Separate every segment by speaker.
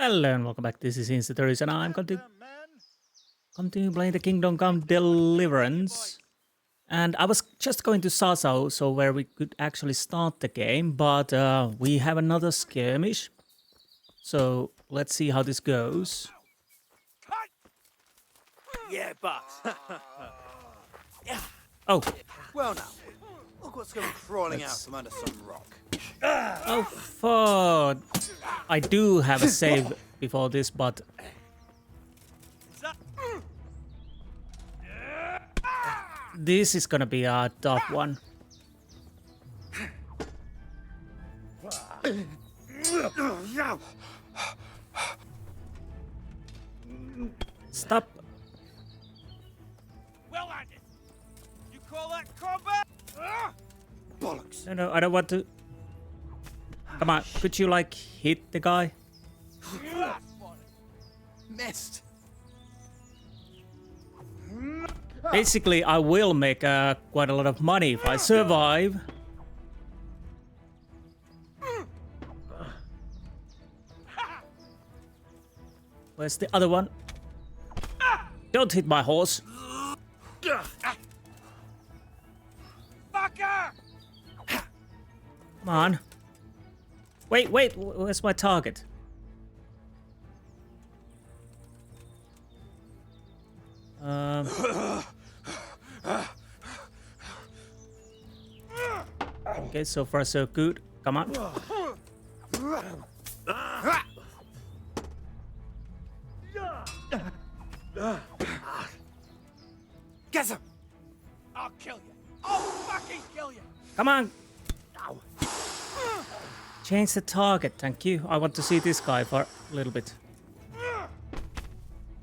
Speaker 1: Hello and welcome back. This is Insti and I'm going to continue playing the Kingdom Come Deliverance. And I was just going to Sasau, so where we could actually start the game, but we have another skirmish. So let's see how this goes.
Speaker 2: Yeah, but.
Speaker 1: Oh,
Speaker 2: Well, now, look what's come crawling out from under some rock.
Speaker 1: oh, fuck. I do have a save before this, but this is gonna be a tough one. Stop.
Speaker 3: Well, Andy, you call that combat?
Speaker 2: Bollocks.
Speaker 1: No, I don't want to. Come on, could you like hit the guy?
Speaker 2: Missed.
Speaker 1: Basically, I will make quite a lot of money if I survive. Where's the other one? Don't hit my horse.
Speaker 3: Fucker!
Speaker 1: Come on. Wait, where's my target? Okay, so far so good. Come on.
Speaker 2: Get him!
Speaker 3: I'll kill you. I'll fucking kill you.
Speaker 1: Come on. Change the target, thank you. I want to see this guy for a little bit.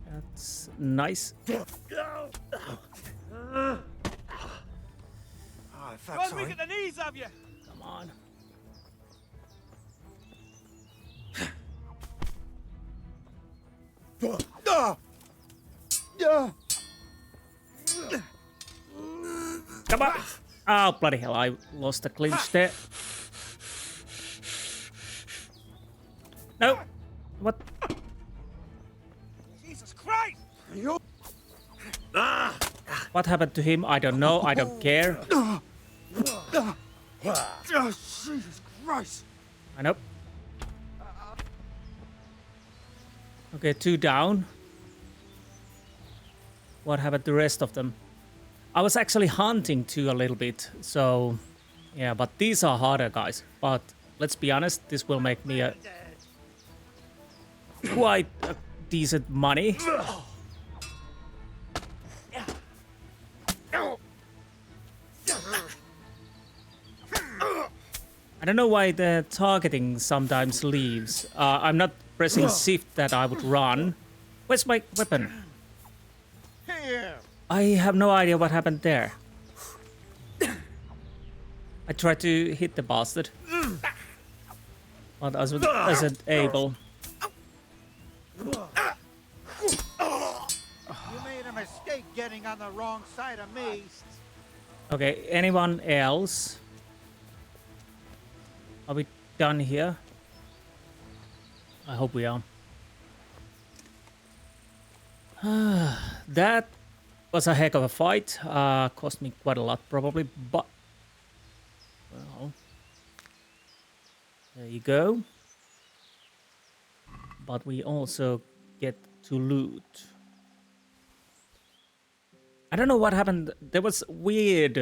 Speaker 1: That's nice.
Speaker 2: Oh, fuck,
Speaker 3: Run me
Speaker 2: sorry.
Speaker 3: at the knees of you.
Speaker 1: Come on. Come on. Oh, bloody hell, I lost the clinch there. No. What?
Speaker 3: Jesus Christ!
Speaker 1: What happened to him? I don't know. I don't care.
Speaker 2: Jesus Christ!
Speaker 1: I know. Okay, 2 down. What happened to the rest of them? I was actually hunting too a little bit, so yeah, but these are harder guys. But let's be honest, this will make me a quite a decent money. I don't know why the targeting sometimes leaves. I'm not pressing shift that I would run. Where's my weapon? I have no idea what happened there. I tried to hit the bastard, but I wasn't able.
Speaker 4: You made a mistake getting on the wrong side of me.
Speaker 1: Okay, anyone else? Are we done here? I hope we are. That was a heck of a fight. Cost me quite a lot probably, but well, there you go. But we also get to loot. I don't know what happened. There was weird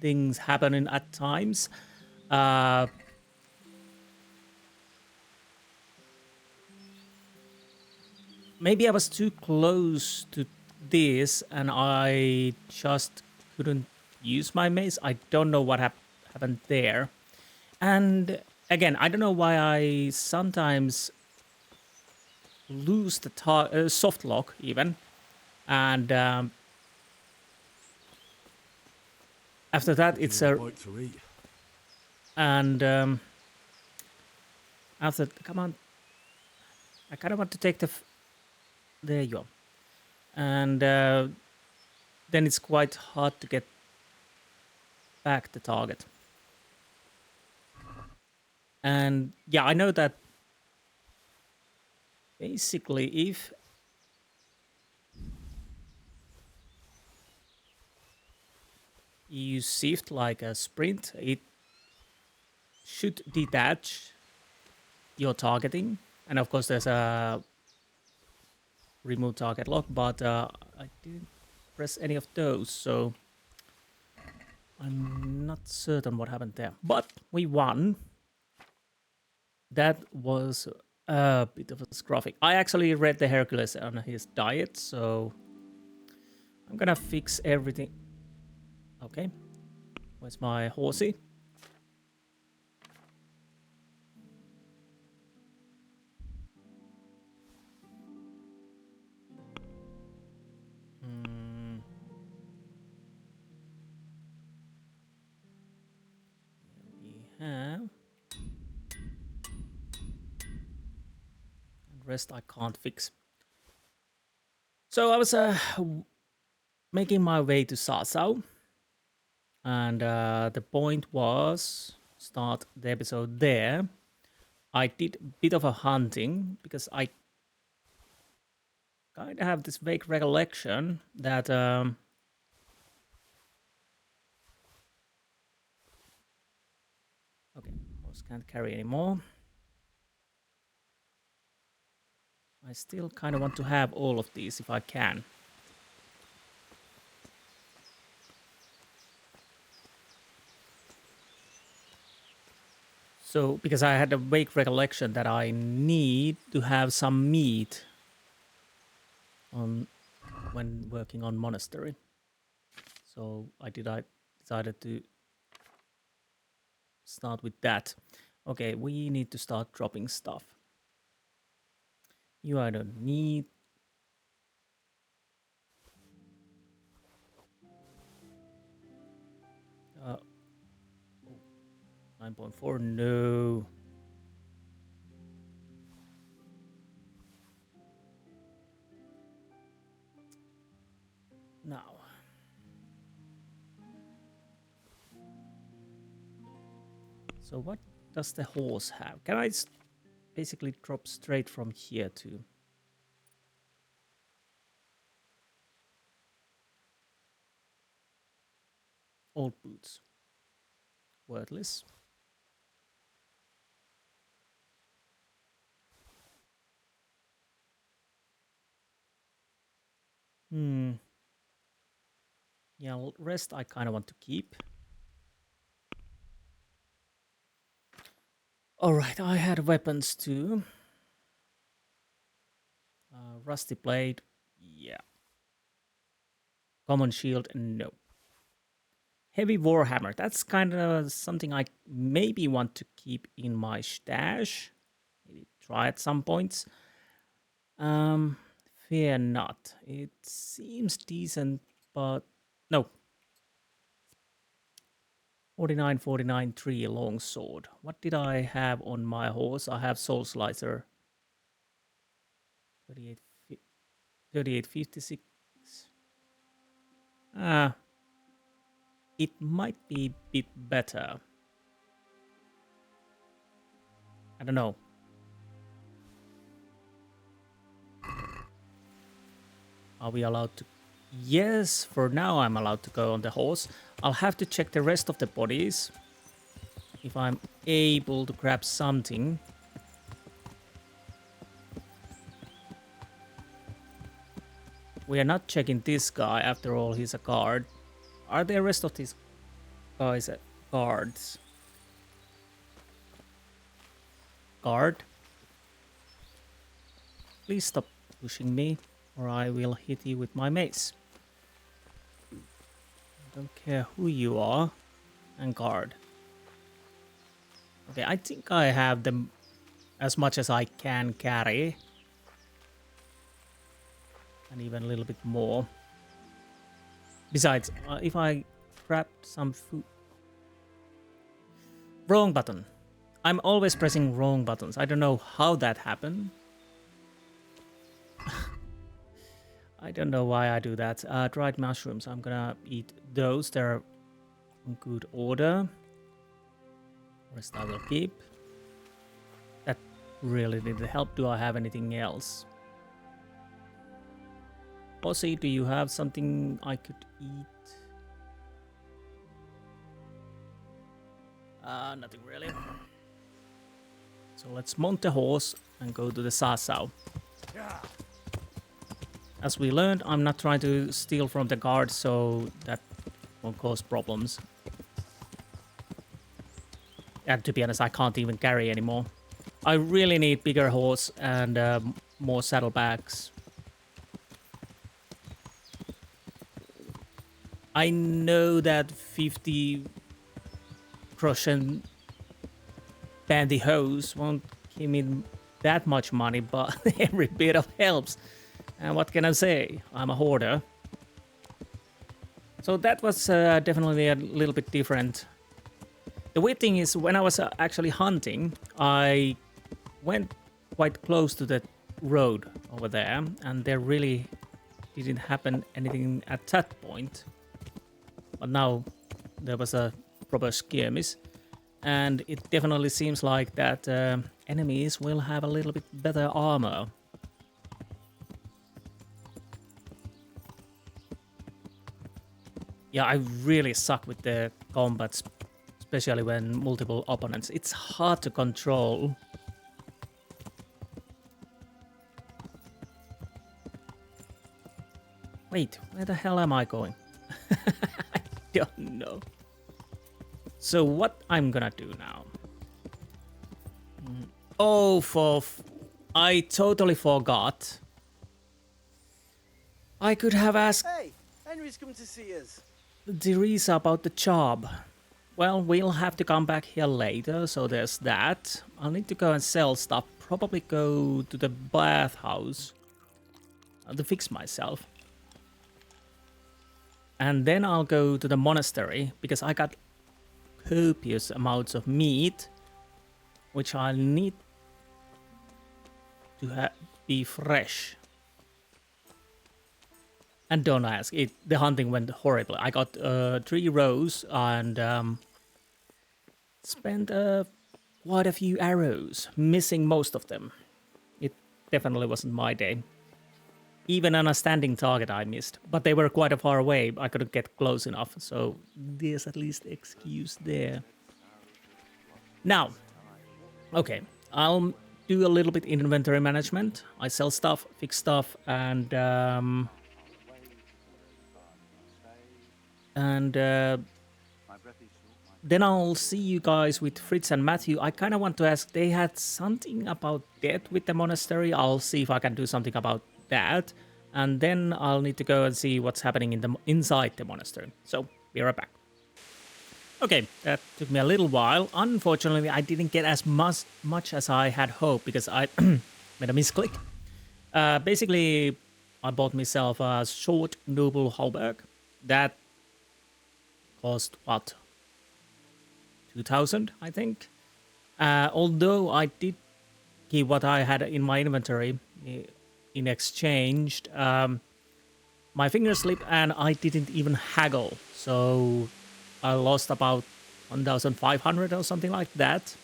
Speaker 1: things happening at times. Maybe I was too close to this and I just couldn't use my mace. I don't know what happened there. And again, I don't know why I sometimes lose the soft lock even. And after that, it's a... And after... Come on. I kind of want to take the... There you are. And then it's quite hard to get back the target. And yeah, I know that basically if you shift like a sprint, it should detach your targeting. And of course there's a remove target lock, but I didn't press any of those, so I'm not certain what happened there. But we won. That was a bit of a scruffy. I actually read the Hercules on his diet, so I'm gonna fix everything. Okay, where's my horsey? We have. And rest I can't fix. So I was making my way to Sasau. And the point was start the episode there. I did a bit of a hunting because I kind of have this vague recollection that okay, horse can't carry anymore. I still kind of want to have all of these if I can. So, because I had a vague recollection that I need to have some meat on when working on monastery. So I decided to start with that. Okay, we need to start dropping stuff. You I don't need. 9.4, no. Now. So what does the horse have? Can I basically drop straight from here to... Old boots. Worthless. Yeah, rest I kind of want to keep. Alright, I had weapons too. Rusty blade, yeah. Common shield, no. Heavy warhammer, that's kind of something I maybe want to keep in my stash. Maybe try at some points. Fear not. It seems decent, but no. 49, 49, 3 long sword. What did I have on my horse? I have soul slicer. 38, 56. It might be a bit better. I don't know. Are we allowed to? Yes, for now I'm allowed to go on the horse. I'll have to check the rest of the bodies. If I'm able to grab something. We are not checking this guy, after all he's a guard. Are the rest of these guys guards? Guard? Please stop pushing me, or I will hit you with my mace. I don't care who you are. And guard. Okay, I think I have them as much as I can carry. And even a little bit more. Besides, if I grab some food... Wrong button. I'm always pressing wrong buttons. I don't know how that happened. I don't know why I do that. Dried mushrooms. I'm gonna eat those. They're in good order. Rest I will keep. really need the help. Do I have anything else? Bossy, do you have something I could eat? Nothing really. So let's mount the horse and go to the Sasau. As we learned, I'm not trying to steal from the guards, so that won't cause problems. And to be honest, I can't even carry anymore. I really need bigger horse and more saddlebags. I know that 50 Prussian pantyhose won't give me that much money, but every bit of helps. And what can I say? I'm a hoarder. So that was definitely a little bit different. The weird thing is, when I was actually hunting, I went quite close to the road over there, and there really didn't happen anything at that point. But now there was a proper skirmish, and it definitely seems like that enemies will have a little bit better armor. Yeah, I really suck with the combats, especially when multiple opponents. It's hard to control. Wait, where the hell am I going? I don't know. So what I'm gonna do now? Oh, I totally forgot. I could have asked
Speaker 2: Hey, Henry's come to see us.
Speaker 1: Teresa about the job. Well, we'll have to come back here later, so there's that. I'll need to go and sell stuff. Probably go to the bathhouse to fix myself. And then I'll go to the monastery, because I got copious amounts of meat, which I'll need to be fresh. And don't ask, the hunting went horribly. I got 3 rows and spent quite a few arrows, missing most of them. It definitely wasn't my day. Even on a standing target I missed, but they were quite far away. I couldn't get close enough, so there's at least excuse there. Now, okay, I'll do a little bit inventory management. I sell stuff, fix stuff, and then I'll see you guys with Fritz and Matthew. I kind of want to ask, they had something about death with the monastery. I'll see if I can do something about that, and then I'll need to go and see what's happening inside the monastery. So, be right back. Okay, that took me a little while. Unfortunately, I didn't get as much as I had hoped, because I made a misclick. Basically, I bought myself a short noble halberd. That cost, what, 2,000, I think? Although I did give what I had in my inventory in exchange, my fingers slipped and I didn't even haggle, so I lost about 1,500 or something like that.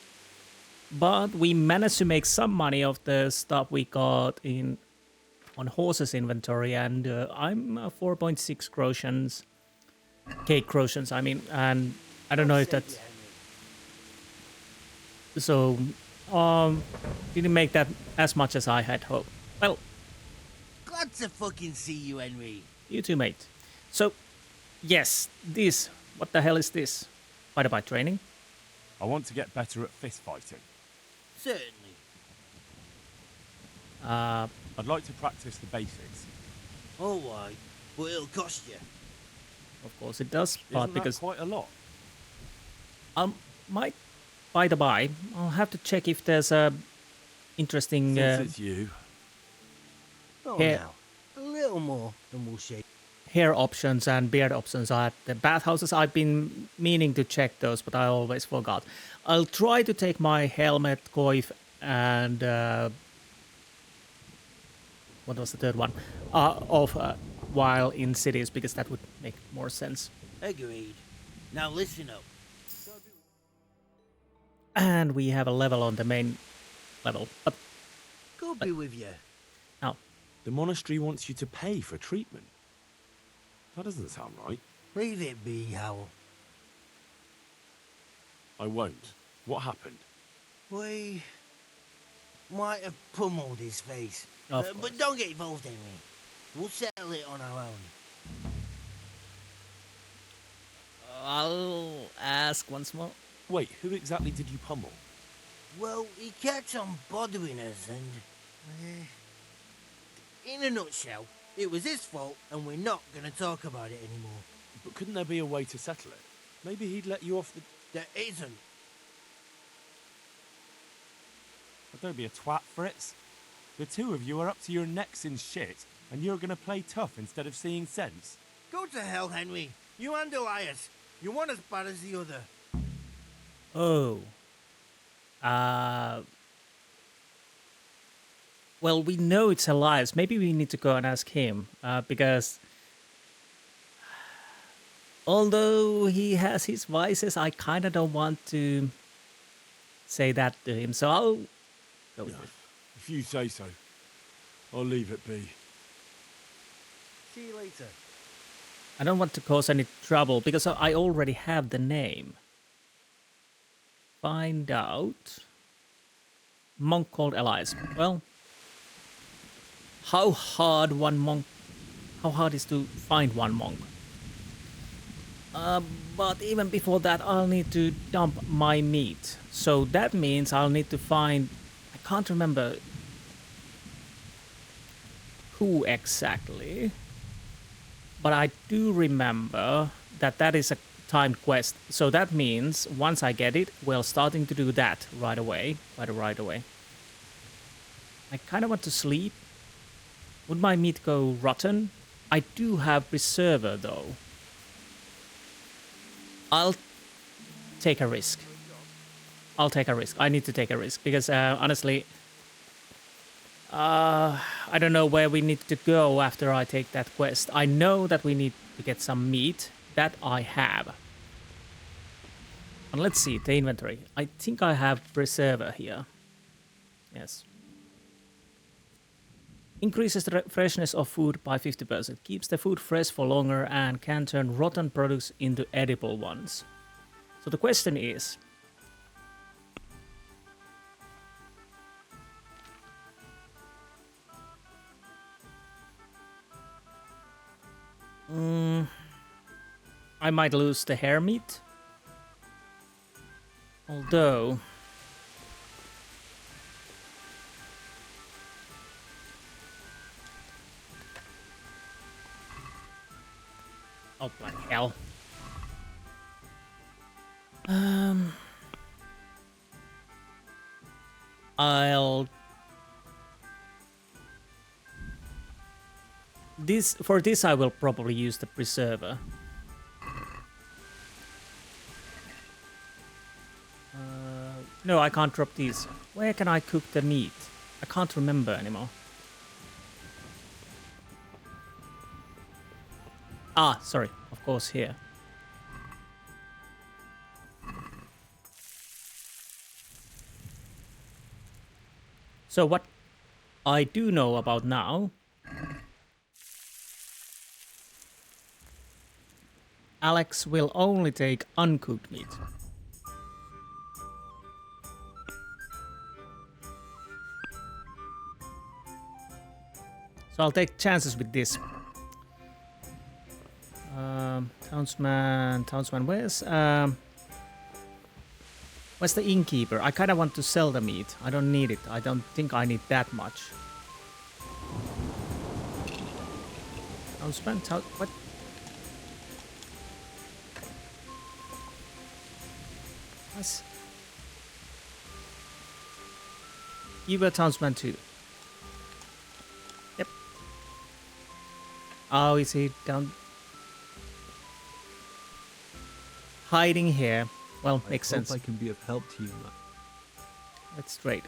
Speaker 1: But we managed to make some money of the stuff we got on horses inventory, and I'm 4.6 Croatians, Croatians, I mean, and I don't know if that's so. Didn't make that as much as I had hoped. Well,
Speaker 3: Glad to fucking see you, Henry.
Speaker 1: you too, mate. So, yes, this. What the hell is this? Fighter by training?
Speaker 5: I want to get better at fist fighting.
Speaker 3: Certainly.
Speaker 5: I'd like to practice the basics.
Speaker 3: All right, but it'll cost you.
Speaker 1: Of course it does, but
Speaker 5: Isn't
Speaker 1: because
Speaker 5: that quite a lot?
Speaker 1: might, by the by, I'll have to check if there's a interesting
Speaker 5: Since it's you.
Speaker 3: Oh,
Speaker 1: Yeah.
Speaker 3: now. A little more, and we'll shake.
Speaker 1: hair options and beard options at the bathhouses. I've been meaning to check those, but I always forgot. I'll try to take my helmet, coif, and what was the third one? Off while in cities, because that would make more sense.
Speaker 3: Agreed. Now listen up.
Speaker 1: And we have a level on the main level. But
Speaker 6: God be with you.
Speaker 1: now,
Speaker 5: The monastery wants you to pay for treatment. That doesn't sound right.
Speaker 6: Leave it be, Howell.
Speaker 5: I won't. What happened?
Speaker 6: We might have pummeled his face.
Speaker 1: Of course.
Speaker 6: But don't get involved, Henry. We'll settle it on our own.
Speaker 1: I'll ask once more.
Speaker 5: Wait, who exactly did you pummel?
Speaker 6: Well, he kept on bothering us and... in a nutshell, it was his fault and we're not going to talk about it anymore.
Speaker 5: But couldn't there be a way to settle it? Maybe he'd let you off the...
Speaker 6: There isn't.
Speaker 5: Oh, don't be a twat, Fritz. The two of you are up to your necks in shit, and you're gonna play tough instead of seeing sense.
Speaker 6: Go to hell, Henry. You and Elias. You're one as bad as the other.
Speaker 1: Oh. Well, we know it's Elias. Maybe we need to go and ask him, because although he has his vices, I kind of don't want to say that to him. So I'll go with it.
Speaker 5: If you say so, I'll leave it be.
Speaker 6: See you later.
Speaker 1: I don't want to cause any trouble because I already have the name. Find out. Monk called Elias. Well, how hard is to find one monk? But even before that, I'll need to dump my meat. So that means I'll need to find... I can't remember who exactly. But I do remember that that is a timed quest. So that means once I get it, we're starting to do that right away. Right away. I kind of want to sleep. Would my meat go rotten? I do have preserver though. I'll take a risk. I need to take a risk because honestly, I don't know where we need to go after I take that quest. I know that we need to get some meat. That I have. And let's see, the inventory. I think I have preserver here. Yes. Increases the freshness of food by 50%. Keeps the food fresh for longer and can turn rotten products into edible ones. So the question is... I might lose the hare meat. Although... oh, bloody hell. I'll... For this I will probably use the preserver. No, I can't drop these. Where can I cook the meat? I can't remember anymore. Ah, sorry. Of course, here. So what I do know about now... Alex will only take uncooked meat. So I'll take chances with this. Townsman, where's the innkeeper? I kind of want to sell the meat. I don't need it. I don't think I need that much. Townsman, what? Yes. You were townsman too. Yep. Oh, is he down? Hiding here. Well, makes sense.
Speaker 7: I can be of help to you.
Speaker 1: Let's trade.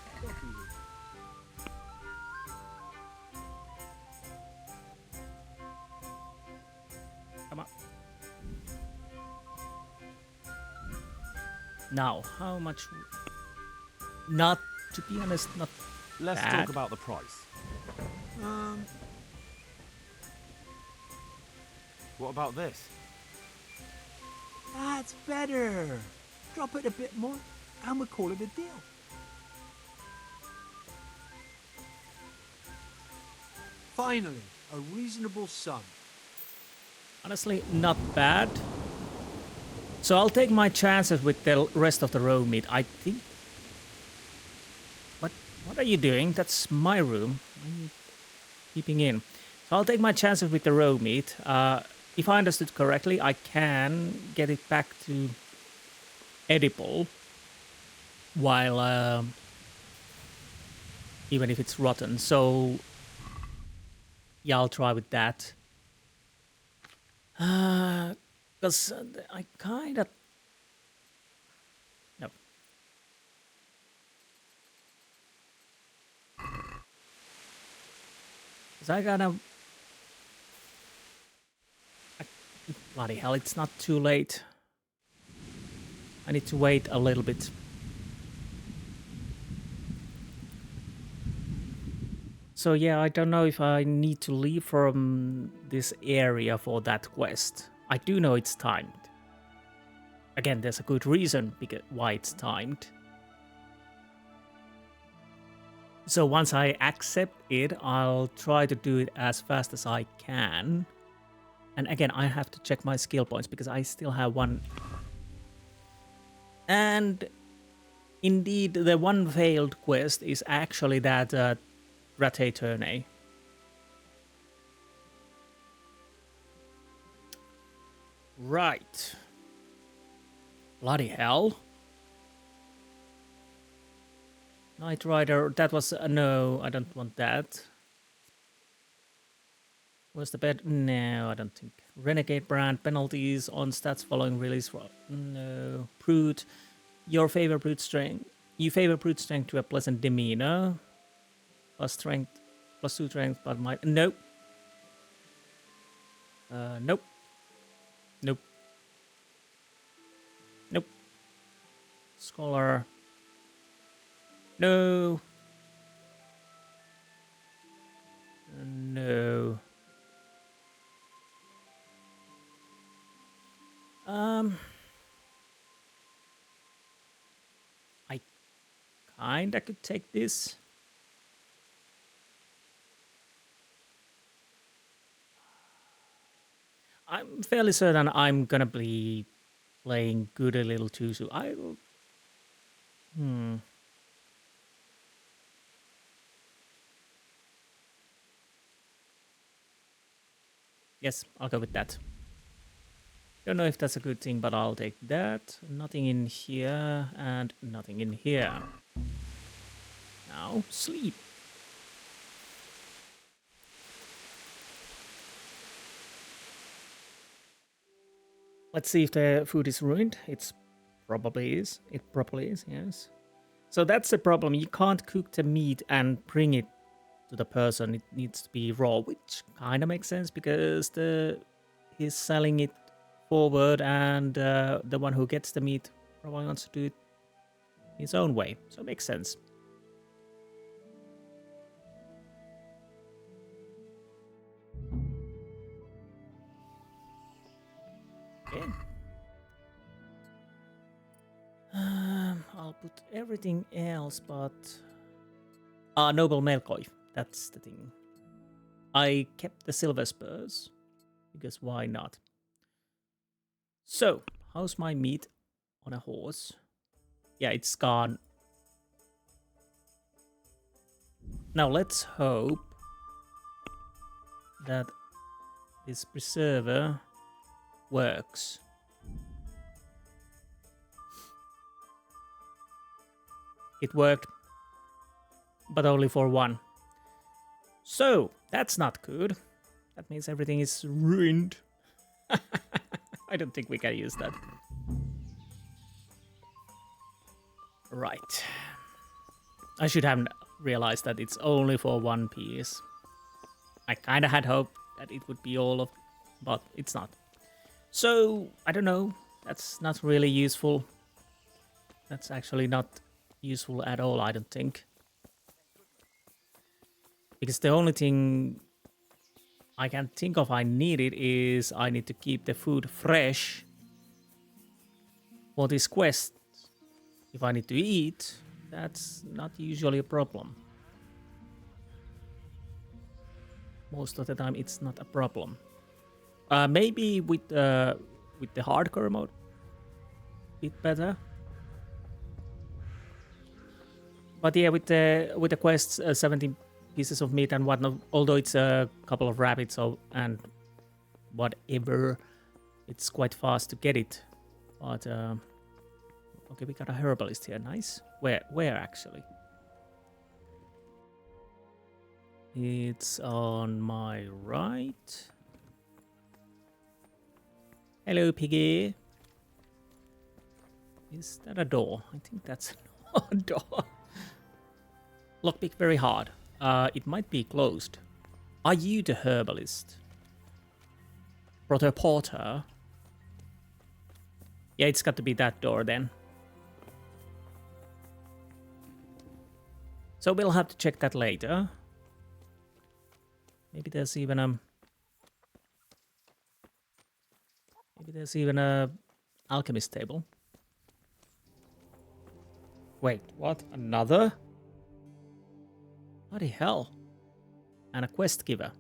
Speaker 1: Come on. Now, how much? Not to be honest, not
Speaker 5: Let's
Speaker 1: bad.
Speaker 5: talk about the price. What about this?
Speaker 3: That's better. Drop it a bit more, and we'll call it a deal. Finally, a reasonable sum.
Speaker 1: Honestly, not bad. So I'll take my chances with the rest of the raw meat. I think... What are you doing? That's my room. I'm peeping in. So I'll take my chances with the raw meat. If I understood correctly, I can get it back to edible while... even if it's rotten. So... yeah, I'll try with that. Because I kind of... No. Because I gotta... Bloody hell, it's not too late. I need to wait a little bit. So yeah, I don't know if I need to leave from this area for that quest. I do know it's timed. Again, there's a good reason why it's timed. So once I accept it, I'll try to do it as fast as I can. And again, I have to check my skill points because I still have one. And indeed, the one failed quest is actually that Ratte Tourney. Right. Bloody hell. Knight Rider, that was... no, I don't want that. Where's the bed? No, I don't think. Renegade brand, penalties on stats following release. No. Brute, your favorite brute strength. You favor brute strength to a pleasant demeanor. Plus strength, plus 2 strength, but might... Nope. Nope. Nope. Nope. Scholar. No. No. I kinda could take this. I'm fairly certain I'm gonna be playing good a little too soon. Yes, I'll go with that. Don't know if that's a good thing, but I'll take that. Nothing in here and nothing in here. Now, sleep. Let's see if the food is ruined. It probably is, yes. So that's the problem. You can't cook the meat and bring it to the person. It needs to be raw, which kind of makes sense because he's selling it forward and the one who gets the meat probably wants to do it his own way. So it makes sense. Okay. I'll put everything else but... Noble Melkoi. That's the thing. I kept the silver spurs because why not? So, how's my meat on a horse? Yeah, it's gone. Now let's hope that this preserver works. It worked, but only for one. So, that's not good. That means everything is ruined. I don't think we can use that. Right. I should have realized that it's only for one piece. I kind of had hoped that it would be all of... but it's not. So, I don't know. That's not really useful. That's actually not useful at all, I don't think. Because the only thing I can think of I need it is I need to keep the food fresh for this quest. If I need to eat, that's not usually a problem. Most of the time it's not a problem. Maybe with the hardcore mode, bit better. But yeah, with the quests, 17 pieces of meat and whatnot, although it's a couple of rabbits and whatever, it's quite fast to get it. But okay, we got a herbalist here, nice. Where actually? It's on my right. Hello, piggy. Is that a door? I think that's a door. Lockpick very hard. It might be closed. Are you the herbalist? Brother Porter? Yeah, it's got to be that door then. So we'll have to check that later. Maybe there's even a alchemist table. Wait, what? Another? Bloody hell. And a quest giver.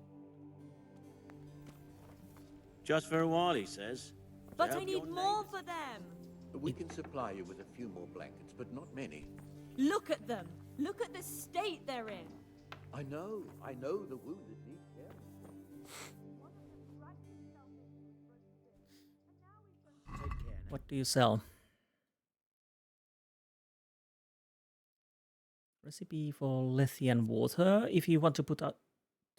Speaker 7: Just for a while, he says.
Speaker 8: But I need more for them.
Speaker 9: We can supply you with a few more blankets, but not many.
Speaker 8: Look at them. Look at the state they're in.
Speaker 9: I know the wounded need care.
Speaker 1: What do you sell? Recipe for Lethean water. If you want to put out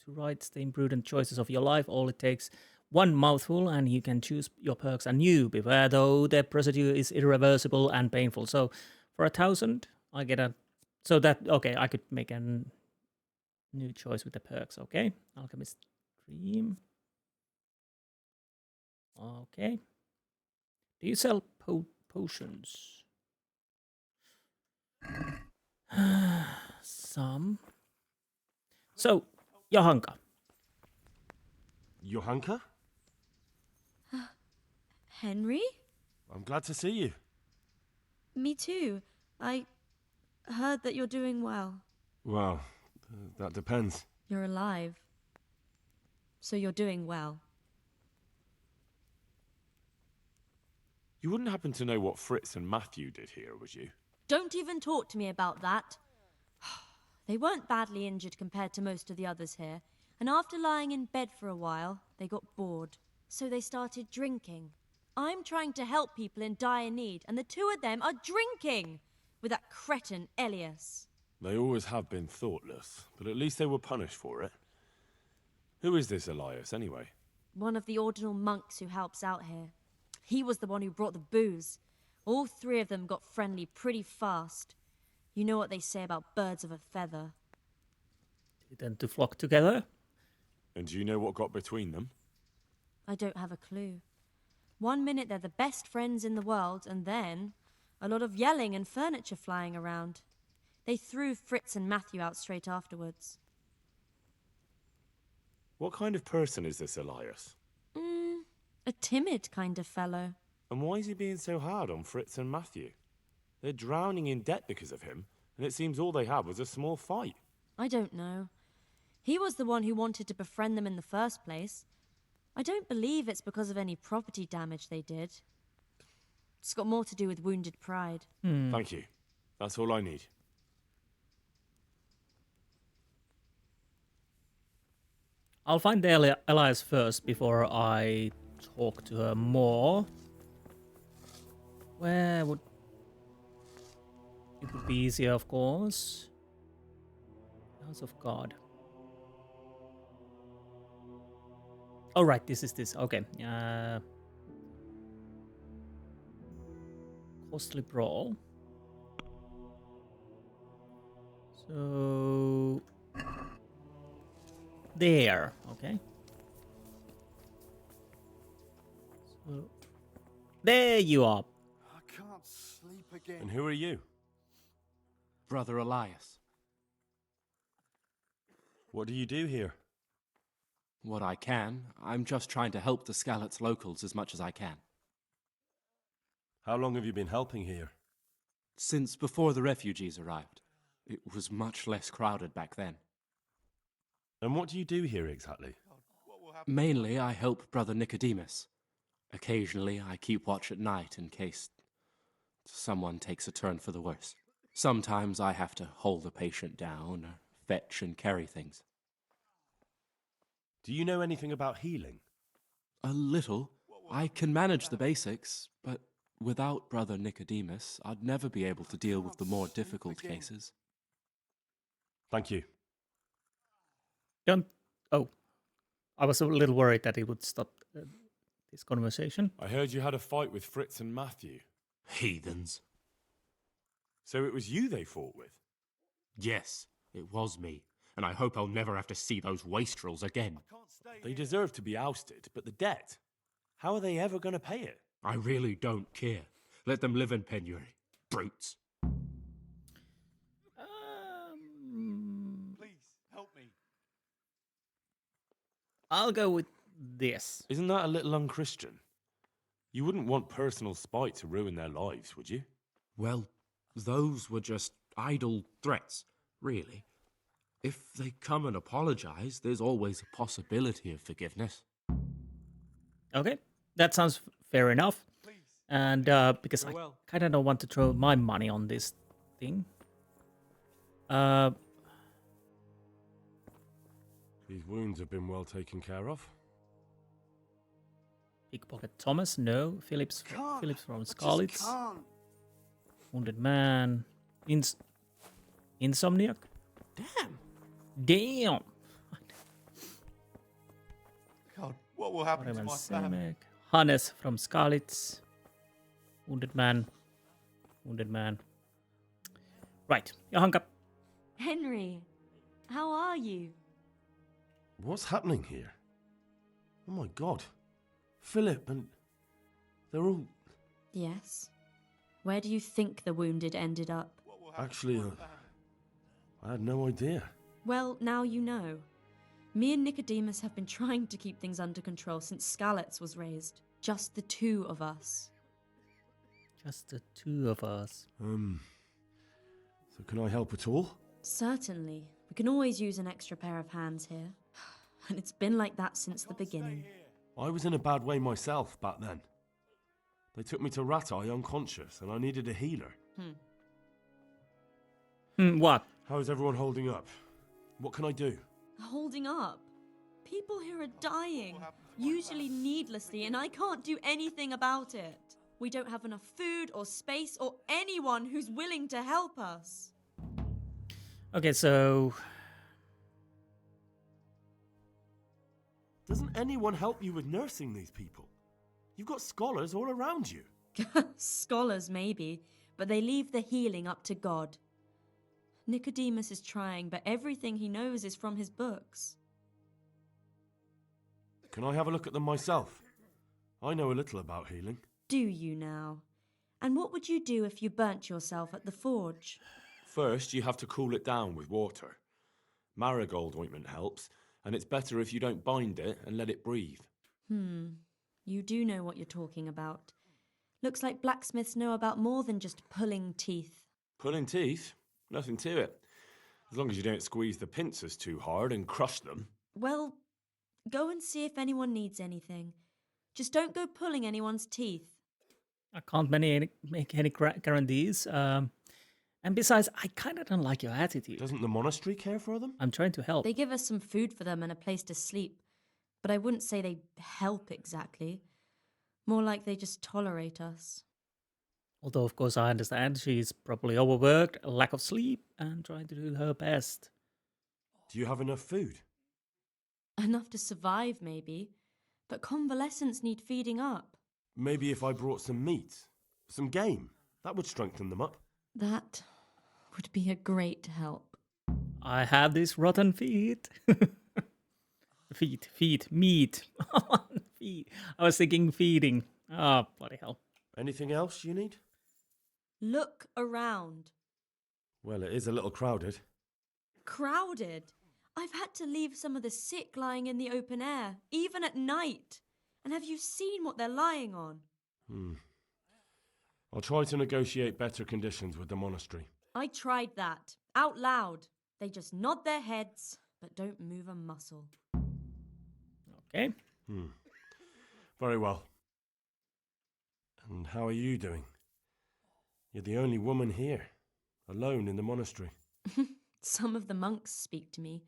Speaker 1: to right the imprudent choices of your life, all it takes one mouthful and you can choose your perks anew. Beware though, the procedure is irreversible and painful. So for 1,000, I get a... So that, okay, I could make a new choice with the perks, okay? Alchemist Dream. Okay. Do you sell potions? Some. So, Johanka.
Speaker 5: Johanka?
Speaker 10: Henry?
Speaker 5: I'm glad to see you.
Speaker 10: Me too. I heard that you're doing well.
Speaker 5: Well, that depends.
Speaker 10: You're alive. So you're doing well.
Speaker 5: You wouldn't happen to know what Fritz and Matthew did here, would you?
Speaker 10: Don't even talk to me about that. They weren't badly injured compared to most of the others here, and after lying in bed for a while, they got bored. So they started drinking. I'm trying to help people in dire need, and the two of them are drinking with that cretin Elias.
Speaker 5: They always have been thoughtless, but at least they were punished for it. Who is this Elias, anyway?
Speaker 10: One of the ordinal monks who helps out here. He was the one who brought the booze. All three of them got friendly pretty fast. You know what they say about birds of a feather.
Speaker 1: They tend to flock together.
Speaker 5: And do you know what got between them?
Speaker 10: I don't have a clue. One minute they're the best friends in the world, and then a lot of yelling and furniture flying around. They threw Fritz and Matthew out straight afterwards.
Speaker 5: What kind of person is this Elias?
Speaker 10: A timid kind of fellow.
Speaker 5: And why is he being so hard on Fritz and Matthew? They're drowning in debt because of him, and it seems all they had was a small fight.
Speaker 10: I don't know. He was the one who wanted to befriend them in the first place. I don't believe it's because of any property damage they did. It's got more to do with wounded pride.
Speaker 5: Thank you. That's all I need.
Speaker 1: I'll find the Elias first before I talk to her more. Where would... It would be easier, of course. House of God. Oh, right, this is this. Okay. Costly Brawl. So... There. Okay. So... There you are.
Speaker 2: I can't sleep again.
Speaker 5: And who are you? Brother Elias.
Speaker 11: What do you do here?
Speaker 5: What I can. I'm just trying to help the Skalitz locals as much as I can.
Speaker 11: How long have you been helping here?
Speaker 5: Since before the refugees arrived. It was much less crowded back then.
Speaker 11: And what do you do here exactly?
Speaker 5: Mainly, I help Brother Nicodemus. Occasionally, I keep watch at night in case someone takes a turn for the worse. Sometimes I have to hold a patient down, or fetch and carry things.
Speaker 11: Do you know anything about healing?
Speaker 5: A little. I can manage the basics, but without Brother Nicodemus, I'd never be able to deal with the more difficult cases.
Speaker 11: Thank you.
Speaker 1: Don't. Oh, I was a little worried that he would stop this conversation.
Speaker 11: I heard you had a fight with Fritz and Matthew.
Speaker 12: Heathens.
Speaker 11: So it was you they fought with?
Speaker 12: Yes, it was me. And I hope I'll never have to see those wastrels again.
Speaker 11: They deserve to be ousted, but the debt? How are they ever going to pay it?
Speaker 12: I really don't care. Let them live in penury. Brutes.
Speaker 4: Please, help me.
Speaker 1: I'll go with this.
Speaker 11: Isn't that a little unchristian? You wouldn't want personal spite to ruin their lives, would you?
Speaker 12: Well, those were just idle threats, really. If they come and apologize, there's always a possibility of forgiveness.
Speaker 1: Okay, that sounds fair enough. And because I kind of don't want to throw my money on this thing.
Speaker 11: These wounds have been well taken care of.
Speaker 1: Pickpocket Thomas, no. Phillips from Skalitz.
Speaker 2: Can't.
Speaker 1: Wounded man. Insomniac. Damn.
Speaker 4: God, what will happen to my family?
Speaker 1: Hannes from Skalitz. Wounded man. Right, Johanka.
Speaker 10: Henry, how are you?
Speaker 11: What's happening here? Oh my god. Philip and... they're all...
Speaker 10: Yes. Where do you think the wounded ended up?
Speaker 11: Actually, I had no idea.
Speaker 10: Well, now you know. Me and Nicodemus have been trying to keep things under control since Skalitz was raised. Just the two of us.
Speaker 1: Just the two of us.
Speaker 11: So can I help at all?
Speaker 10: Certainly. We can always use an extra pair of hands here. And it's been like that since the beginning.
Speaker 11: I was in a bad way myself back then. They took me to Ratai unconscious and I needed a healer.
Speaker 1: What?
Speaker 11: How's everyone holding up? What can I do?
Speaker 10: Holding up? People here are dying, usually needlessly, and I can't do anything about it. We don't have enough food or space or anyone who's willing to help us.
Speaker 1: Okay, so...
Speaker 11: Doesn't anyone help you with nursing these people? You've got scholars all around you.
Speaker 10: Scholars, maybe, but they leave the healing up to God. Nicodemus is trying, but everything he knows is from his books.
Speaker 11: Can I have a look at them myself? I know a little about healing.
Speaker 10: Do you now? And what would you do if you burnt yourself at the forge?
Speaker 11: First, you have to cool it down with water. Marigold ointment helps, and it's better if you don't bind it and let it breathe.
Speaker 10: You do know what you're talking about. Looks like blacksmiths know about more than just pulling teeth.
Speaker 11: Pulling teeth? Nothing to it. As long as you don't squeeze the pincers too hard and crush them.
Speaker 10: Well, go and see if anyone needs anything. Just don't go pulling anyone's teeth.
Speaker 1: I can't make any guarantees. And besides, I kind of don't like your attitude.
Speaker 11: Doesn't the monastery care for them?
Speaker 1: I'm trying to help.
Speaker 10: They give us some food for them and a place to sleep. But I wouldn't say they help exactly. More like they just tolerate us.
Speaker 1: Although, of course, I understand she's probably overworked, a lack of sleep, and trying to do her best.
Speaker 11: Do you have enough food?
Speaker 10: Enough to survive, maybe. But convalescents need feeding up.
Speaker 11: Maybe if I brought some meat, some game, that would strengthen them up.
Speaker 10: That would be a great help.
Speaker 1: I have these rotten feet. Feet, meat. Feet. I was thinking feeding. Oh, bloody hell.
Speaker 11: Anything else you need?
Speaker 10: Look around.
Speaker 11: Well, it is a little crowded.
Speaker 10: Crowded? I've had to leave some of the sick lying in the open air, even at night. And have you seen what they're lying on?
Speaker 11: I'll try to negotiate better conditions with the monastery.
Speaker 10: I tried that, out loud. They just nod their heads, but don't move a muscle.
Speaker 1: Okay.
Speaker 11: Very well. And how are you doing? You're the only woman here, alone in the monastery.
Speaker 10: Some of the monks speak to me,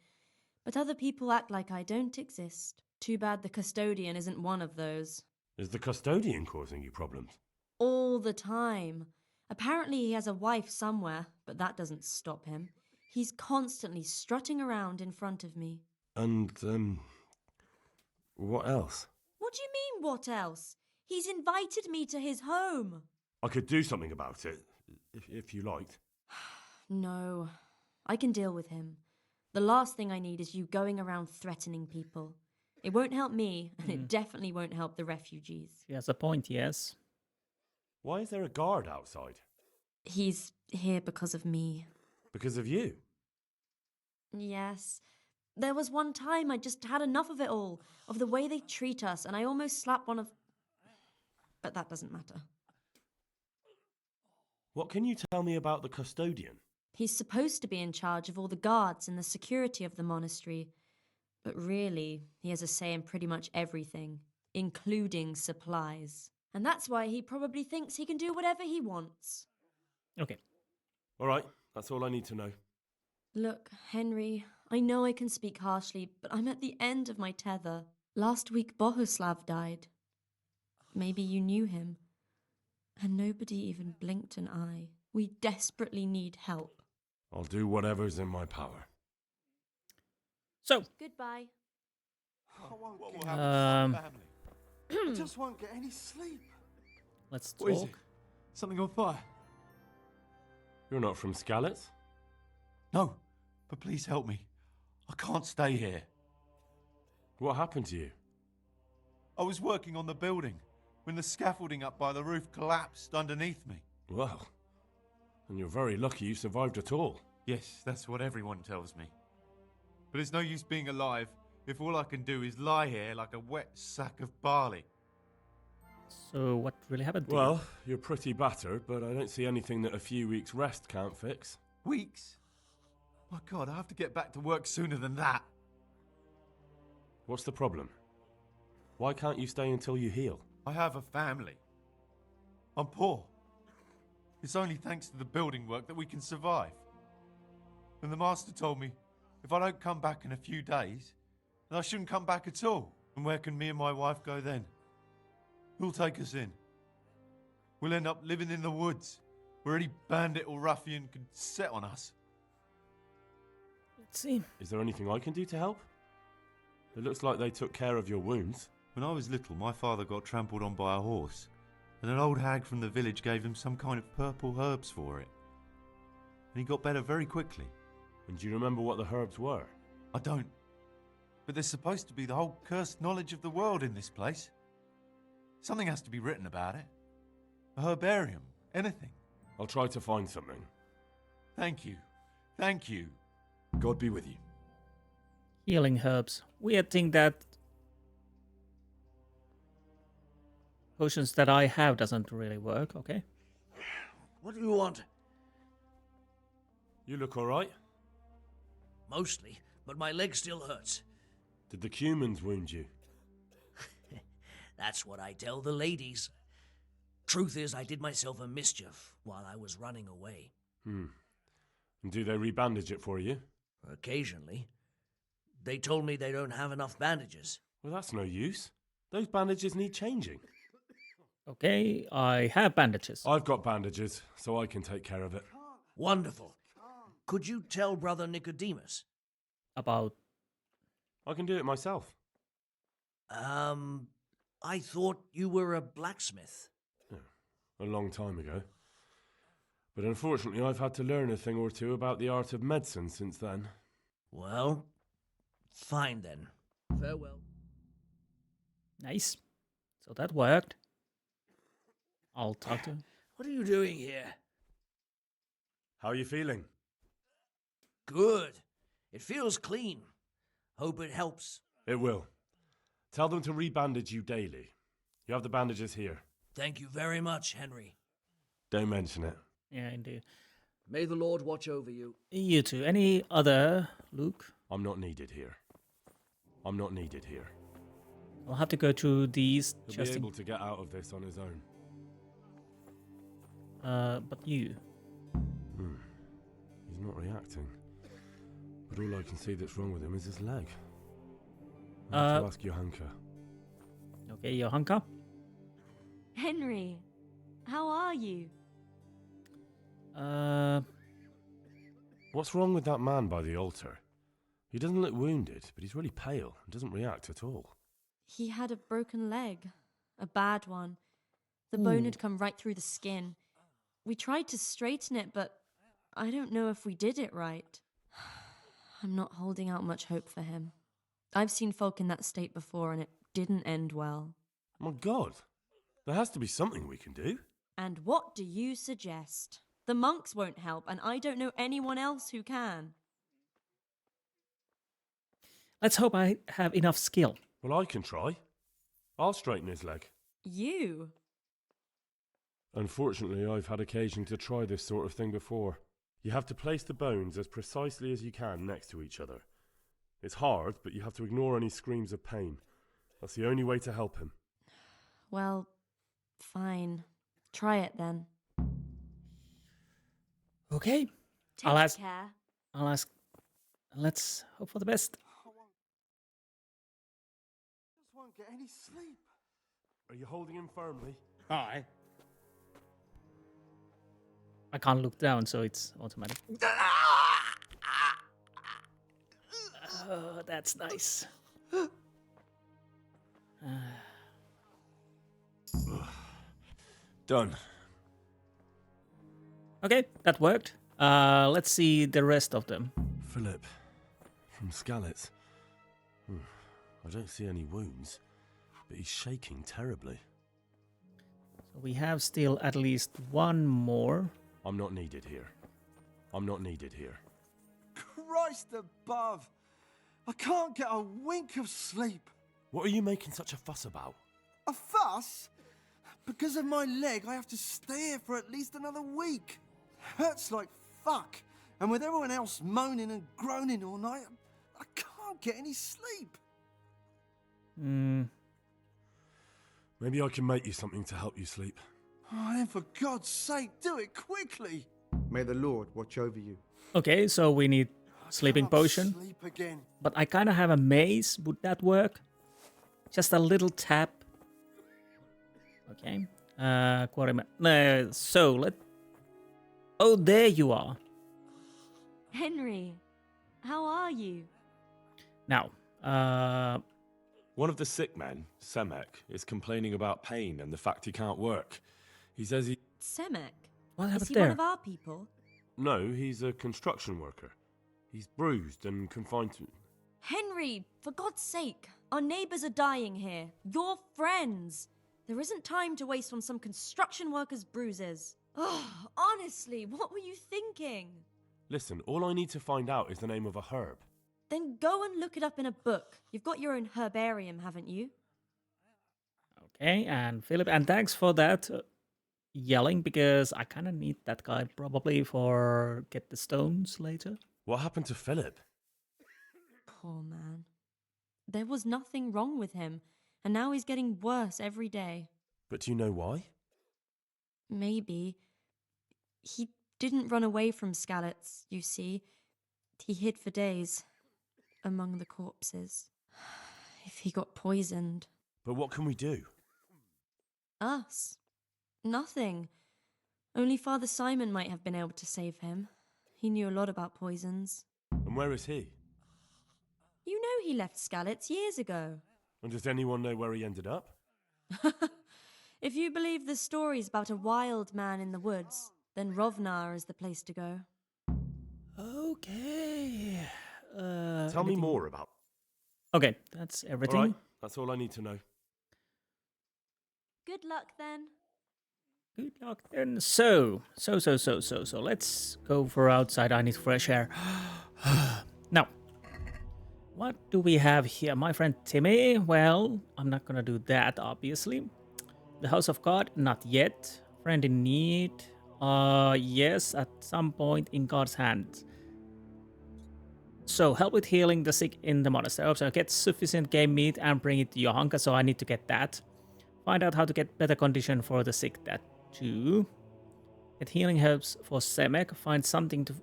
Speaker 10: but other people act like I don't exist. Too bad the custodian isn't one of those.
Speaker 11: Is the custodian causing you problems?
Speaker 10: All the time. Apparently he has a wife somewhere, but that doesn't stop him. He's constantly strutting around in front of me.
Speaker 11: And, what else?
Speaker 10: What do you mean, what else? He's invited me to his home.
Speaker 11: I could do something about it, if you liked.
Speaker 10: No, I can deal with him. The last thing I need is you going around threatening people. It won't help me, and it definitely won't help the refugees.
Speaker 1: He has a point, yes.
Speaker 11: Why is there a guard outside?
Speaker 10: He's here because of me.
Speaker 11: Because of you?
Speaker 10: Yes. There was one time I just had enough of it all, of the way they treat us, and I almost slapped one of... But that doesn't matter.
Speaker 11: What can you tell me about the custodian?
Speaker 10: He's supposed to be in charge of all the guards and the security of the monastery. But really, he has a say in pretty much everything, including supplies. And that's why he probably thinks he can do whatever he wants.
Speaker 1: Okay.
Speaker 11: All right, that's all I need to know.
Speaker 10: Look, Henry, I know I can speak harshly, but I'm at the end of my tether. Last week, Bohuslav died. Maybe you knew him. And nobody even blinked an eye. We desperately need help.
Speaker 11: I'll do whatever's in my power.
Speaker 1: So,
Speaker 10: Goodbye.
Speaker 2: What will happen to my family? I
Speaker 3: Hmm.
Speaker 2: just won't get any sleep.
Speaker 1: let's
Speaker 3: What is
Speaker 1: talk.
Speaker 3: it? Something on fire?
Speaker 11: You're not from Skalitz?
Speaker 2: No, but please help me. I can't stay here.
Speaker 11: What happened to you?
Speaker 2: I was working on the building when the scaffolding up by the roof collapsed underneath me.
Speaker 11: Well, and you're very lucky you survived at all.
Speaker 2: Yes, that's what everyone tells me. But it's no use being alive if all I can do is lie here like a wet sack of barley.
Speaker 1: So, what really happened to you?
Speaker 11: Well, you're pretty battered, but I don't see anything that a few weeks' rest can't fix.
Speaker 2: Weeks? My God, I have to get back to work sooner than that.
Speaker 11: What's the problem? Why can't you stay until you heal?
Speaker 2: I have a family. I'm poor. It's only thanks to the building work that we can survive. And the master told me if I don't come back in a few days, then I shouldn't come back at all. And where can me and my wife go then? Who'll take us in? We'll end up living in the woods, where any bandit or ruffian could set on us.
Speaker 1: Let's see.
Speaker 11: Is there anything I can do to help? It looks like they took care of your wounds.
Speaker 2: When I was little, my father got trampled on by a horse, and an old hag from the village gave him some kind of purple herbs for it. And he got better very quickly.
Speaker 11: And do you remember what the herbs were?
Speaker 2: I don't. But there's supposed to be the whole cursed knowledge of the world in this place. Something has to be written about it. A herbarium, anything.
Speaker 11: I'll try to find something.
Speaker 2: Thank you. Thank you.
Speaker 11: God be with you.
Speaker 1: Healing herbs. Weird thing that potions that I have doesn't really work, okay?
Speaker 7: What do you want?
Speaker 11: You look all right.
Speaker 7: Mostly, but my leg still hurts.
Speaker 11: Did the cumins wound you?
Speaker 7: That's what I tell the ladies. Truth is, I did myself a mischief while I was running away.
Speaker 11: And do they rebandage it for you?
Speaker 7: Occasionally. They told me they don't have enough bandages.
Speaker 11: Well, that's no use. Those bandages need changing.
Speaker 1: Okay, I have bandages.
Speaker 11: I've got bandages, so I can take care of it.
Speaker 7: Wonderful. Could you tell Brother Nicodemus?
Speaker 1: About...
Speaker 11: I can do it myself.
Speaker 7: I thought you were a blacksmith.
Speaker 11: A long time ago. But unfortunately, I've had to learn a thing or two about the art of medicine since then.
Speaker 7: Well, fine then. Farewell.
Speaker 1: Nice. So that worked. I'll talk to him.
Speaker 7: What are you doing here?
Speaker 11: How are you feeling?
Speaker 7: Good. It feels clean. Hope it helps.
Speaker 11: It will. Tell them to rebandage you daily. You have the bandages here.
Speaker 7: Thank you very much, Henry.
Speaker 11: Don't mention it.
Speaker 1: Yeah, indeed.
Speaker 7: May the Lord watch over you.
Speaker 1: You two. Any other, Luke?
Speaker 11: I'm not needed here. I'm not needed here.
Speaker 1: I'll have to go through these.
Speaker 11: He'll be able to get out of this on his own.
Speaker 1: But you?
Speaker 11: He's not reacting. But all I can see that's wrong with him is his leg. I have to ask Johanka.
Speaker 1: Okay, Johanka?
Speaker 10: Henry, how are you?
Speaker 11: What's wrong with that man by the altar? He doesn't look wounded, but he's really pale and doesn't react at all.
Speaker 10: He had a broken leg. A bad one. The bone had come right through the skin. We tried to straighten it, but I don't know if we did it right. I'm not holding out much hope for him. I've seen folk in that state before, and it didn't end well.
Speaker 11: My God, there has to be something we can do.
Speaker 10: And what do you suggest? The monks won't help, and I don't know anyone else who can.
Speaker 1: Let's hope I have enough skill.
Speaker 11: Well, I can try. I'll straighten his leg.
Speaker 10: You?
Speaker 11: Unfortunately, I've had occasion to try this sort of thing before. You have to place the bones as precisely as you can next to each other. It's hard, but you have to ignore any screams of pain. That's the only way to help him.
Speaker 10: Well, fine. Try it then.
Speaker 1: Okay.
Speaker 10: Take care.
Speaker 1: I'll ask. Let's hope for the best.
Speaker 3: Just won't get any sleep.
Speaker 11: Are you holding him firmly?
Speaker 3: Aye.
Speaker 1: I can't look down, so it's automatic. Oh, that's nice.
Speaker 11: Done.
Speaker 1: Okay, that worked. Let's see the rest of them.
Speaker 11: Philip, from Skalitz. I don't see any wounds, but he's shaking terribly.
Speaker 1: So we have still at least one more.
Speaker 11: I'm not needed here. I'm not needed here.
Speaker 3: Christ above! I can't get a wink of sleep.
Speaker 11: What are you making such a fuss about?
Speaker 3: A fuss? Because of my leg, I have to stay here for at least another week. Hurts like fuck. And with everyone else moaning and groaning all night, I can't get any sleep.
Speaker 11: Maybe I can make you something to help you sleep.
Speaker 3: Oh, then for God's sake, do it quickly.
Speaker 13: May the Lord watch over you.
Speaker 1: Okay, so we need sleeping potion.
Speaker 3: Sleep again.
Speaker 1: But I kind of have a maze. Would that work? Just a little tap. Okay. So let. Oh, there you are.
Speaker 10: Henry, how are you?
Speaker 1: Now,
Speaker 11: one of the sick men, Semek, is complaining about pain and the fact he can't work. He says he...
Speaker 10: Semek?
Speaker 1: What happened
Speaker 10: Is he
Speaker 1: there?
Speaker 10: one of our people?
Speaker 11: No, he's a construction worker. He's bruised and confined to...
Speaker 10: Henry, for God's sake, our neighbours are dying here. Your friends. There isn't time to waste on some construction worker's bruises. Oh, honestly, what were you thinking?
Speaker 11: Listen, all I need to find out is the name of a herb.
Speaker 10: Then go and look it up in a book. You've got your own herbarium, haven't you?
Speaker 1: okay, and Philip, and thanks for that yelling, because I kind of need that guy probably for get the stones later.
Speaker 11: What happened to Philip?
Speaker 10: Poor man. There was nothing wrong with him, and now he's getting worse every day.
Speaker 11: But do you know why?
Speaker 10: Maybe. He didn't run away from Skalitz, you see. He hid for days, among the corpses. If he got poisoned.
Speaker 11: But what can we do?
Speaker 10: Us? Nothing. Only Father Simon might have been able to save him. He knew a lot about poisons.
Speaker 11: And where is he?
Speaker 10: You know he left Skalitz years ago.
Speaker 11: And does anyone know where he ended up?
Speaker 10: If you believe the stories about a wild man in the woods, then Rovnar is the place to go.
Speaker 1: Okay.
Speaker 11: Tell me more about...
Speaker 1: Okay, that's everything.
Speaker 11: All right, that's all I need to know.
Speaker 10: Good luck then.
Speaker 1: Good luck then. So, let's go for outside. I need fresh air. Now, what do we have here? My friend Timmy? Well, I'm not gonna do that, obviously. The House of God? Not yet. Friend in need? Yes, at some point in God's hands. So, help with healing the sick in the monastery. So, get sufficient game meat and bring it to Johanka, so I need to get that. Find out how to get better condition for the sick, that too. Get healing herbs for Semek. Find something to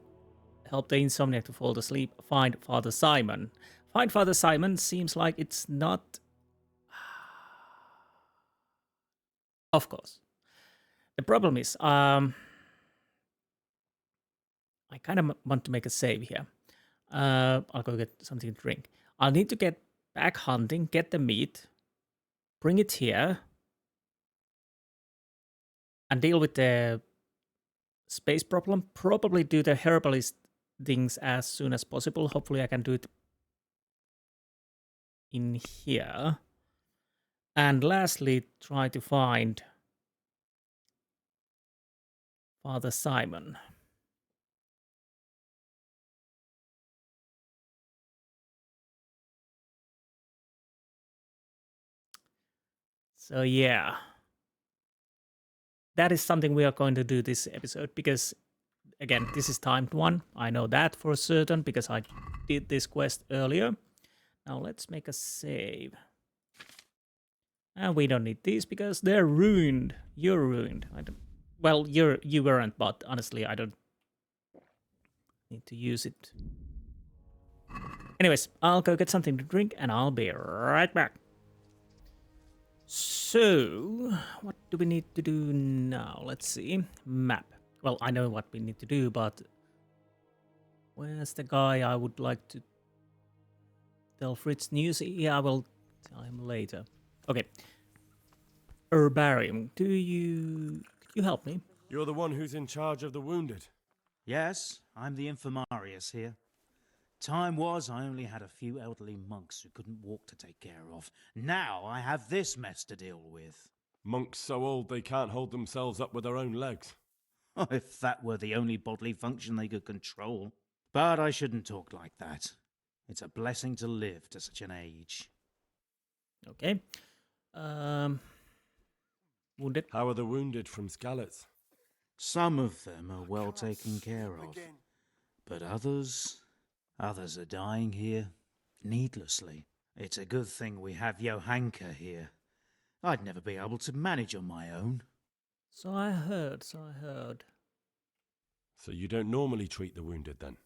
Speaker 1: help the insomniac to fall asleep. Find Father Simon. Find Father Simon seems like it's not... Of course. The problem is, I kind of want to make a save here. I'll go get something to drink. I'll need to get back hunting, get the meat, bring it here, and deal with the space problem. Probably do the herbalist things as soon as possible. Hopefully I can do it in here. And lastly, try to find Father Simon. So yeah, that is something we are going to do this episode because, again, this is timed one. I know that for certain because I did this quest earlier. Now let's make a save. And we don't need these because they're ruined. You're ruined. Well, you weren't, but honestly, I don't need to use it. Anyways, I'll go get something to drink and I'll be right back. So, what do we need to do now? Let's see. Map. Well, I know what we need to do, but where's the guy I would like to tell Fritz news? Yeah, I will tell him later. Okay. Herbarium. Could you help me?
Speaker 11: You're the one who's in charge of the wounded.
Speaker 14: Yes, I'm the infirmarius here. Time was I only had a few elderly monks who couldn't walk to take care of. Now I have this mess to deal with.
Speaker 11: Monks so old they can't hold themselves up with their own legs.
Speaker 14: Oh, if that were the only bodily function they could control. But I shouldn't talk like that. It's a blessing to live to such an age.
Speaker 1: Okay. Wounded.
Speaker 11: How are the wounded from Skalitz?
Speaker 14: Some of them are well taken care of. But others are dying here, needlessly. It's a good thing we have Johanka here. I'd never be able to manage on my own.
Speaker 1: So I heard.
Speaker 11: So you don't normally treat the wounded then?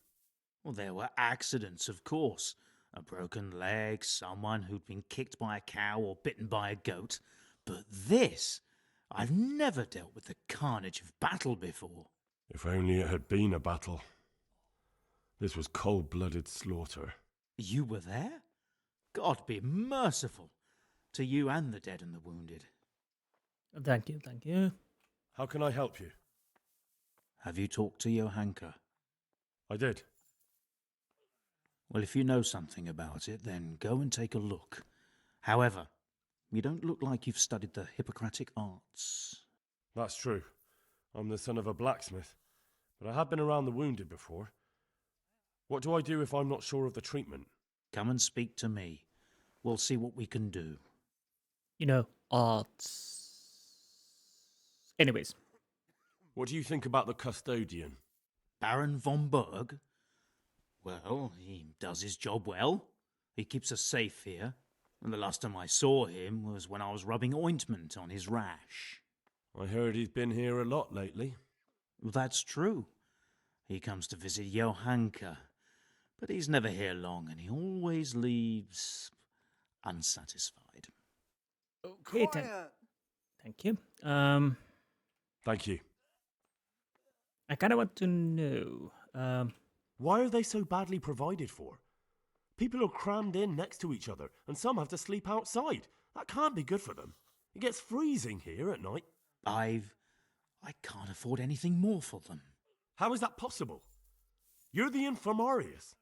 Speaker 14: Well, there were accidents, of course. A broken leg, someone who'd been kicked by a cow or bitten by a goat. But this, I've never dealt with the carnage of battle before.
Speaker 11: If only it had been a battle. This was cold-blooded slaughter.
Speaker 14: You were there? God be merciful to you and the dead and the wounded.
Speaker 1: Thank you.
Speaker 11: How can I help you?
Speaker 14: Have you talked to Johanka?
Speaker 11: I did.
Speaker 14: Well, if you know something about it, then go and take a look. However, you don't look like you've studied the Hippocratic arts.
Speaker 11: That's true. I'm the son of a blacksmith, but I have been around the wounded before. What do I do if I'm not sure of the treatment?
Speaker 14: Come and speak to me. We'll see what we can do.
Speaker 1: You know, arts. Anyways.
Speaker 11: What do you think about the custodian?
Speaker 14: Baron von Berg? Well, he does his job well. He keeps us safe here. And the last time I saw him was when I was rubbing ointment on his rash.
Speaker 11: I heard he's been here a lot lately.
Speaker 14: That's true. He comes to visit Johanka. But he's never here long, and he always leaves unsatisfied.
Speaker 1: Okay, thank you.
Speaker 11: Thank you.
Speaker 1: I kind of want to know...
Speaker 11: Why are they so badly provided for? People are crammed in next to each other, and some have to sleep outside. That can't be good for them. It gets freezing here at night.
Speaker 14: I can't afford anything more for them.
Speaker 11: How is that possible? You're the infirmarius.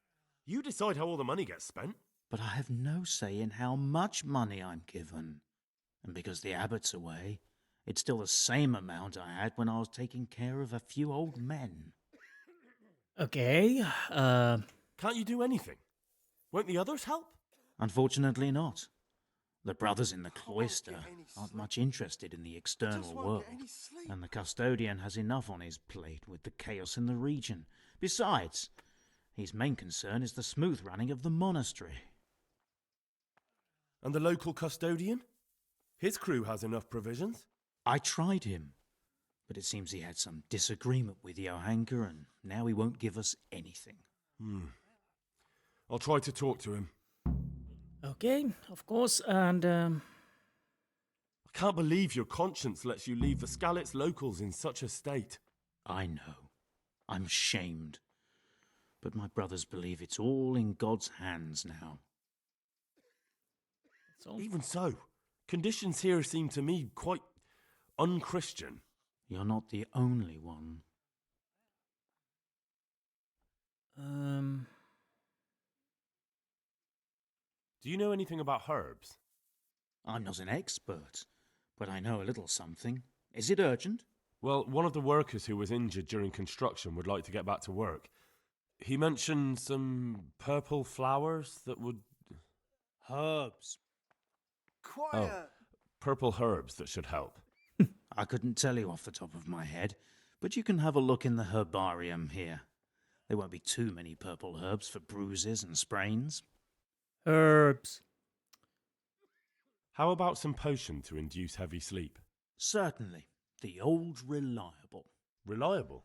Speaker 11: You decide how all the money gets spent.
Speaker 14: But I have no say in how much money I'm given. And because the abbot's away, it's still the same amount I had when I was taking care of a few old men.
Speaker 1: Okay,
Speaker 11: Can't you do anything? Won't the others help?
Speaker 14: Unfortunately not. The brothers in the cloister aren't much interested in the external world, and the custodian has enough on his plate with the chaos in the region. Besides, his main concern is the smooth running of the monastery.
Speaker 11: And the local custodian? His crew has enough provisions.
Speaker 14: I tried him, but it seems he had some disagreement with Johanka, and now he won't give us anything.
Speaker 11: I'll try to talk to him.
Speaker 1: Okay, of course, and
Speaker 11: I can't believe your conscience lets you leave the Skalitz locals in such a state.
Speaker 14: I know. I'm shamed. But my brothers believe it's all in God's hands now.
Speaker 11: Even so, conditions here seem to me quite unchristian.
Speaker 14: You're not the only one.
Speaker 11: Do you know anything about herbs?
Speaker 14: I'm not an expert, but I know a little something. Is it urgent?
Speaker 11: Well, one of the workers who was injured during construction would like to get back to work. He mentioned some purple flowers that would...
Speaker 14: Herbs.
Speaker 3: Quiet!
Speaker 11: Oh, purple herbs that should help.
Speaker 14: I couldn't tell you off the top of my head, but you can have a look in the herbarium here. There won't be too many purple herbs for bruises and sprains.
Speaker 1: herbs.
Speaker 11: How about some potion to induce heavy sleep?
Speaker 14: Certainly. The old reliable.
Speaker 11: Reliable?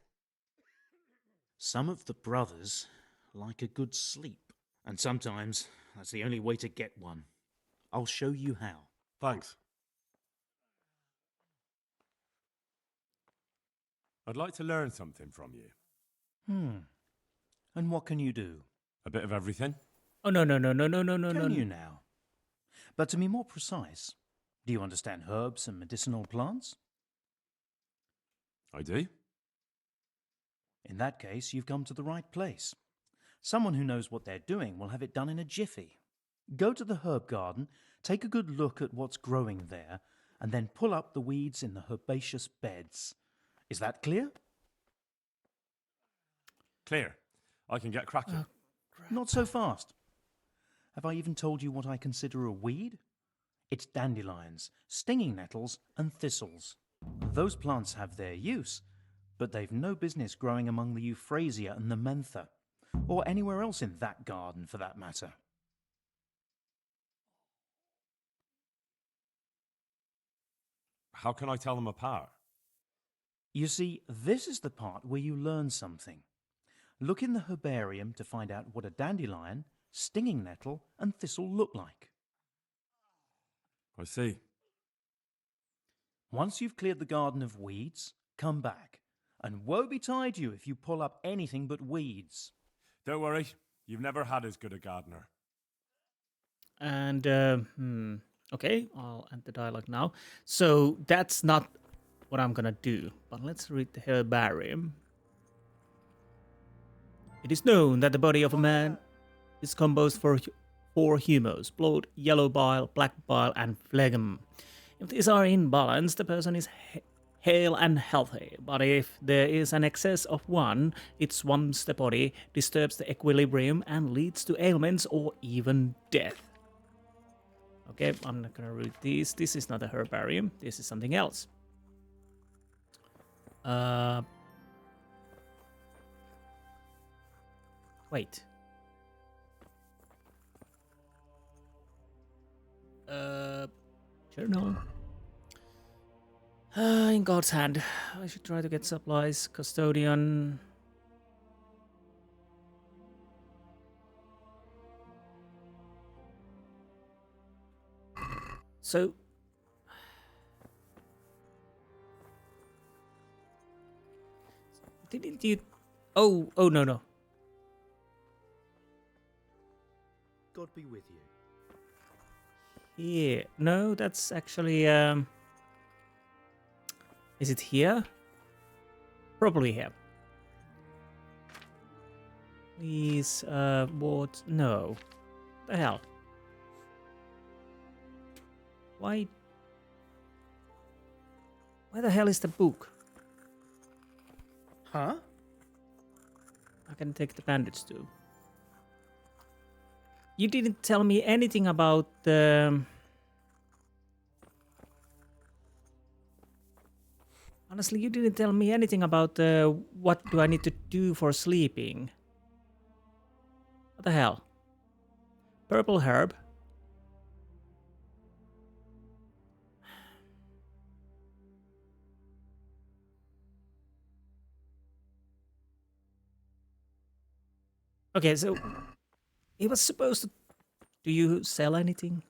Speaker 14: Some of the brothers like a good sleep, and sometimes that's the only way to get one. I'll show you how.
Speaker 11: Thanks. I'd like to learn something from you.
Speaker 15: And what can you do?
Speaker 11: A bit of everything.
Speaker 1: Oh, no.
Speaker 15: Can you now? But to be more precise, do you understand herbs and medicinal plants?
Speaker 11: I do.
Speaker 15: In that case, you've come to the right place. Someone who knows what they're doing will have it done in a jiffy. Go to the herb garden, take a good look at what's growing there, and then pull up the weeds in the herbaceous beds. Is that clear?
Speaker 11: Clear. I can get cracking.
Speaker 15: Not so fast. Have I even told you what I consider a weed? It's dandelions, stinging nettles, and thistles. Those plants have their use, but they've no business growing among the euphrasia and the mentha, or anywhere else in that garden for that matter.
Speaker 11: How can I tell them apart?
Speaker 15: You see, this is the part where you learn something. Look in the herbarium to find out what a dandelion, stinging nettle, and thistle look like.
Speaker 11: I see.
Speaker 15: Once you've cleared the garden of weeds, come back. And woe betide you if you pull up anything but weeds.
Speaker 11: Don't worry, you've never had as good a gardener.
Speaker 1: And, okay, I'll end the dialogue now. So that's not what I'm gonna do, but let's read the herbarium. It is known that the body of a man is composed for four humors: blood, yellow bile, black bile, and phlegm. If these are in balance, the person is hale and healthy, but if there is an excess of one, it swamps the body, disturbs the equilibrium, and leads to ailments or even death. Okay, I'm not gonna read these. This is not a herbarium, this is something else. Wait. Journal. In God's hand. I should try to get supplies. Custodian. So. Didn't you... Oh, no.
Speaker 15: God be with you.
Speaker 1: Yeah, no, that's actually, is it here? Probably here. Please, what? No. The hell? Why the hell is the book?
Speaker 15: Huh?
Speaker 1: I can take the bandage too. You didn't tell me anything about the... Honestly, you didn't tell me anything about what do I need to do for sleeping. What the hell? Purple herb. Okay, so he was supposed to... Do you sell anything?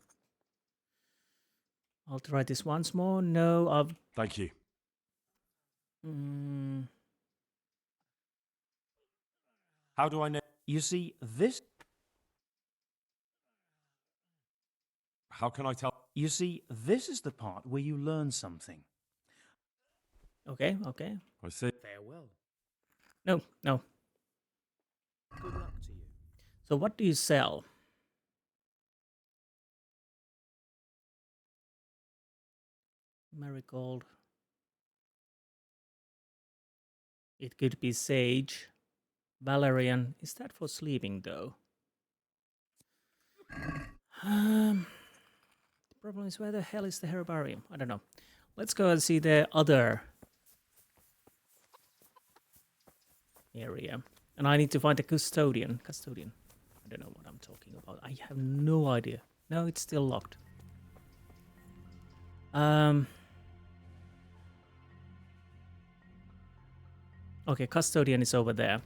Speaker 1: I'll try this once more. No, I've...
Speaker 11: Thank you.
Speaker 15: How do I know? You see, this...
Speaker 11: How can I tell?
Speaker 15: You see, this is the part where you learn something.
Speaker 1: Okay, okay.
Speaker 11: I see.
Speaker 15: Farewell.
Speaker 1: No, no.
Speaker 15: Good luck to you.
Speaker 1: So what do you sell? Marigold. It could be sage. Valerian. Is that for sleeping though? The problem is, where the hell is the herbarium? I don't know. Let's go and see the other area. And I need to find the custodian. Custodian. I don't know what I'm talking about. I have no idea. No, it's still locked. Okay, custodian is over there.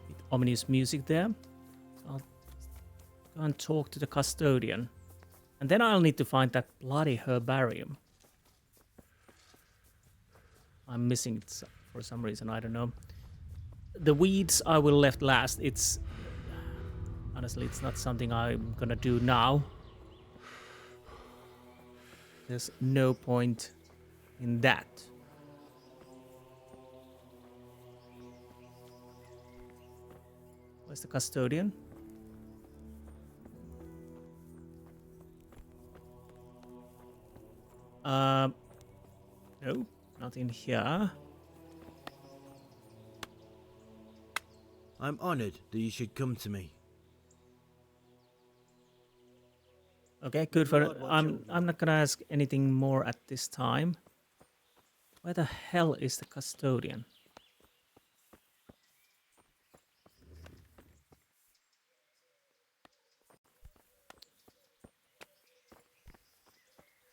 Speaker 1: With ominous music there. So I'll go and talk to the custodian. And then I'll need to find that bloody herbarium. I'm missing it for some reason, I don't know. The weeds I will left last. It's... Honestly, it's not something I'm gonna do now. There's no point in that. Where's the custodian? No, nothing here.
Speaker 6: I'm honored that you should come to me.
Speaker 1: Okay, good for it. I'm not gonna ask anything more at this time. Where the hell is the custodian?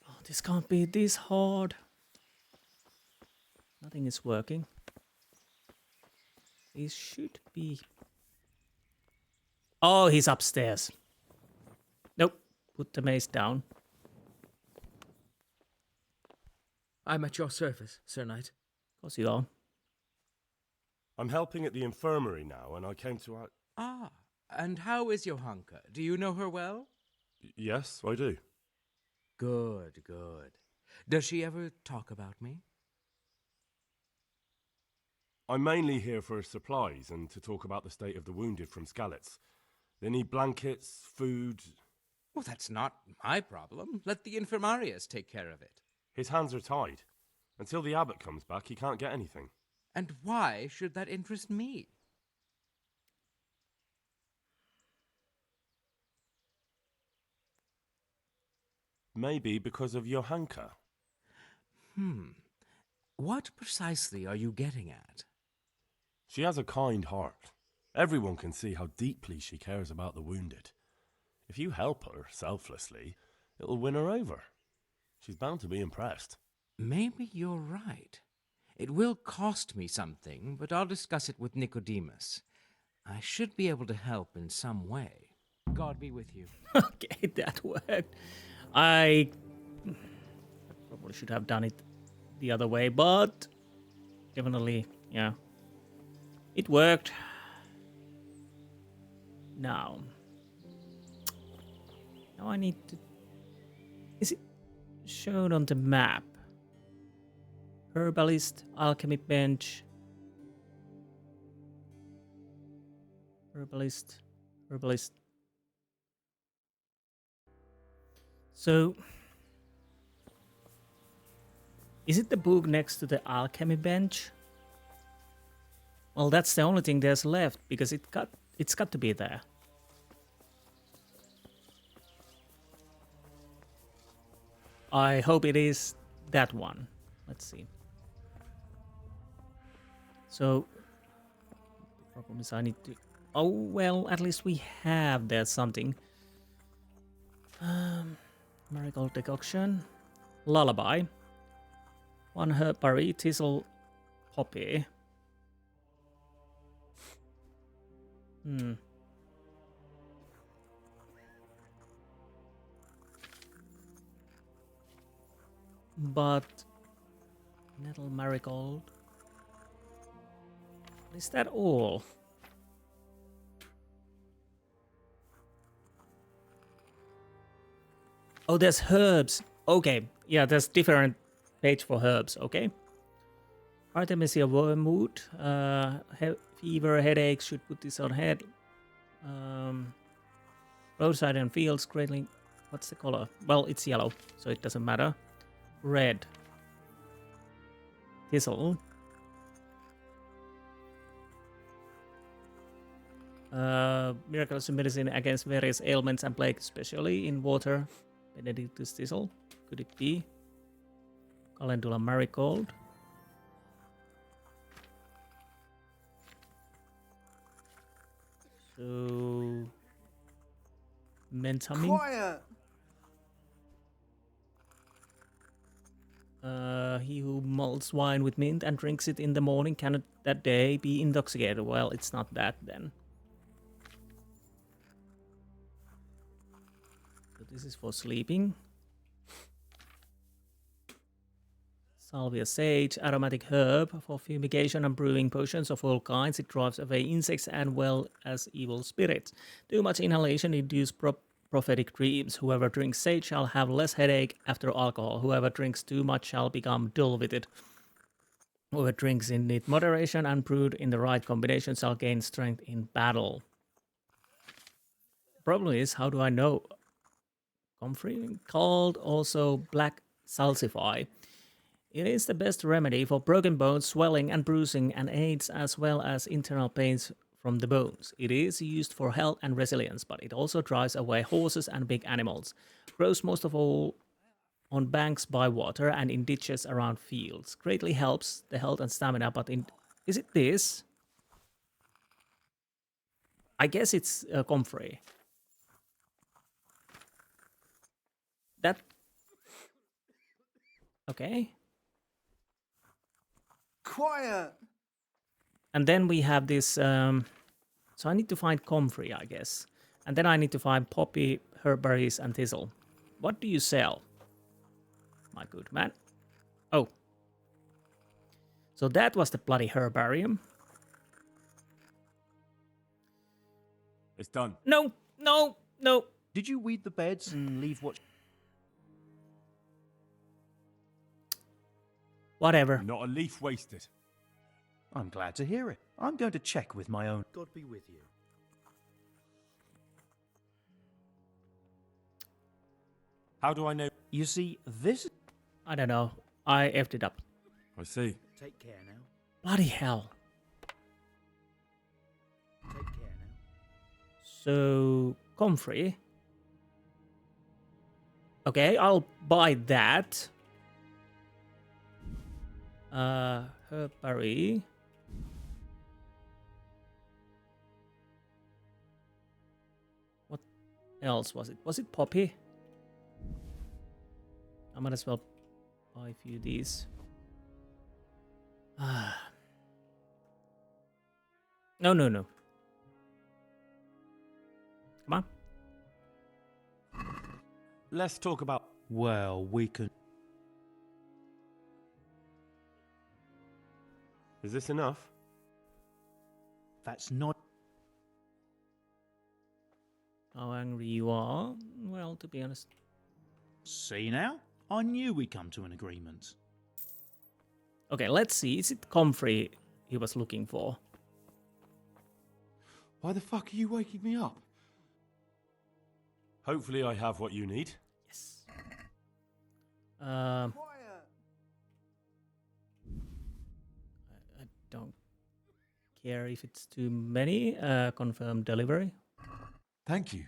Speaker 1: Oh, this can't be this hard. Nothing is working. He should be... Oh, he's upstairs. Nope. Put the mace down.
Speaker 5: I'm at your service, Sir Knight.
Speaker 1: Of course you are.
Speaker 11: I'm helping at the infirmary now, and I came to...
Speaker 5: Ah, and how is Johanka? Do you know her well?
Speaker 11: Yes, I do.
Speaker 5: Good, good. Does she ever talk about me?
Speaker 11: I'm mainly here for supplies and to talk about the state of the wounded from Skalitz. They need blankets, food...
Speaker 5: Well, that's not my problem. Let the infirmarius take care of it.
Speaker 11: His hands are tied. Until the abbot comes back, he can't get anything.
Speaker 5: And why should that interest me?
Speaker 11: Maybe because of Johanka.
Speaker 5: What precisely are you getting at?
Speaker 11: She has a kind heart. Everyone can see how deeply she cares about the wounded. If you help her selflessly, it'll win her over. She's bound to be impressed.
Speaker 5: Maybe you're right. It will cost me something, but I'll discuss it with Nicodemus. I should be able to help in some way. God be with you.
Speaker 1: Okay, that worked. I probably should have done it the other way, but definitely, yeah. It worked. Now I need to... Is it shown on the map? Herbalist, alchemy bench. Herbalist. So, is it the book next to the alchemy bench? Well, that's the only thing there's left, because it's got to be there. I hope it is that one. Let's see. So, the problem is I need to... Oh, well, at least we have there something. Marigold decoction. Lullaby. 1 herb-berry, thistle, poppy. But nettle marigold. Is that all? Oh, there's herbs. Okay, yeah, there's different page for herbs. Okay. Artemisia wormwood. Fever, headaches. Should put this on head. Roadside and fields. Greatly. What's the color? Well, it's yellow, so it doesn't matter. Red. Thistle. Miraculous medicine against various ailments and plague, especially in water. Benedictus thistle. Could it be? Calendula marigold. So... Mentamine.
Speaker 3: Quiet!
Speaker 1: He who malts wine with mint and drinks it in the morning cannot that day be intoxicated. Well, it's not that then. So this is for sleeping. Salvia sage, aromatic herb for fumigation and brewing potions of all kinds. It drives away insects and well as evil spirits. Too much inhalation induces prophetic dreams. Whoever drinks sage shall have less headache after alcohol. Whoever drinks too much shall become dull-witted. Whoever drinks in it moderation and brewed in the right combination shall gain strength in battle. The problem is, how do I know? Comfrey, called also black salsify. It is the best remedy for broken bones, swelling and bruising, and aids as well as internal pains from the bones. It is used for health and resilience, but it also drives away horses and big animals. Grows most of all on banks by water and in ditches around fields. Greatly helps the health and stamina, but is it this? I guess it's comfrey. That... Okay.
Speaker 3: Quiet!
Speaker 1: And then we have this, so I need to find comfrey, I guess. And then I need to find poppy, herberries, and thistle. What do you sell, my good man? Oh. So that was the bloody herbarium.
Speaker 11: It's done.
Speaker 1: No, no, no.
Speaker 15: Did you weed the beds and leave what...
Speaker 1: Whatever.
Speaker 11: Not a leaf wasted.
Speaker 15: I'm glad to hear it. I'm going to check with my own...
Speaker 14: God be with you.
Speaker 11: How do I know?
Speaker 15: You see, this...
Speaker 1: I don't know. I effed it up.
Speaker 11: I see.
Speaker 14: Take care now.
Speaker 1: Bloody hell.
Speaker 14: Take care now.
Speaker 1: So, comfrey. Okay, I'll buy that. Herberry. What else was it? Was it poppy? I might as well buy a few of these. No, no, no. Come on.
Speaker 11: Let's talk about...
Speaker 15: Well, we can...
Speaker 11: Is this enough?
Speaker 15: That's not...
Speaker 1: How angry you are? Well, to be honest.
Speaker 15: See now? I knew we'd come to an agreement.
Speaker 1: Okay, let's see. Is it comfrey he was looking for?
Speaker 11: Why the fuck are you waking me up? Hopefully I have what you need.
Speaker 1: Yes. I don't care if it's too many. Confirm delivery.
Speaker 2: Thank you.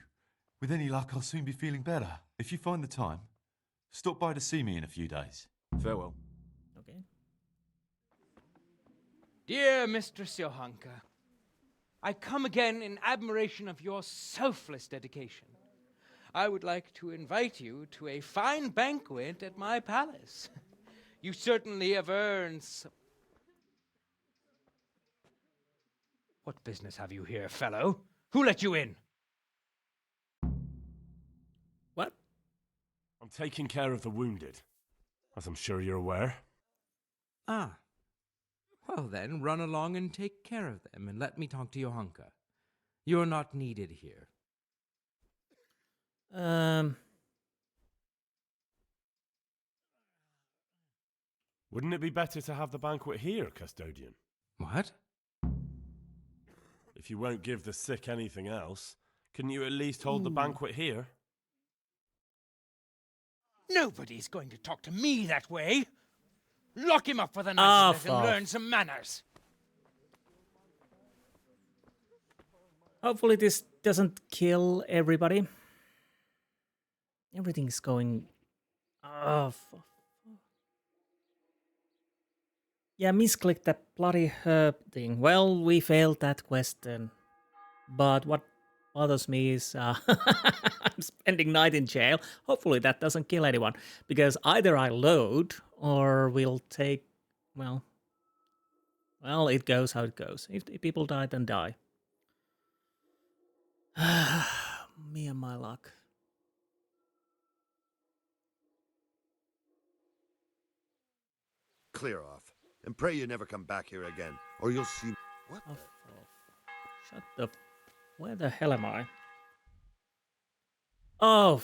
Speaker 2: With any luck, I'll soon be feeling better. If you find the time, Stop by to see me in a few days.
Speaker 12: Farewell.
Speaker 1: Okay.
Speaker 16: Dear Mistress Johanka, I come again in admiration of your selfless dedication. I would like to invite you to a fine banquet at my palace. You certainly have earned some... What business have you here, fellow? Who let you in?
Speaker 1: What?
Speaker 11: I'm taking care of the wounded, as I'm sure you're aware.
Speaker 16: Ah. Well then, run along and take care of them, and let me talk to Johanka. You're not needed here.
Speaker 11: Wouldn't it be better to have the banquet here, custodian?
Speaker 16: What?
Speaker 11: If you won't give the sick anything else, couldn't you at least hold the banquet here?
Speaker 16: Nobody's going to talk to me that way. Lock him up for the night and let him learn some manners.
Speaker 1: Hopefully this doesn't kill everybody. Everything's going... Yeah, misclicked that bloody herb thing. Well, we failed that question. But what bothers me is I'm spending night in jail. Hopefully that doesn't kill anyone. Because either I load or we'll take... Well, it goes how it goes. If people die, then die. Me and my luck.
Speaker 17: Clear off. And pray you never come back here again, or you'll see... What the...
Speaker 1: Shut the... Where the hell am I? Oh,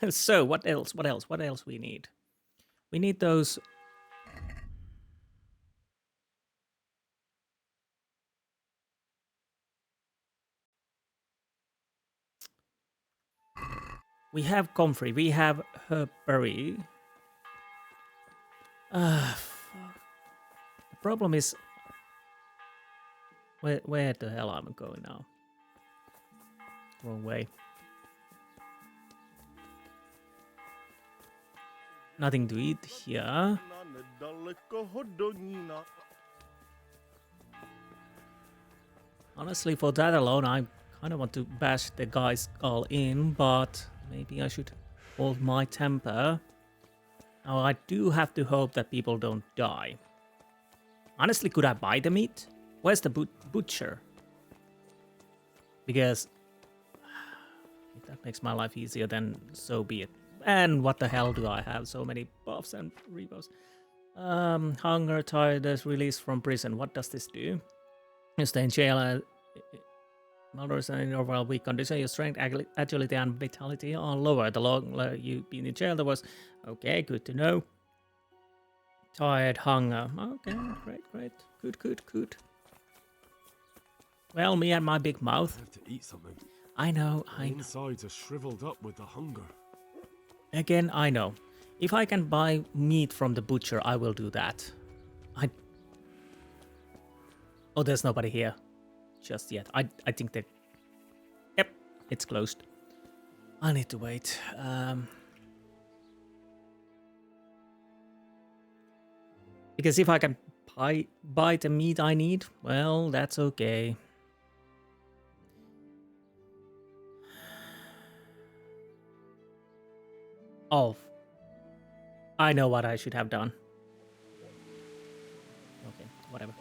Speaker 1: so, what else? What else? What else we need? We need those... We have comfrey, we have herberry. The problem is... Where the hell am I going now? Wrong way. Nothing to eat here. Honestly, for that alone, I kind of want to bash the guy's skull in, but maybe I should hold my temper. Now, I do have to hope that people don't die. Honestly, could I buy the meat? Where's the butcher? Because if that makes my life easier, then so be it. And what the hell do I have? So many buffs and rebuffs. Hunger, tiredness, release from prison. What does this do? You stay in jail. Malodorous and in overall weak condition. Your strength, agility, and vitality are lower. The longer you've been in jail, there was... Okay, good to know. Tired, hunger. Okay, great. Good. Well, me and my big mouth.
Speaker 11: I have to eat something.
Speaker 1: I know.
Speaker 11: My insides are shriveled up with the hunger.
Speaker 1: Again, I know. If I can buy meat from the butcher, I will do that. Oh, there's nobody here just yet. I think that... Yep, it's closed. I need to wait. Because if I can buy the meat I need, well, that's okay. Oh, I know what I should have done. Okay, whatever.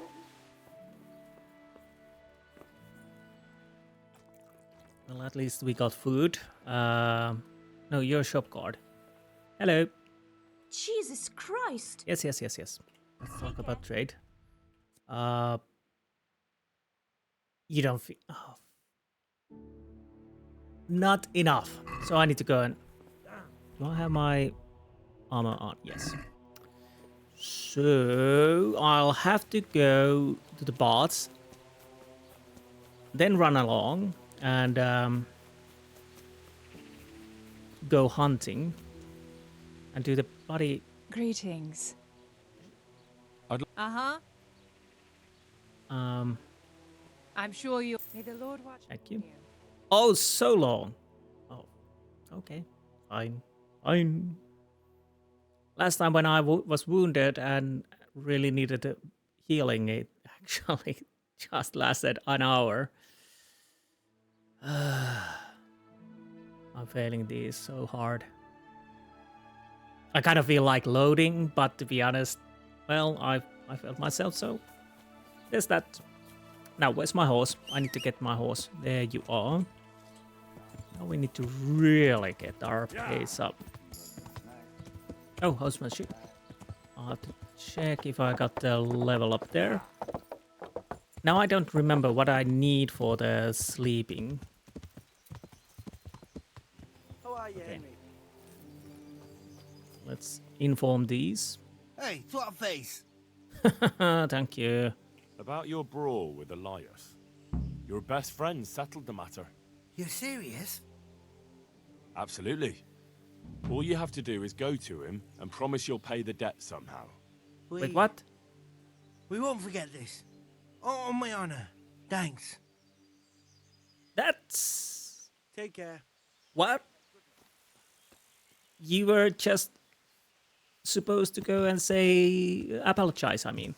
Speaker 1: Well, at least we got food. No, your shop card. Hello.
Speaker 8: Jesus Christ.
Speaker 1: Yes. Let's talk about trade. You don't feel... Oh. Not enough. So I need to go and... Do I have my armor on? Yes. So I'll have to go to the baths. Then run along and go hunting. And do the body...
Speaker 18: Greetings. Uh-huh. I'm sure you... May the Lord watch
Speaker 1: Thank you. Oh, so long. Oh, okay. Fine. Last time when I was wounded and really needed healing, it actually just lasted an hour. I'm failing these so hard. I kind of feel like loading, but to be honest, well, I failed myself, so there's that. Now, where's my horse? I need to get my horse. There you are. Now we need to really get our pace up. Oh, horsemanship. I'll have to check if I got the level up there. Now I don't remember what I need for the sleeping.
Speaker 3: How are you, Henry?
Speaker 1: Let's inform these.
Speaker 6: Hey, twat face.
Speaker 1: Thank you.
Speaker 11: About your brawl with Elias. Your best friend settled the matter.
Speaker 6: You're serious?
Speaker 11: Absolutely. All you have to do is go to him and promise you'll pay the debt somehow.
Speaker 1: Wait, what?
Speaker 6: We won't forget this. On my honor. Thanks.
Speaker 1: That's...
Speaker 6: Take care.
Speaker 1: What? You were just supposed to go and say... apologize, I mean.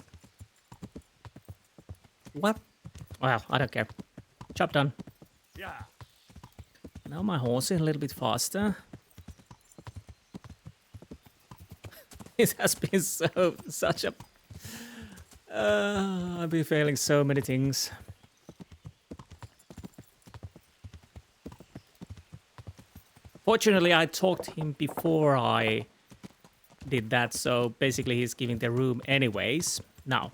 Speaker 1: What? Well, I don't care. Job done.
Speaker 11: Yeah.
Speaker 1: Now my horse is a little bit faster. It has been such a... I've been failing so many things. Fortunately, I talked to him before I did that, so basically he's giving the room anyways. Now,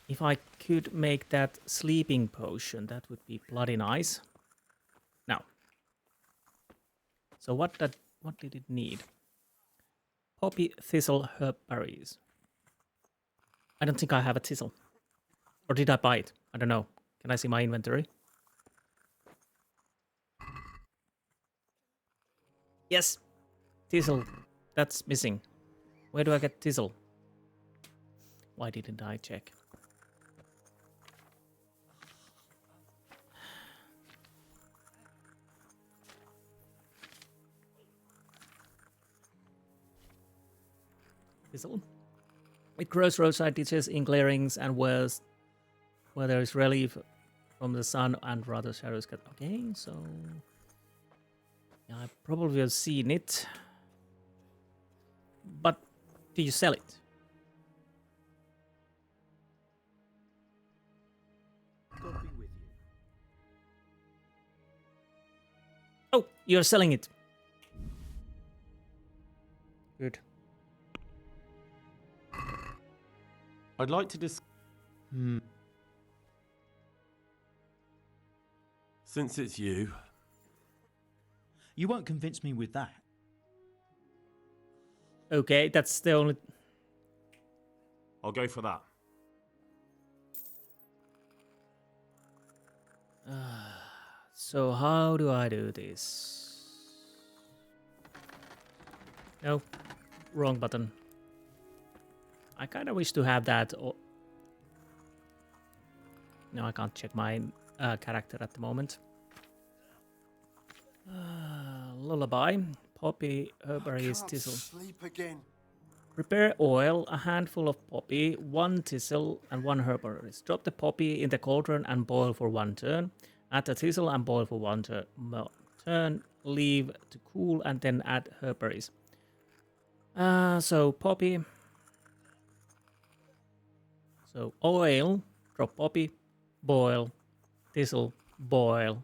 Speaker 1: if I could make that sleeping potion, that would be bloody nice. Now, so what did it need? Poppy, thistle, herb, berries. I don't think I have a thistle. Or did I buy it? I don't know. Can I see my inventory? Yes! Thistle. That's missing. Where do I get thistle? Why didn't I check? Thistle. It grows roadside ditches in clearings and where there is relief from the sun and rather shadows get... Okay, so... yeah, I probably have seen it. But do you sell it?
Speaker 15: God be with you.
Speaker 1: Oh, you're selling it. Good.
Speaker 11: I'd like to Since it's you...
Speaker 15: You won't convince me with that.
Speaker 1: Okay, that's the only...
Speaker 11: I'll go for that.
Speaker 1: So how do I do this? No, wrong button. I kind of wish to have that. No, I can't check my character at the moment. Lullaby, poppy, herbaries, thistle.
Speaker 3: Sleep again.
Speaker 1: Prepare oil, a handful of poppy, 1 thistle, and 1 herbaries. Drop the poppy in the cauldron and boil for 1 turn. Add the thistle and boil for 1 turn. Leave to cool and then add herbaries. So poppy. So oil, drop poppy, boil, thistle, boil.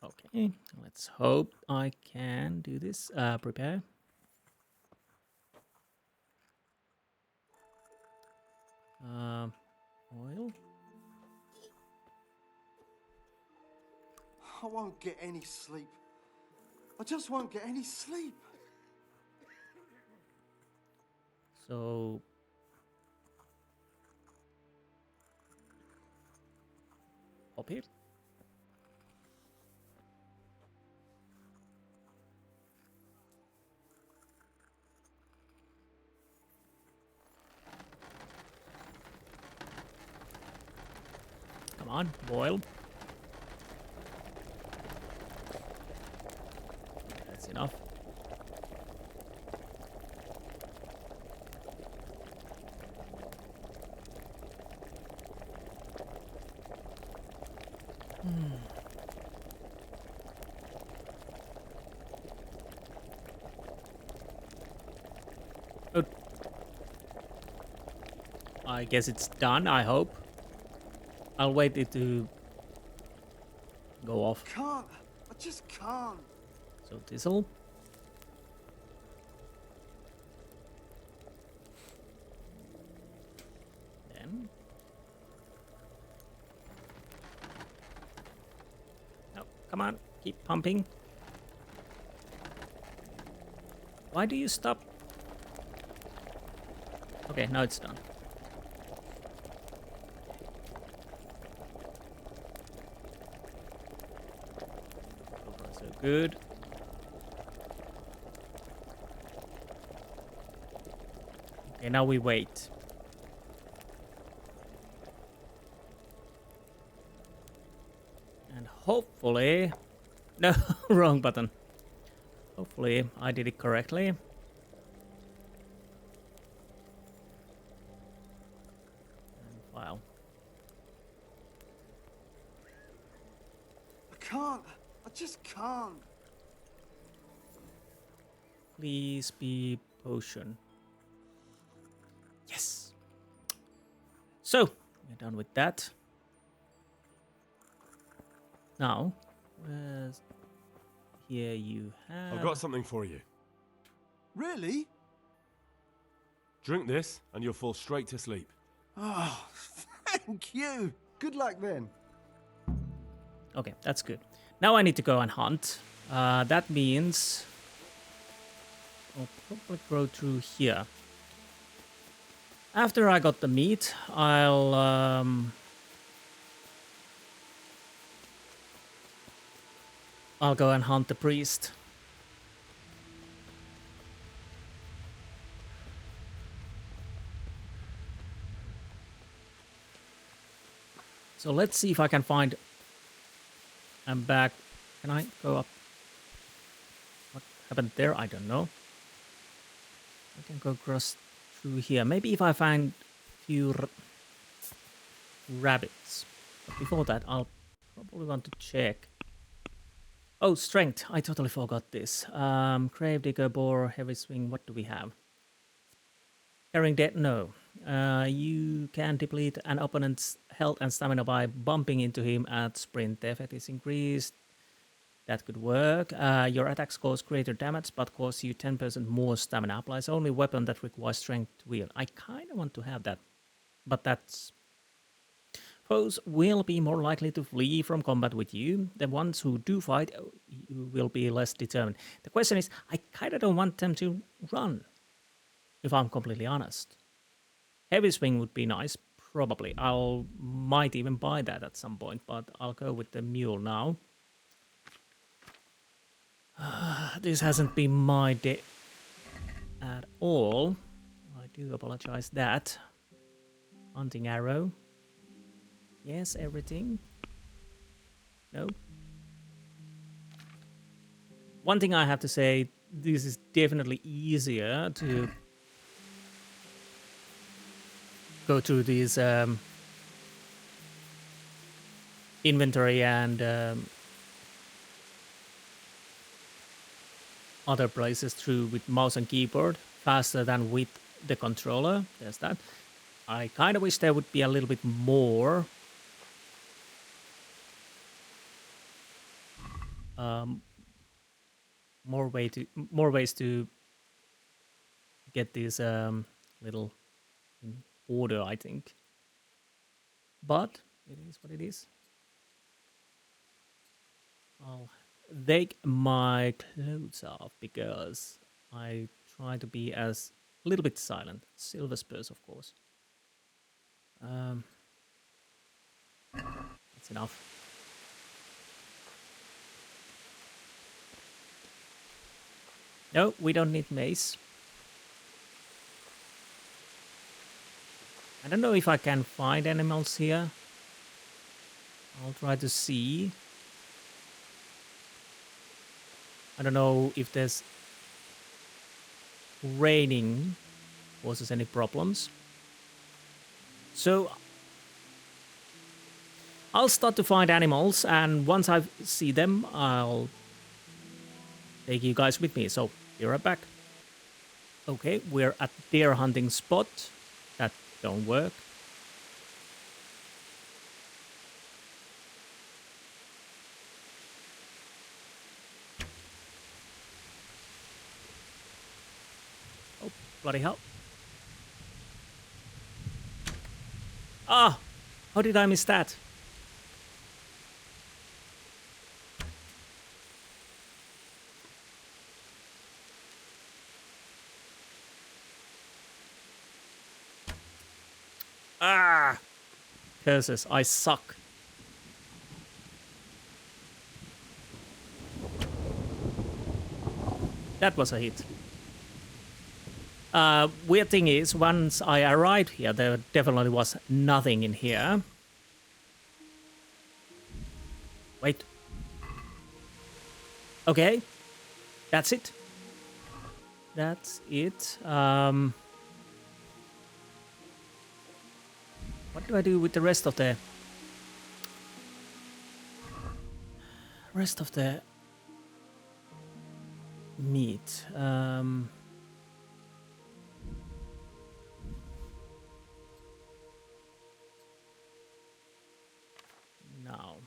Speaker 1: Okay, let's hope I can do this. Prepare. Oil.
Speaker 3: I won't get any sleep. I just won't get any sleep.
Speaker 1: So poppy. Come on, boil. Oh. I guess it's done, I hope. I'll wait it to go off.
Speaker 3: Can't. I just can't.
Speaker 1: So this'll. Then. No, come on, keep pumping. Why do you stop? Okay, now it's done. So far, so good. Okay, now we wait. And hopefully... No, wrong button. Hopefully I did it correctly. And file.
Speaker 3: I can't. I just can't.
Speaker 1: Please be potion. Yes. So, we're done with that. Now, here you have...
Speaker 11: I've got something for you.
Speaker 3: Really?
Speaker 11: Drink this and you'll fall straight to sleep.
Speaker 3: Oh, thank you. Good luck then.
Speaker 1: Okay, that's good. Now I need to go and hunt. That means I'll probably go through here. After I got the meat, I'll go and hunt the priest. So let's see if I can find... I'm back. Can I go up? What happened there? I don't know. I can go across through here. Maybe if I find a few rabbits. But before that, I'll probably want to check. Oh, strength. I totally forgot this. Grave digger, boar, heavy swing. What do we have? Carrying dead? No. You can deplete an opponent's health and stamina by bumping into him at sprint. The effect is increased. That could work. Your attacks cause greater damage, but cause you 10% more stamina. Applies only weapon that requires strength to wield. I kind of want to have that, but that's... Foes will be more likely to flee from combat with you. The ones who do fight you will be less determined. The question is, I kind of don't want them to run, if I'm completely honest. Heavy swing would be nice, probably. Might even buy that at some point, but I'll go with the mule now. This hasn't been my day at all. I do apologize that. Hunting arrow. Yes, everything. No. One thing I have to say, this is definitely easier to go through these inventory and other places through with mouse and keyboard faster than with the controller. There's that. I kind of wish there would be a little bit more more ways to get these little in order, I think. But it is what it is. I'll take my clothes off because I try to be as a little bit silent. Silver spurs, of course. That's enough. No, we don't need mace. I don't know if I can find animals here. I'll try to see. I don't know if there's raining causes any problems. So I'll start to find animals, and once I see them, I'll take you guys with me. So be right back. Okay, we're at deer hunting spot. That don't work. Oh, bloody hell. Ah! How did I miss that? Ah! Curses, I suck. That was a hit. Weird thing is, once I arrived here, there definitely was nothing in here. Wait. Okay. That's it. That's it. What do I do with the rest of the meat? No.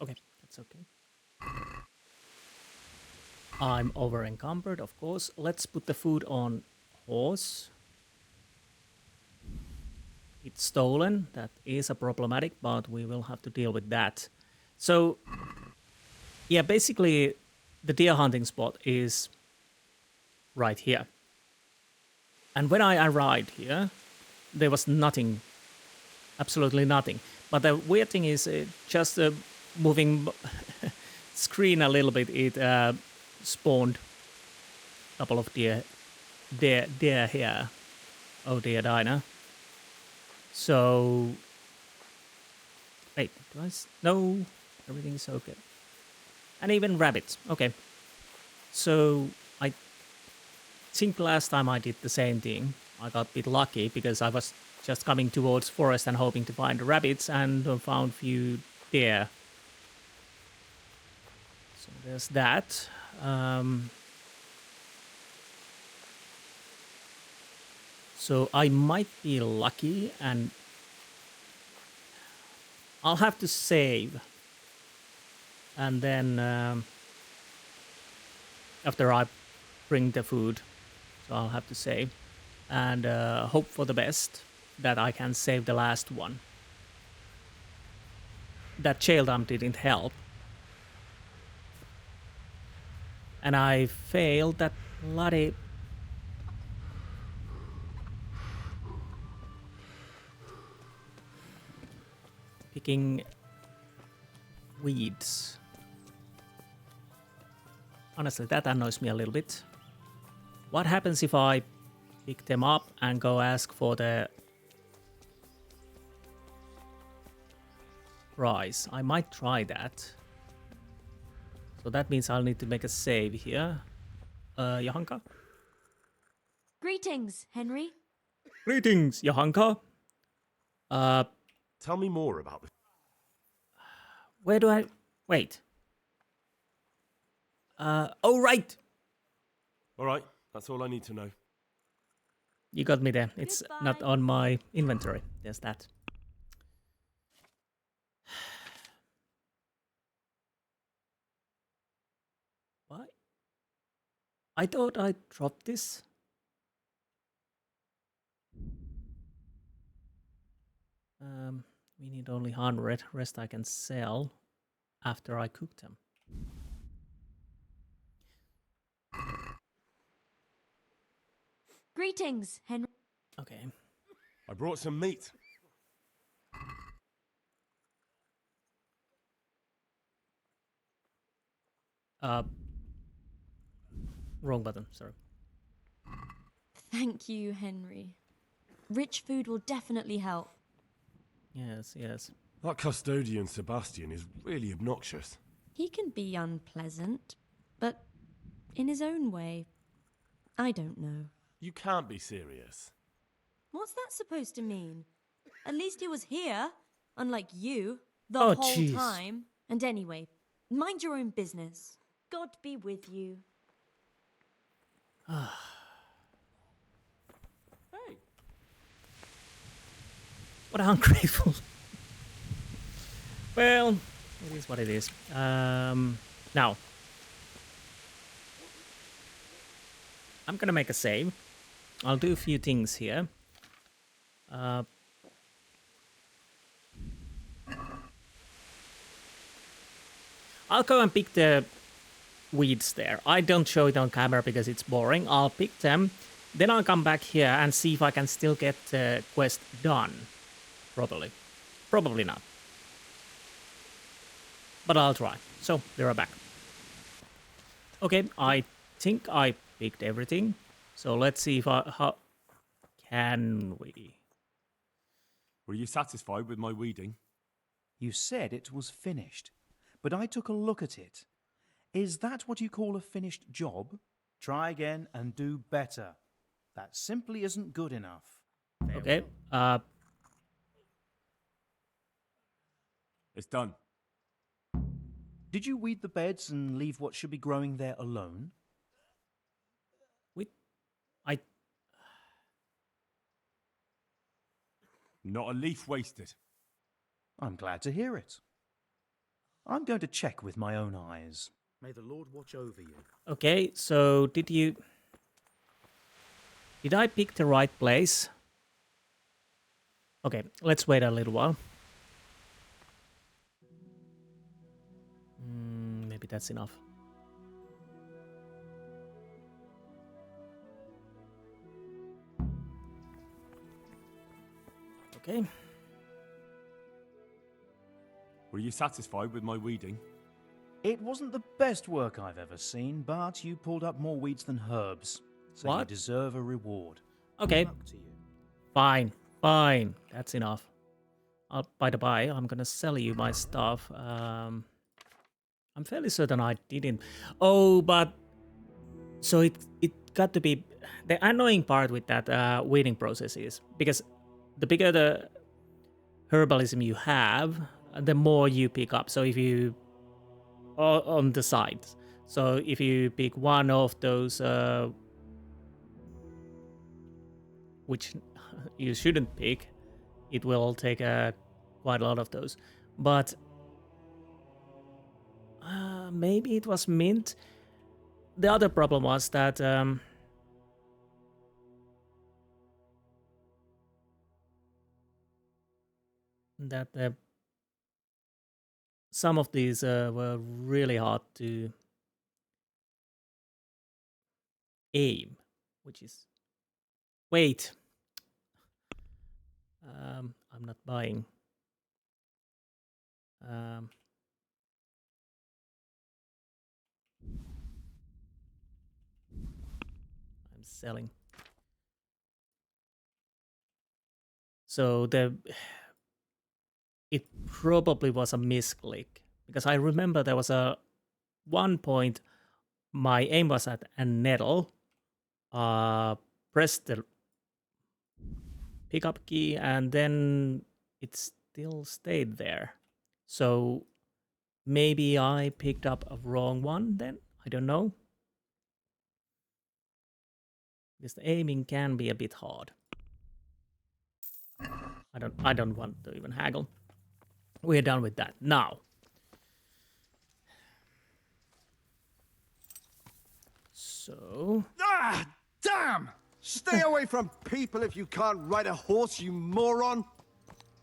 Speaker 1: Okay, that's okay. I'm over encumbered, of course. Let's put the food on horse. It's stolen. That is a problematic, but we will have to deal with that. So, yeah, basically, the deer hunting spot is right here. And when I arrived here, there was nothing, absolutely nothing. But the weird thing is, just moving screen a little bit, it spawned a couple of deer here. Oh dear, Dinah. So, wait, no, everything's okay. And even rabbits, okay. So, I think last time I did the same thing. I got a bit lucky because I was just coming towards forest and hoping to find rabbits and found few deer. So there's that. So I might be lucky and I'll have to save. And then after I bring the food, so I'll have to save. And hope for the best that I can save the last one. That jail dump didn't help. And I failed that bloody... picking weeds. Honestly, that annoys me a little bit. What happens if I pick them up and go ask for the price? I might try that. So that means I'll need to make a save here. Johanka?
Speaker 10: Greetings, Henry.
Speaker 1: Greetings, Johanka.
Speaker 11: Tell me more about this.
Speaker 1: Where do I... Wait. Oh, right.
Speaker 11: All right, that's all I need to know.
Speaker 1: You got me there. It's not on my inventory. There's that. Why? I thought I dropped this. We need only 100. Rest I can sell after I cook them.
Speaker 10: Greetings, Henry.
Speaker 1: Okay.
Speaker 11: I brought some meat.
Speaker 1: Wrong button, sorry.
Speaker 10: Thank you, Henry. Rich food will definitely help.
Speaker 1: Yes, yes.
Speaker 11: That custodian Sebastian is really obnoxious.
Speaker 10: He can be unpleasant, but in his own way. I don't know.
Speaker 11: You can't be serious.
Speaker 10: What's that supposed to mean? At least he was here, unlike you, the
Speaker 1: Oh,
Speaker 10: whole
Speaker 1: jeez.
Speaker 10: time. And anyway, mind your own business. God be with you.
Speaker 1: What ungrateful. Well, it is what it is. Now, I'm gonna make a save. I'll do a few things here. I'll go and pick the weeds there. I don't show it on camera because it's boring. I'll pick them. Then I'll come back here and see if I can still get the quest done properly. Probably not. But I'll try. So, we are back. Okay, I think I picked everything. So let's see if how can we?
Speaker 11: Were you satisfied with my weeding?
Speaker 15: You said it was finished, but I took a look at it. Is that what you call a finished job? Try again and do better. That simply isn't good enough.
Speaker 1: Okay,
Speaker 11: It's done.
Speaker 15: Did you weed the beds and leave what should be growing there alone?
Speaker 11: Not a leaf wasted.
Speaker 15: I'm glad to hear it. I'm going to check with my own eyes.
Speaker 14: May the Lord watch over you.
Speaker 1: okay, so did I pick the right place? Okay, let's wait a little while. Maybe that's enough. Okay.
Speaker 11: Were you satisfied with my weeding?
Speaker 15: It wasn't the best work I've ever seen, but you pulled up more weeds than herbs. So you
Speaker 1: What?
Speaker 15: deserve a reward.
Speaker 1: Okay.
Speaker 15: Luck to you.
Speaker 1: Fine. Fine. That's enough. By the by, I'm gonna sell you my stuff. I'm fairly certain I didn't. Oh, but so it got to be the annoying part with that weeding process is because the bigger the herbalism you have, the more you pick up. So if you on the sides, so if you pick one of those which you shouldn't pick, it will take quite a lot of those. But maybe it was mint. The other problem was that some of these were really hard to aim, which is wait. I'm not buying. I'm selling. So it probably was a misclick because I remember there was a one point my aim was at a nettle. Press the pickup key and then it still stayed there. So maybe I picked up a wrong one then. I don't know. Because the aiming can be a bit hard. I don't want to even haggle. We're done with that. Now. So.
Speaker 3: Ah, damn! Stay away from people if you can't ride a horse, you moron!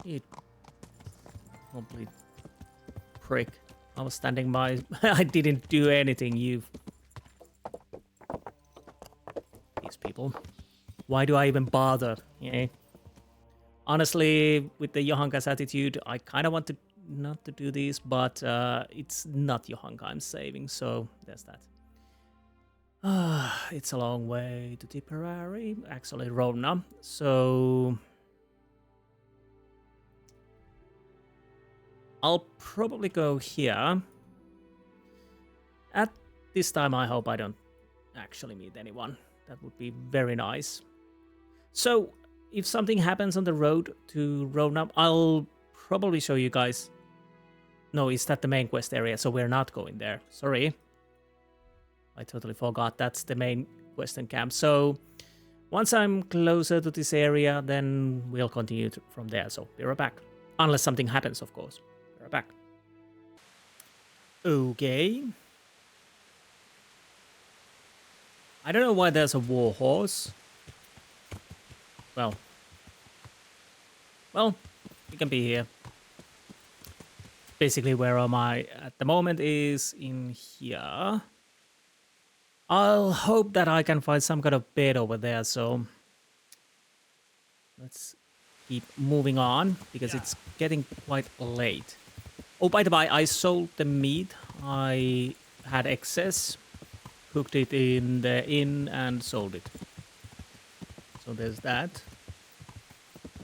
Speaker 1: You complete prick. I was standing by. I didn't do anything, you. These people. Why do I even bother? Yeah. Honestly, with the Johanka's attitude, I kind of want to not to do this, but it's not Johanka I'm saving, so there's that. It's a long way to Tipperary, actually Rona, so I'll probably go here. At this time, I hope I don't actually meet anyone. That would be very nice. So, if something happens on the road to Roadnap, I'll probably show you guys. No, is that the main quest area? So we're not going there. Sorry. I totally forgot that's the main quest and camp. So once I'm closer to this area, then we'll continue from there. So be right back. Unless something happens, of course. Be right back. Okay. I don't know why there's a war horse. Well, we can be here. Basically, where am I at the moment is in here. I'll hope that I can find some kind of bed over there, so let's keep moving on because it's getting quite late. Oh, by the way, I sold the meat. I had excess, cooked it in the inn and sold it. So there's that.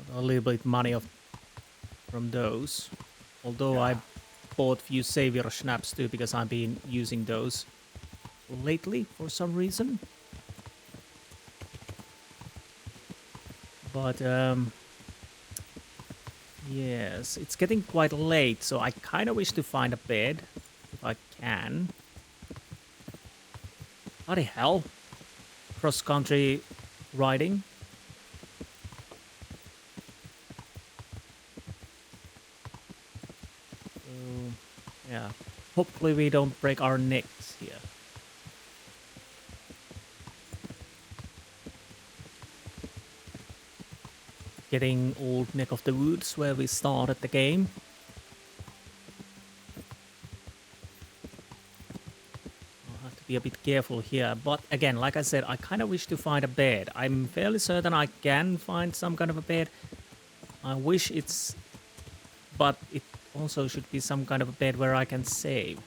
Speaker 1: Got a little bit money from those. Although I bought a few savior schnapps too because I've been using those lately for some reason. But yes, it's getting quite late, so I kind of wish to find a bed if I can. Bloody hell. Cross-country riding. So, yeah. Hopefully we don't break our necks here. Getting old neck of the woods where we started the game. I'll have to be a bit careful here, but again, like I said, I kind of wish to find a bed. I'm fairly certain I can find some kind of a bed. I wish it's... but it also should be some kind of a bed where I can save.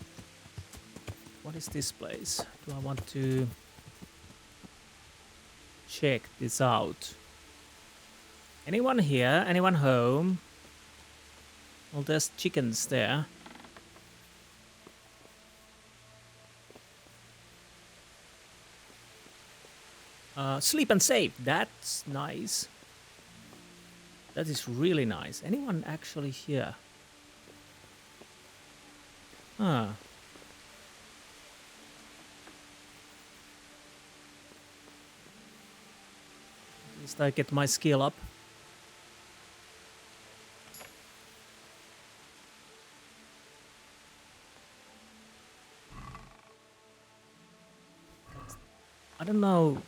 Speaker 1: What is this place? Do I want to check this out? Anyone here? Anyone home? Well, there's chickens there. Sleep and save. That's nice. That is really nice. Anyone actually here? Huh. At least I get my skill up. I don't know.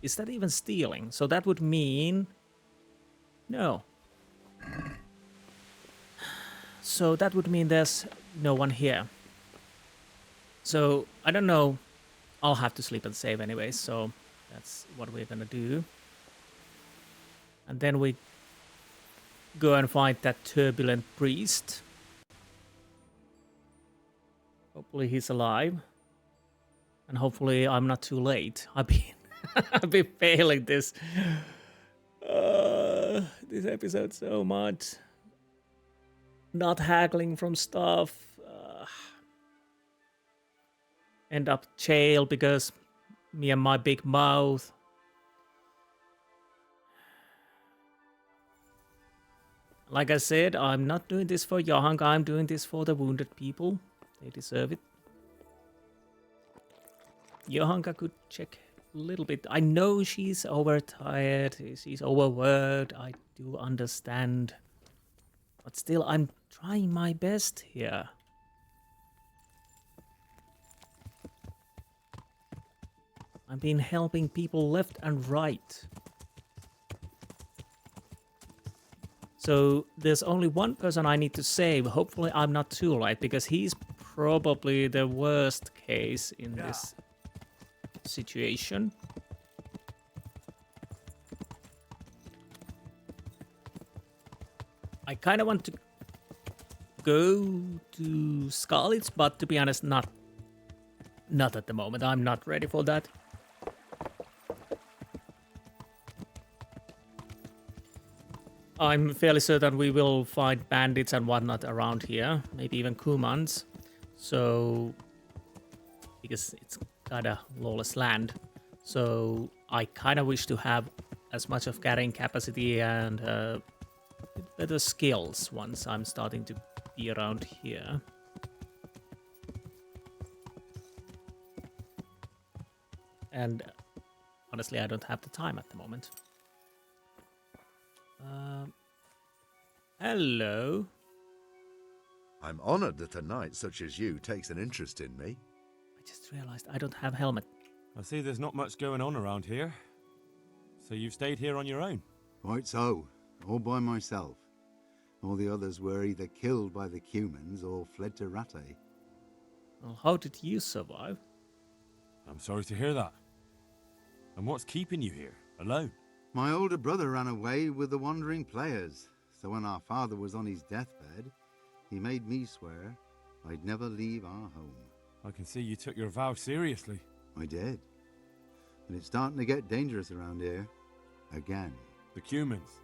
Speaker 1: Is that even stealing? So that would mean... No. So that would mean there's no one here. So, I don't know. I'll have to sleep and save anyway, so that's what we're gonna do. And then we go and find that turbulent priest. Hopefully he's alive. And hopefully I'm not too late. I've been failing this episode so much. Not haggling from stuff. End up jail because me and my big mouth. Like I said, I'm not doing this for Johanka. I'm doing this for the wounded people. They deserve it. Johanka could check a little bit. I know she's overtired, she's overworked, I do understand. But still, I'm trying my best here. I've been helping people left and right. So there's only one person I need to save. Hopefully I'm not too late, because he's probably the worst case in this situation. I kind of want to go to Scarlet's, but to be honest, not at the moment. I'm not ready for that. I'm fairly certain we will find bandits and whatnot around here, maybe even Kumans. So, because it's kind of lawless land. So I kind of wish to have as much of carrying capacity and better skills once I'm starting to be around here. And honestly, I don't have the time at the moment. Hello.
Speaker 17: I'm honored that a knight such as you takes an interest in me.
Speaker 1: I just realized I don't have helmet.
Speaker 19: I see there's not much going on around here. So you've stayed here on your own?
Speaker 20: Quite so. All by myself. All the others were either killed by the Cumans or fled to Rattay.
Speaker 1: Well, how did you survive?
Speaker 19: I'm sorry to hear that. And what's keeping you here, alone?
Speaker 20: My older brother ran away with the wandering players, so when our father was on his deathbed, he made me swear I'd never leave our home.
Speaker 19: I can see you took your vow seriously.
Speaker 20: I did. And it's starting to get dangerous around here. Again.
Speaker 19: The Cumans.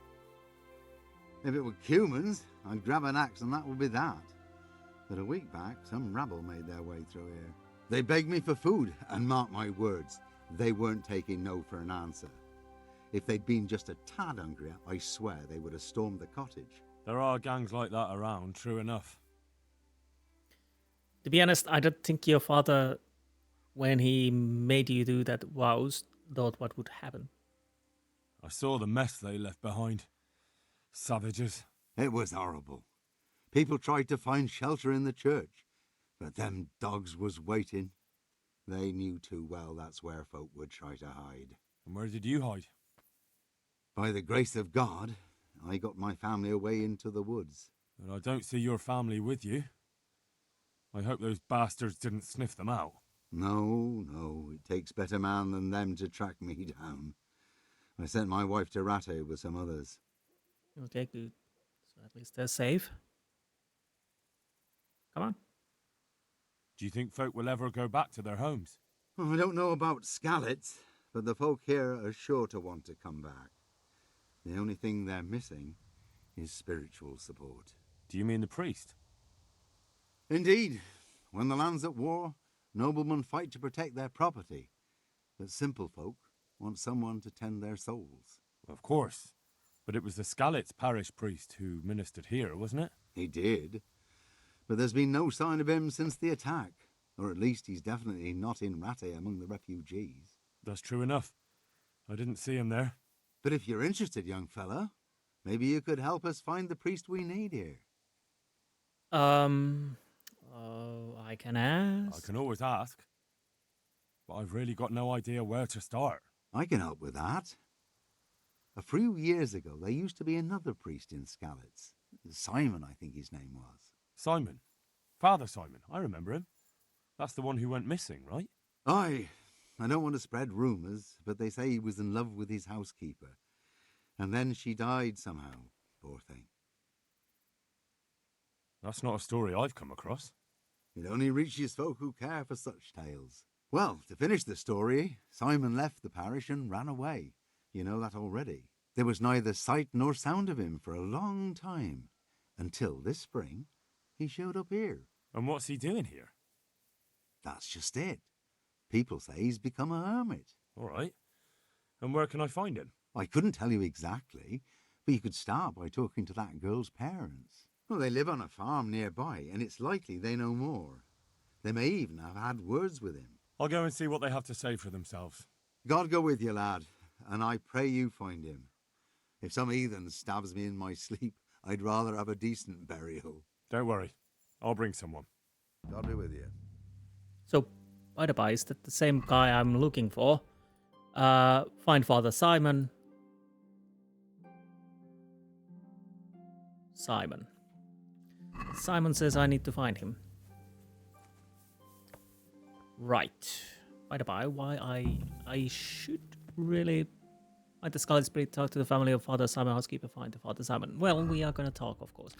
Speaker 20: If it were Cumans, I'd grab an axe and that would be that. But a week back, some rabble made their way through here. They begged me for food, and mark my words, they weren't taking no for an answer. If they'd been just a tad hungrier, I swear they would have stormed the cottage.
Speaker 19: There are gangs like that around, true enough.
Speaker 1: To be honest, I don't think your father, when he made you do that vows, thought what would happen.
Speaker 19: I saw the mess they left behind. Savages.
Speaker 20: It was horrible. People tried to find shelter in the church, but them dogs was waiting. They knew too well that's where folk would try to hide.
Speaker 19: And where did you hide?
Speaker 20: By the grace of God, I got my family away into the woods.
Speaker 19: But I don't see your family with you. I hope those bastards didn't sniff them out.
Speaker 20: No, it takes better man than them to track me down. I sent my wife to Rattay with some others.
Speaker 1: Okay, good. So at least they're safe. Come on.
Speaker 19: Do you think folk will ever go back to their homes?
Speaker 20: Well, I don't know about Skallets, but the folk here are sure to want to come back. The only thing they're missing is spiritual support.
Speaker 19: Do you mean the priest?
Speaker 20: Indeed. When the land's at war, noblemen fight to protect their property. But simple folk want someone to tend their souls.
Speaker 19: Of course. But it was the Skallets parish priest who ministered here, wasn't it?
Speaker 20: He did. But there's been no sign of him since the attack. Or at least he's definitely not in Rattay among the refugees.
Speaker 19: That's true enough. I didn't see him there.
Speaker 20: But if you're interested, young fella, maybe you could help us find the priest we need here.
Speaker 1: I can ask.
Speaker 19: I can always ask. But I've really got no idea where to start.
Speaker 20: I can help with that. A few years ago, there used to be another priest in Skallets. Simon, I think his name was.
Speaker 19: Simon? Father Simon, I remember him. That's the one who went missing, right?
Speaker 20: Aye. I don't want to spread rumours, but they say he was in love with his housekeeper. And then she died somehow, poor thing.
Speaker 19: That's not a story I've come across.
Speaker 20: It only reaches folk who care for such tales. Well, to finish the story, Simon left the parish and ran away. You know that already. There was neither sight nor sound of him for a long time. Until this spring, he showed up here.
Speaker 19: And what's he doing here?
Speaker 20: That's just it. People say he's become a hermit.
Speaker 19: All right. And where can I find him?
Speaker 20: I couldn't tell you exactly, but you could start by talking to that girl's parents. Well, they live on a farm nearby, and it's likely they know more. They may even have had words with him.
Speaker 19: I'll go and see what they have to say for themselves.
Speaker 20: God go with you, lad, and I pray you find him. If some heathen stabs me in my sleep, I'd rather have a decent burial.
Speaker 19: Don't worry. I'll bring someone.
Speaker 17: God be with you.
Speaker 1: So, by the by, is that the same guy I'm looking for? Find Father Simon. Simon says I need to find him. Right. By the by, why I should really find the Scarlet Spirit, talk to the family of Father Simon, housekeeper, find the Father Simon. Well, we are going to talk, of course.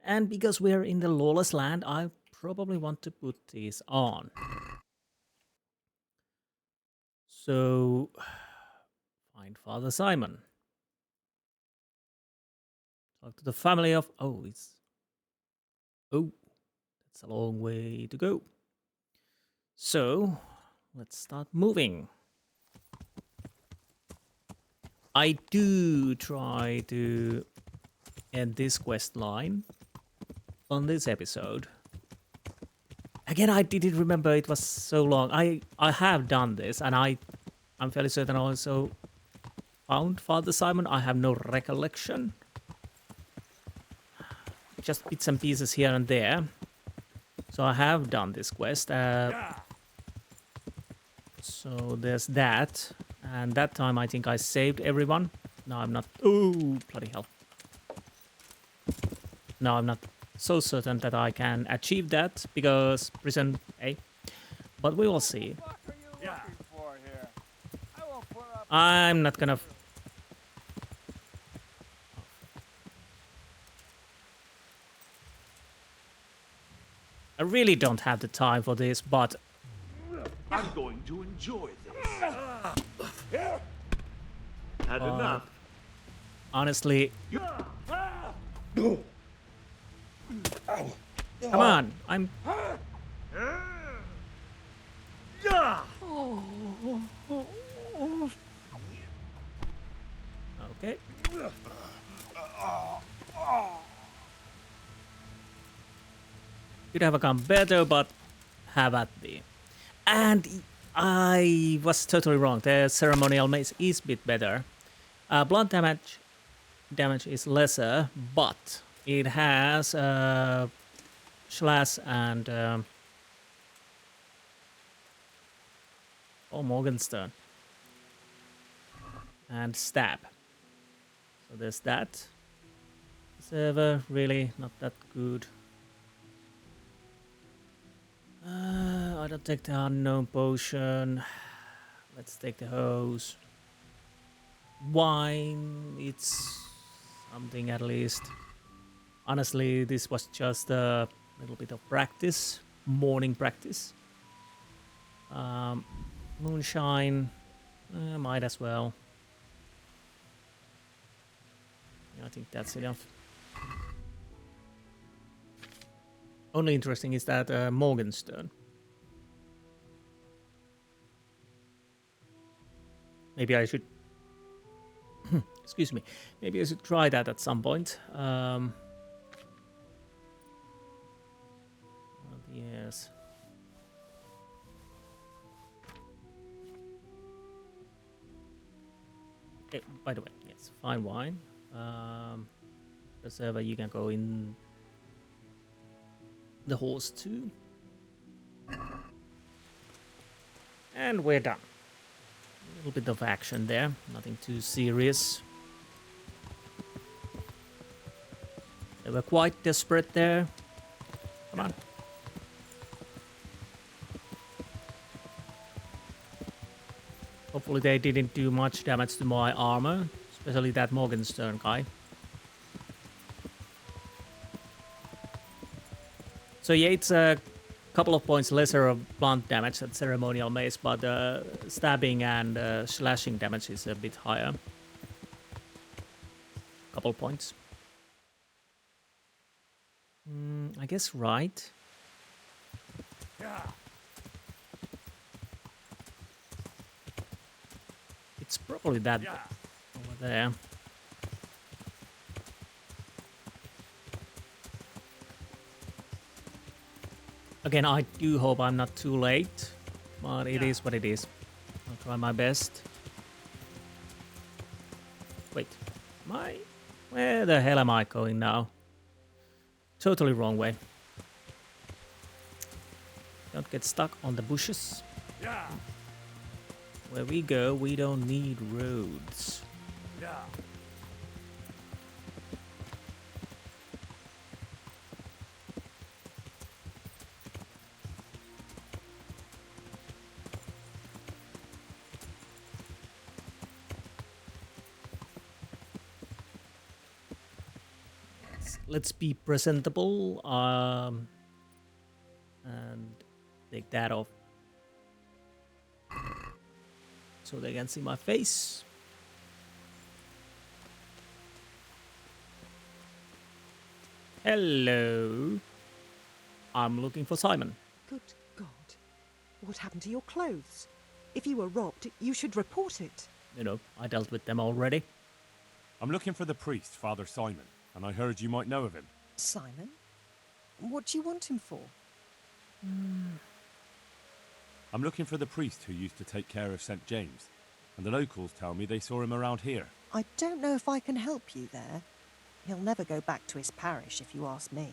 Speaker 1: And because we're in the lawless land, I probably want to put these on. So, find Father Simon. Talk to the family of... Oh, that's a long way to go. So, let's start moving. I do try to end this quest line on this episode. Again, I didn't remember it was so long. I have done this, and I'm fairly certain I also found Father Simon. I have no recollection. Just bits and pieces here and there. So I have done this quest. So there's that. And that time I think I saved everyone. No, I'm not. Oh, bloody hell. No, I'm not so certain that I can achieve that because prison A. But we will see. I'm not gonna. I really don't have the time for this, but
Speaker 21: I'm going to enjoy this. Had enough.
Speaker 1: Honestly, come on, I'm. Okay. Could have come better, but have at thee. And I was totally wrong. The ceremonial mace is a bit better. Blunt damage is lesser, but it has slash and Morgenstern and stab. So there's that. Server really not that good. I don't take the unknown potion. Let's take the hose. Wine, it's something at least. Honestly, this was just a little bit of practice, morning practice. Moonshine, might as well. Yeah, I think that's enough. Only interesting is that Morgenstern. Maybe I should. Excuse me. Maybe I should try that at some point. Yes. Okay, by the way, yes, fine wine. The server, you can go in the horse too. And we're done. A little bit of action there, nothing too serious. They were quite desperate there. Come on. Hopefully they didn't do much damage to my armor, especially that Morgenstern guy. So yeah, it's a couple of points lesser of blunt damage than ceremonial mace, but stabbing and slashing damage is a bit higher. Couple points. I guess right. It's probably that over there. Again, I do hope I'm not too late, but it is what it is. I'll try my best. Wait, where the hell am I going now? Totally wrong way. Don't get stuck on the bushes. Where we go, we don't need roads. Let's be presentable and take that off so they can see my face. Hello. I'm looking for Simon.
Speaker 22: Good God. What happened to your clothes? If you were robbed, you should report it.
Speaker 1: I dealt with them already.
Speaker 19: I'm looking for the priest, Father Simon, and I heard you might know of him.
Speaker 9: Simon? What do you want him for?
Speaker 19: I'm looking for the priest who used to take care of St. James, and the locals tell me they saw him around here.
Speaker 9: I don't know if I can help you there. He'll never go back to his parish, if you ask me.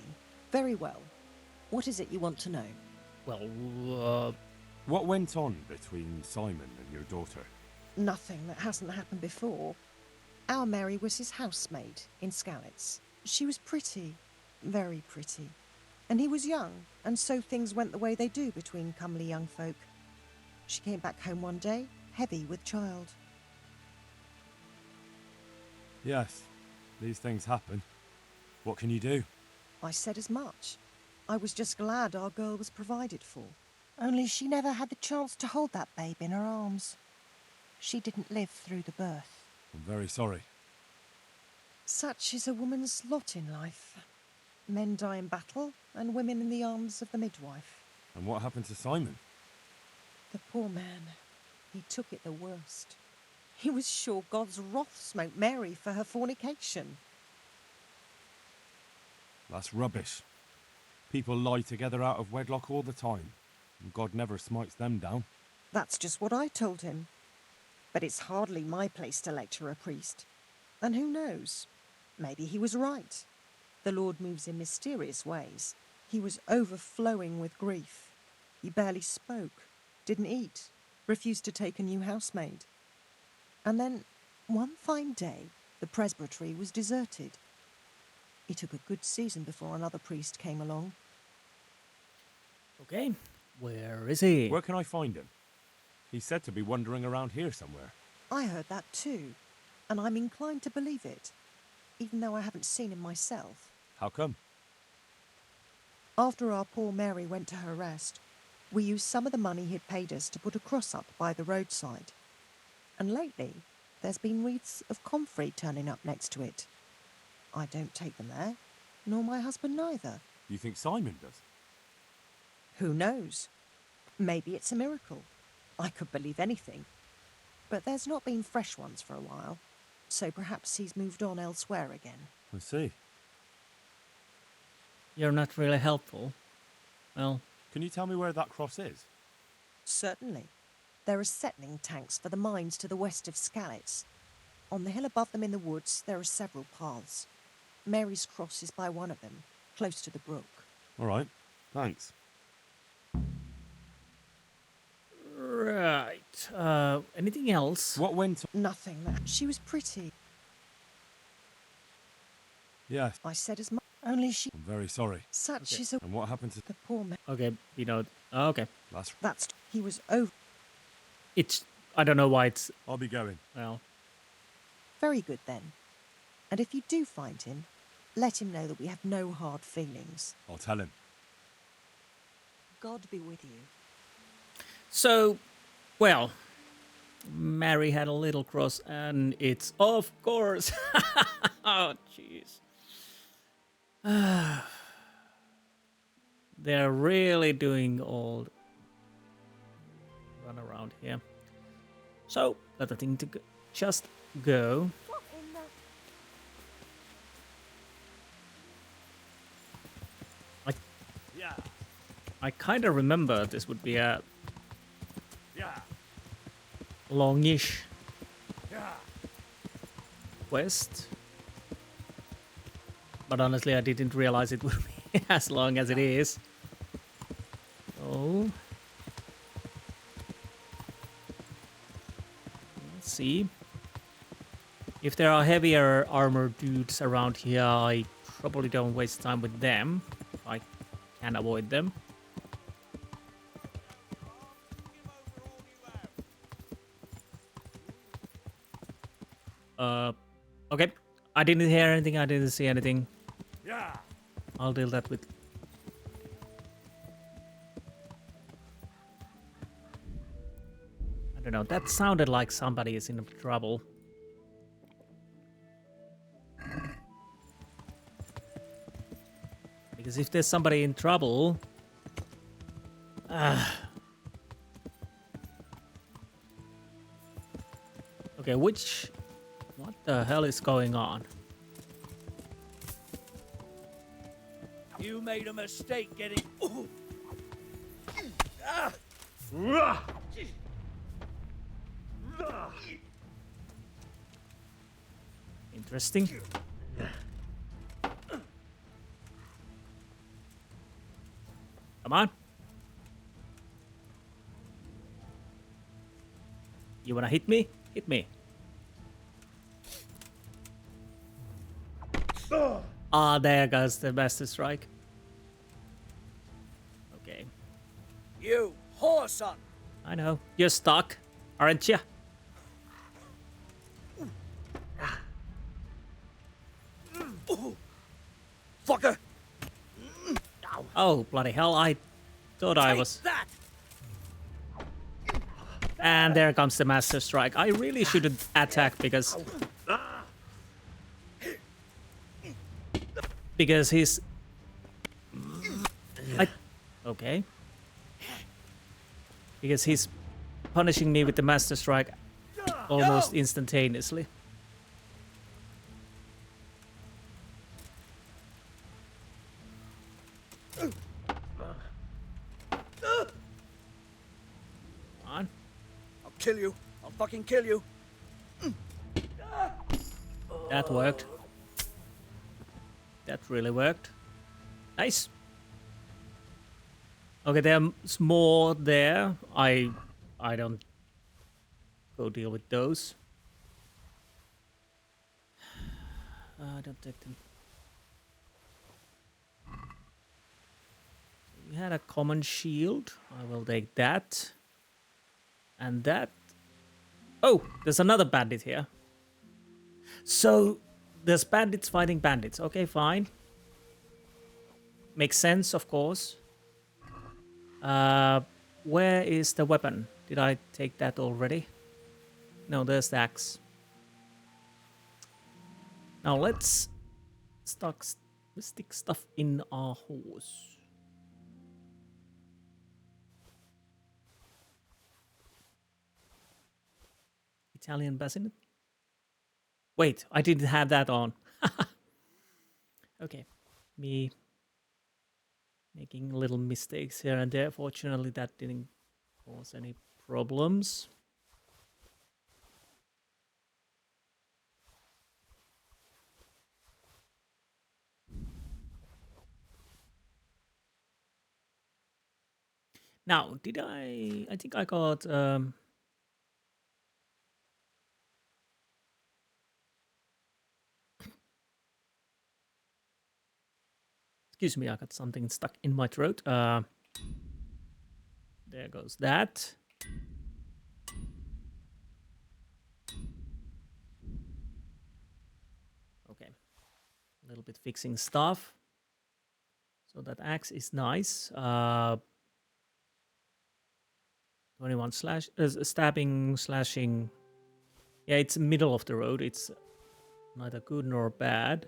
Speaker 9: Very well. What is it you want to know?
Speaker 1: Well,
Speaker 19: What went on between Simon and your daughter?
Speaker 9: Nothing that hasn't happened before. Our Mary was his housemaid in Skalitz. She was pretty, very pretty. And he was young, and so things went the way they do between comely young folk. She came back home one day, heavy with child.
Speaker 19: Yes, these things happen. What can you do?
Speaker 9: I said as much. I was just glad our girl was provided for. Only she never had the chance to hold that babe in her arms. She didn't live through the birth.
Speaker 19: I'm very sorry.
Speaker 9: Such is a woman's lot in life. Men die in battle, and women in the arms of the midwife.
Speaker 19: And what happened to Simon?
Speaker 9: The poor man. He took it the worst. He was sure God's wrath smote Mary for her fornication.
Speaker 19: That's rubbish. People lie together out of wedlock all the time, and God never smites them down.
Speaker 9: That's just what I told him. But it's hardly my place to lecture a priest. And who knows? Maybe he was right. The Lord moves in mysterious ways. He was overflowing with grief. He barely spoke, didn't eat, refused to take a new housemaid. And then, one fine day, the presbytery was deserted. It took a good season before another priest came along.
Speaker 1: Okay, where is he?
Speaker 19: Where can I find him? He's said to be wandering around here somewhere.
Speaker 9: I heard that too, and I'm inclined to believe it, even though I haven't seen him myself.
Speaker 19: How come?
Speaker 9: After our poor Mary went to her rest, we used some of the money he'd paid us to put a cross up by the roadside. And lately, there's been wreaths of comfrey turning up next to it. I don't take them there, nor my husband neither.
Speaker 19: You think Simon does?
Speaker 9: Who knows? Maybe it's a miracle. I could believe anything. But there's not been fresh ones for a while, so perhaps he's moved on elsewhere again.
Speaker 19: I see.
Speaker 1: You're not really helpful. Well,
Speaker 19: can you tell me where that cross is?
Speaker 9: Certainly. There are settling tanks for the mines to the west of Skalitz. On the hill above them in the woods, there are several paths. Mary's cross is by one of them, close to the brook.
Speaker 19: All right, thanks.
Speaker 1: Right. Anything else?
Speaker 19: What went on?
Speaker 9: Nothing. She was pretty.
Speaker 19: Yes.
Speaker 9: I said as much. Only she...
Speaker 19: I'm very sorry.
Speaker 9: Such is a...
Speaker 19: And what happened to...
Speaker 9: The poor man.
Speaker 1: Okay, okay.
Speaker 19: That's...
Speaker 9: He was over...
Speaker 1: It's... I don't know why it's...
Speaker 19: I'll be going.
Speaker 1: Well...
Speaker 9: Very good then. And if you do find him, let him know that we have no hard feelings.
Speaker 19: I'll tell him.
Speaker 9: God be with you.
Speaker 1: So, well, Mary had a little cross, and it's of course. Oh, jeez. They're really doing all run around here. So, let the thing to just go. I kind of remember this would be a longish quest, but honestly I didn't realize it would be as long as it is. So let's see. If there are heavier armored dudes around here, I probably don't waste time with them. I can avoid them. Okay. I didn't hear anything. I didn't see anything.
Speaker 19: Yeah.
Speaker 1: I'll deal that with. I don't know. That sounded like somebody is in trouble. Because if there's somebody in trouble, okay, Okay, which... What the hell is going on?
Speaker 21: You made a mistake getting.
Speaker 1: Interesting. Come on. You wanna hit me? Hit me. Ah, there goes the Master Strike. Okay.
Speaker 21: You whoreson!
Speaker 1: I know. You're stuck, aren't you?
Speaker 21: Fucker!
Speaker 1: Oh, bloody hell. I thought I was...
Speaker 21: That!
Speaker 1: And there comes the Master Strike. I really shouldn't attack because... Because he's... Okay. Because he's punishing me with the Master Strike almost instantaneously. On.
Speaker 21: I'll kill you. I'll fucking kill you.
Speaker 1: That worked. That really worked. Nice. Okay, there's more there. I don't go deal with those. Don't take them. You had a common shield. I will take that. And that. Oh, there's another bandit here. So there's bandits fighting bandits. Okay, fine. Makes sense, of course. Where is the weapon? Did I take that already? No, there's the axe. Now let's stick stuff in our horse. Italian bassinet? Wait, I didn't have that on. Okay, me making little mistakes here and there. Fortunately, that didn't cause any problems. Now, did I think I got... Excuse me, I got something stuck in my throat. There goes that. Okay. A little bit fixing stuff. So that axe is nice. 21 slash... stabbing, slashing. Yeah, it's middle of the road. It's neither good nor bad.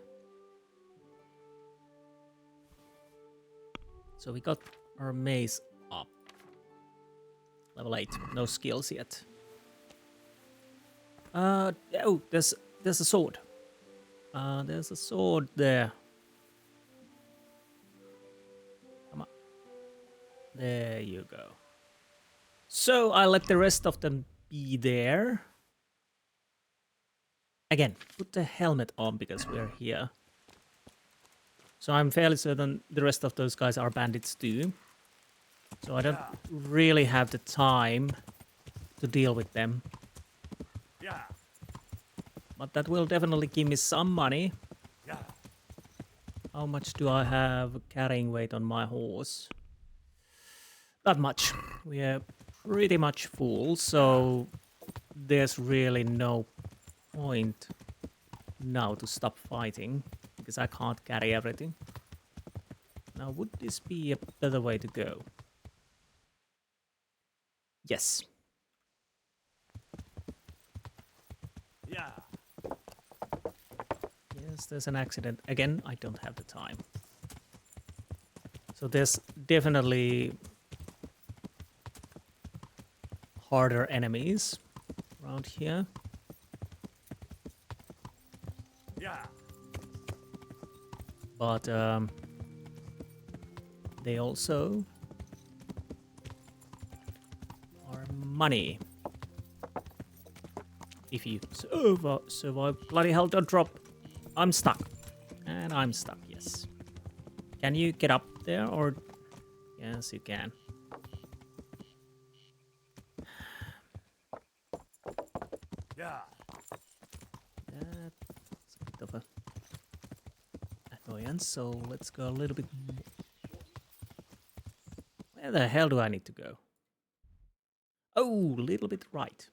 Speaker 1: So we got our mace up. Level 8. No skills yet. Oh, there's a sword. There's a sword there. Come on. There you go. So I let the rest of them be there. Again, put the helmet on because we're here. So I'm fairly certain the rest of those guys are bandits too. So I don't really have the time to deal with them. But that will definitely give me some money. How much do I have carrying weight on my horse? Not much. We are pretty much full, so there's really no point now to stop fighting. Because I can't carry everything. Now, would this be a better way to go? Yes.
Speaker 21: Yeah.
Speaker 1: Yes, there's an accident. Again, I don't have the time. So there's definitely harder enemies around here. But they also are money. If you survive, bloody hell, don't drop. I'm stuck. And I'm stuck, yes. Can you get up there or... Yes, you can.
Speaker 21: Yeah.
Speaker 1: That's a bit of a annoyance, so let's go a little bit more. Where the hell do I need to go? Oh, a little bit right.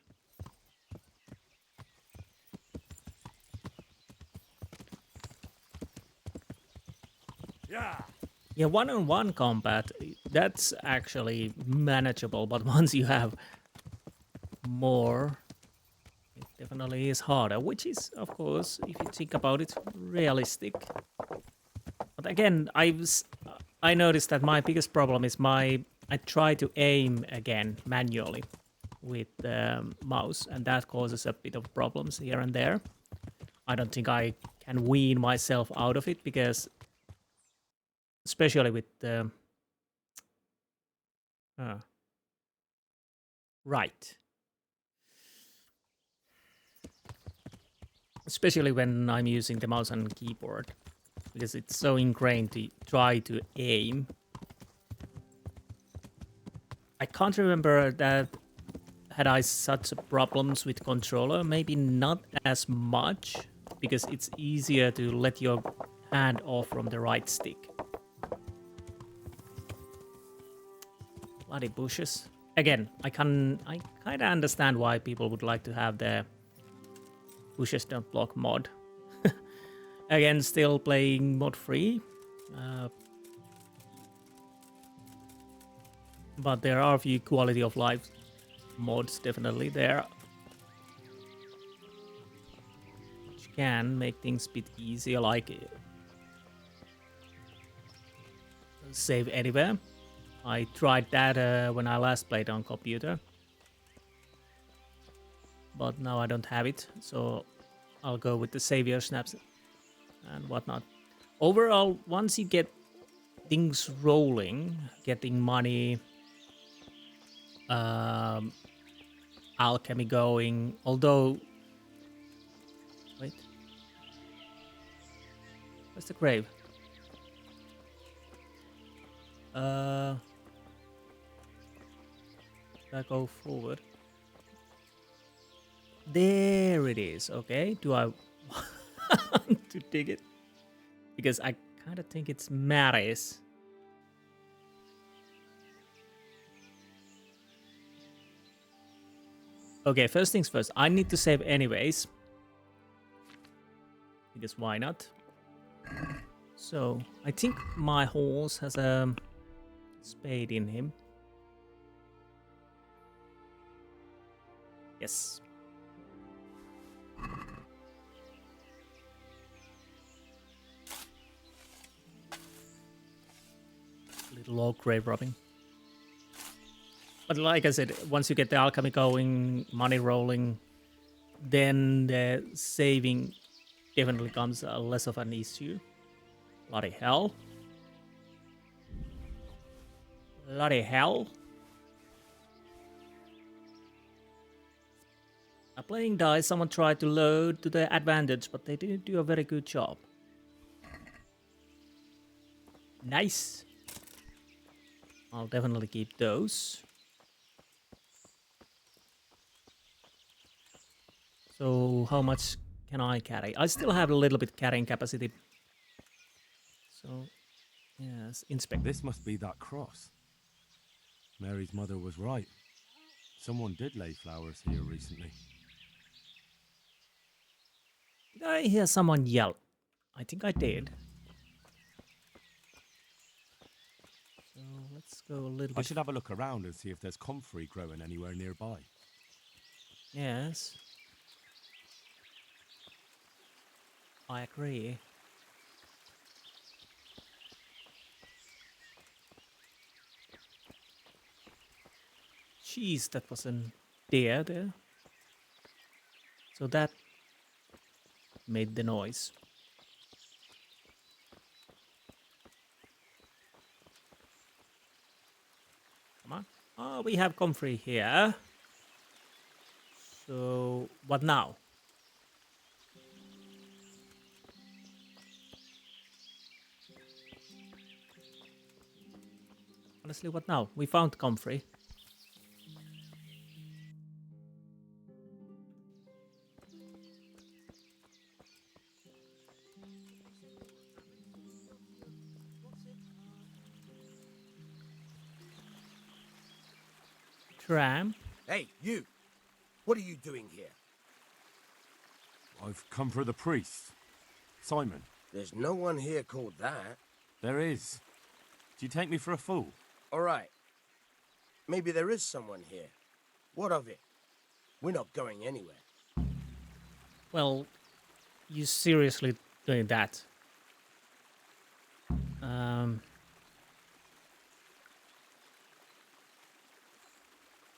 Speaker 21: Yeah.
Speaker 1: Yeah, one-on-one combat, that's actually manageable, but once you have more, it definitely is harder, which is, of course, if you think about it, realistic. But again, I noticed that my biggest problem is I try to aim again manually with the mouse, and that causes a bit of problems here and there. I don't think I can wean myself out of it, because especially with the right. Especially when I'm using the mouse and keyboard, because it's so ingrained to try to aim. I can't remember that had I such problems with controller, maybe not as much, because it's easier to let your hand off from the right stick. Bloody bushes. Again, I kind of understand why people would like to have the bushes don't block mod. Again, still playing mod free. But there are a few quality of life mods definitely there, which can make things a bit easier, like save anywhere. I tried that when I last played on computer, but now I don't have it, so I'll go with the savior snaps and whatnot. Overall, once you get things rolling, getting money, alchemy going, although... Wait. Where's the grave? I go forward. There it is. Okay. Do I want to dig it? Because I kind of think it's Maris. Okay, first things first. I need to save anyways. Because why not? So, I think my horse has a spade in him. Yes. Little old grave robbing. But like I said, once you get the alchemy going, money rolling, then the saving definitely becomes less of an issue. Bloody hell. Bloody hell. Playing dice, someone tried to load to their advantage, but they didn't do a very good job. Nice. I'll definitely keep those. So how much can I carry? I still have a little bit carrying capacity. So, yes, inspect.
Speaker 19: This must be that cross. Mary's mother was right. Someone did lay flowers here recently.
Speaker 1: Did I hear someone yell? I think I did. So let's go a little bit.
Speaker 19: I should have a look around and see if there's comfrey growing anywhere nearby.
Speaker 1: Yes. I agree. Jeez, that was a deer there. So that made the noise. Oh, we have comfrey here. So, what now? Honestly, what now? We found comfrey. Tramp.
Speaker 21: Hey, you! What are you doing here?
Speaker 19: I've come for the priest. Simon.
Speaker 21: There's no one here called that.
Speaker 19: There is. Do you take me for a fool?
Speaker 21: All right. Maybe there is someone here. What of it? We're not going anywhere.
Speaker 1: Well, you seriously doing that?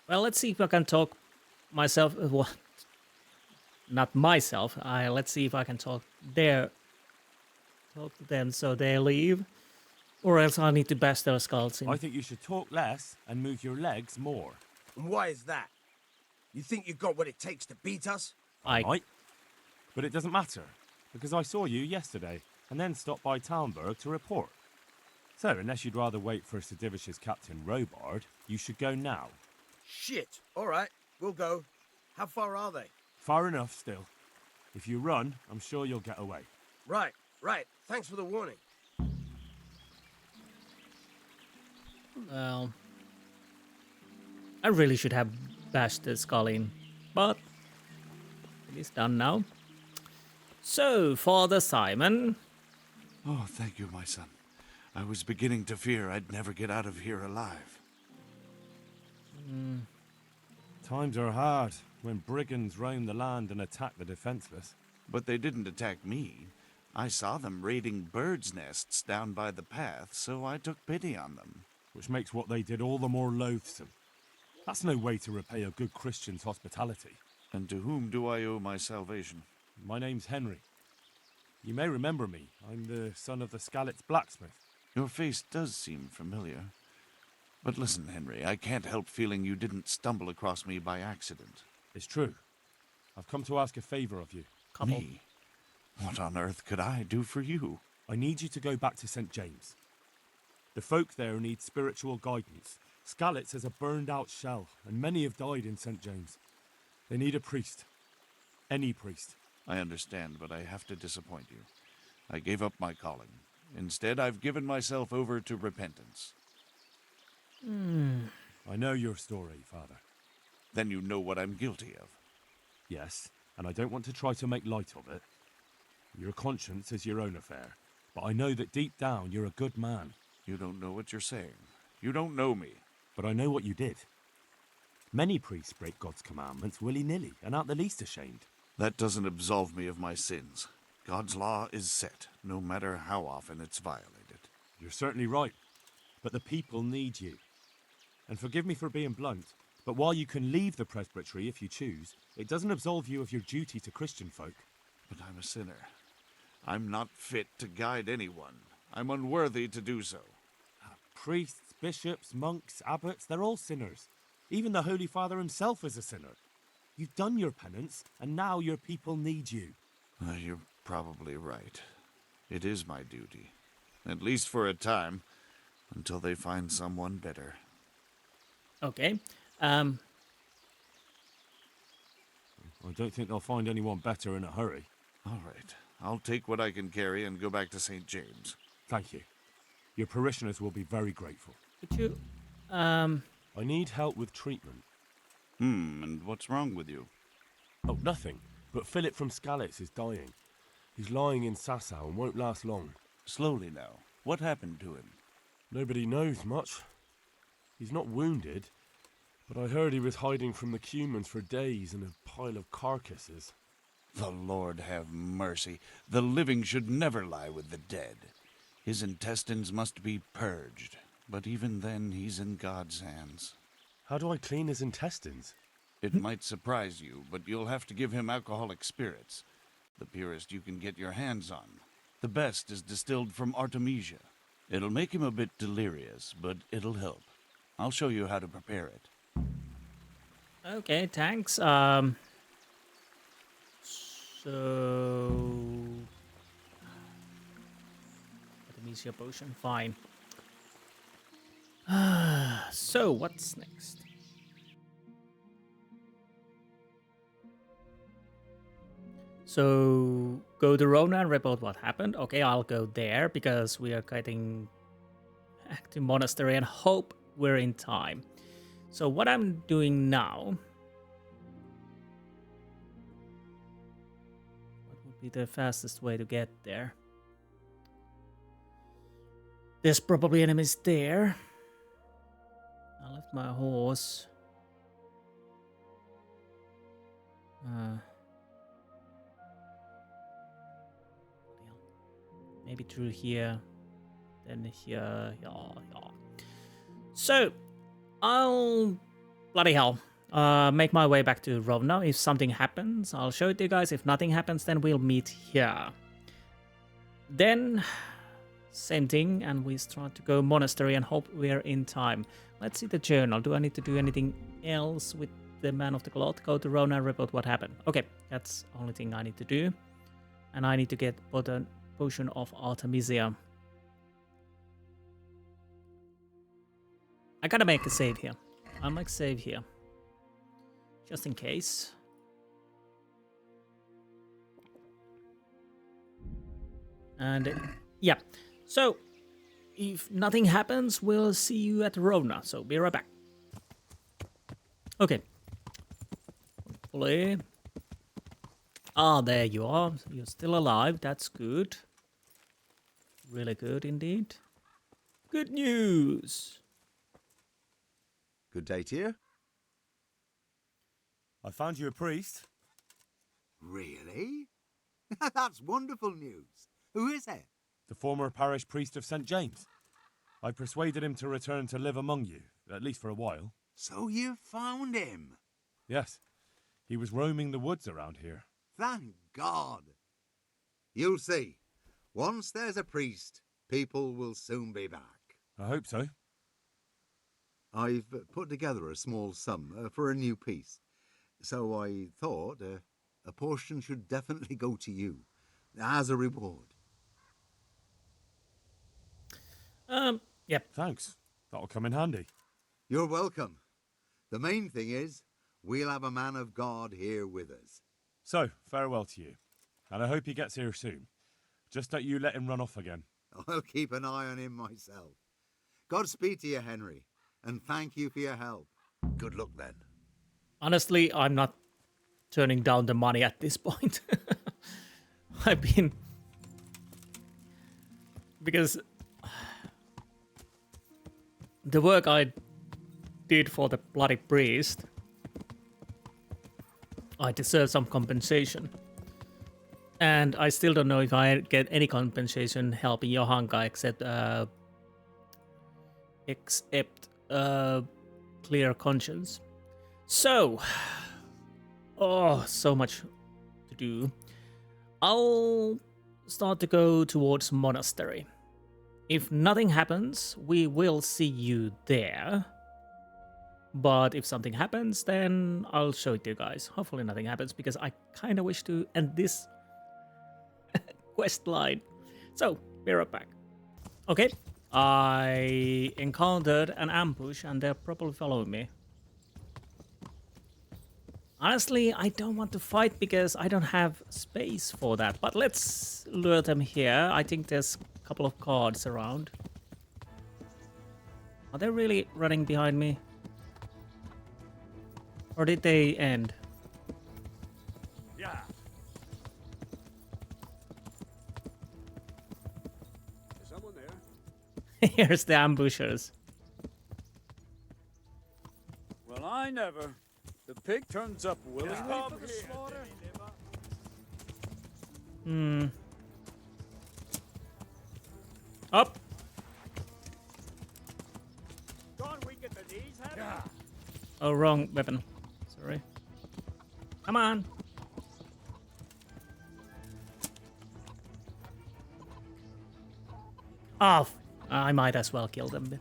Speaker 1: Well, let's see if I can talk myself. Well, not myself. Let's see if I can talk to them so they leave, or else I need to bash their skulls in.
Speaker 19: I think you should talk less and move your legs more.
Speaker 21: And why is that? You think you've got what it takes to beat us?
Speaker 19: I might. But it doesn't matter, because I saw you yesterday and then stopped by Talmberg to report. So, unless you'd rather wait for Sir Divish's Captain Robard, you should go now.
Speaker 21: Shit. All right, we'll go. How far are they?
Speaker 19: Far enough still. If you run, I'm sure you'll get away.
Speaker 21: Right. Thanks for the warning.
Speaker 1: Well, I really should have bashed the skull in, but it is done now. So, Father Simon.
Speaker 4: Oh, thank you, my son. I was beginning to fear I'd never get out of here alive.
Speaker 19: Times are hard when brigands roam the land and attack the defenseless.
Speaker 4: But they didn't attack me. I saw them raiding birds' nests down by the path, so I took pity on them.
Speaker 19: Which makes what they did all the more loathsome. That's no way to repay a good Christian's hospitality.
Speaker 4: And to whom do I owe my salvation?
Speaker 19: My name's Henry. You may remember me. I'm the son of the Skalitz blacksmith.
Speaker 4: Your face does seem familiar. But listen, Henry, I can't help feeling you didn't stumble across me by accident.
Speaker 19: It's true. I've come to ask a favor of you.
Speaker 4: Me? What on earth could I do for you?
Speaker 19: I need you to go back to St. James. The folk there need spiritual guidance. Skalitz has a burned-out shell, and many have died in St. James. They need a priest. Any priest.
Speaker 4: I understand, but I have to disappoint you. I gave up my calling. Instead, I've given myself over to repentance.
Speaker 19: I know your story, Father.
Speaker 4: Then you know what I'm guilty of.
Speaker 19: Yes, and I don't want to try to make light of it. Your conscience is your own affair, but I know that deep down you're a good man.
Speaker 4: You don't know what you're saying. You don't know me.
Speaker 19: But I know what you did. Many priests break God's commandments willy-nilly and aren't the least ashamed.
Speaker 4: That doesn't absolve me of my sins. God's law is set, no matter how often it's violated.
Speaker 19: You're certainly right, but the people need you. And forgive me for being blunt, but while you can leave the presbytery if you choose, it doesn't absolve you of your duty to Christian folk.
Speaker 4: But I'm a sinner. I'm not fit to guide anyone. I'm unworthy to do so.
Speaker 19: Priests, bishops, monks, abbots, they're all sinners. Even the Holy Father himself is a sinner. You've done your penance, and now your people need you.
Speaker 4: You're probably right. It is my duty. At least for a time, until they find someone better.
Speaker 1: Okay.
Speaker 19: I don't think they'll find anyone better in a hurry.
Speaker 4: All right. I'll take what I can carry and go back to St. James.
Speaker 19: Thank you. Your parishioners will be very grateful.
Speaker 1: Could you,
Speaker 19: I need help with treatment.
Speaker 4: And what's wrong with you?
Speaker 19: Oh, nothing. But Philip from Skalitz is dying. He's lying in Sasau and won't last long.
Speaker 4: Slowly now. What happened to him?
Speaker 19: Nobody knows much. He's not wounded, but I heard he was hiding from the Cumans for days in a pile of carcasses.
Speaker 4: The Lord have mercy. The living should never lie with the dead. His intestines must be purged, but even then he's in God's hands.
Speaker 19: How do I clean his intestines?
Speaker 4: It might surprise you, but you'll have to give him alcoholic spirits. The purest you can get your hands on. The best is distilled from Artemisia. It'll make him a bit delirious, but it'll help. I'll show you how to prepare it.
Speaker 1: Okay, thanks. So Artemisia potion, fine. So what's next? So go to Rona and report what happened. Okay, I'll go there because we are getting back to monastery and hope we're in time. So what I'm doing now, what would be the fastest way to get there? There's probably enemies there. I left my horse. Maybe through here, then here, yeah. So, I'll bloody hell make my way back to Rovno. If something happens, I'll show it to you guys. If nothing happens, then we'll meet here. Then, same thing, and we start to go monastery and hope we're in time. Let's see the journal. Do I need to do anything else with the man of the cloth? Go to Rona and report what happened. Okay, that's the only thing I need to do. And I need to get a potion of Artemisia. I gotta make a save here. I'll make a save here. Just in case. And yeah. So, if nothing happens, we'll see you at Rona. So, be right back. Okay. Hopefully. Ah, there you are. You're still alive. That's good. Really good indeed. Good news.
Speaker 17: Good day to you.
Speaker 19: I found you a priest.
Speaker 20: Really? That's wonderful news. Who is it?
Speaker 19: The former parish priest of St. James. I persuaded him to return to live among you, at least for a while.
Speaker 20: So you found him?
Speaker 19: Yes. He was roaming the woods around here.
Speaker 20: Thank God. You'll see. Once there's a priest, people will soon be back.
Speaker 19: I hope so.
Speaker 20: I've put together a small sum for a new piece. So I thought a portion should definitely go to you as a reward.
Speaker 1: Yep.
Speaker 19: Thanks. That'll come in handy.
Speaker 20: You're welcome. The main thing is, we'll have a man of God here with us.
Speaker 19: So, farewell to you. And I hope he gets here soon. Just don't you let him run off again.
Speaker 20: I'll keep an eye on him myself. Godspeed to you, Henry. And thank you for your help.
Speaker 17: Good luck then.
Speaker 1: Honestly, I'm not turning down the money at this point. I've been... Because... the work I did for the bloody priest, I deserve some compensation. And I still don't know if I get any compensation helping Johanka except clear conscience. So, oh, so much to do. I'll start to go towards monastery. If nothing happens, we will see you there. But if something happens, then I'll show it to you guys. Hopefully nothing happens, because I kind of wish to end this quest line. So, be right back. Okay, I encountered an ambush and they're probably following me. Honestly, I don't want to fight because I don't have space for that. But let's lure them here. I think there's a couple of cards around. Are they really running behind me? Or did they end?
Speaker 7: Yeah. Is someone there?
Speaker 1: Here's the ambushers.
Speaker 7: Well, I never. The pig turns up willingly for the slaughter.
Speaker 1: Up.
Speaker 7: Don't we get the knees, yeah.
Speaker 1: Oh, wrong weapon. Sorry. Come on. Oh, I might as well kill them.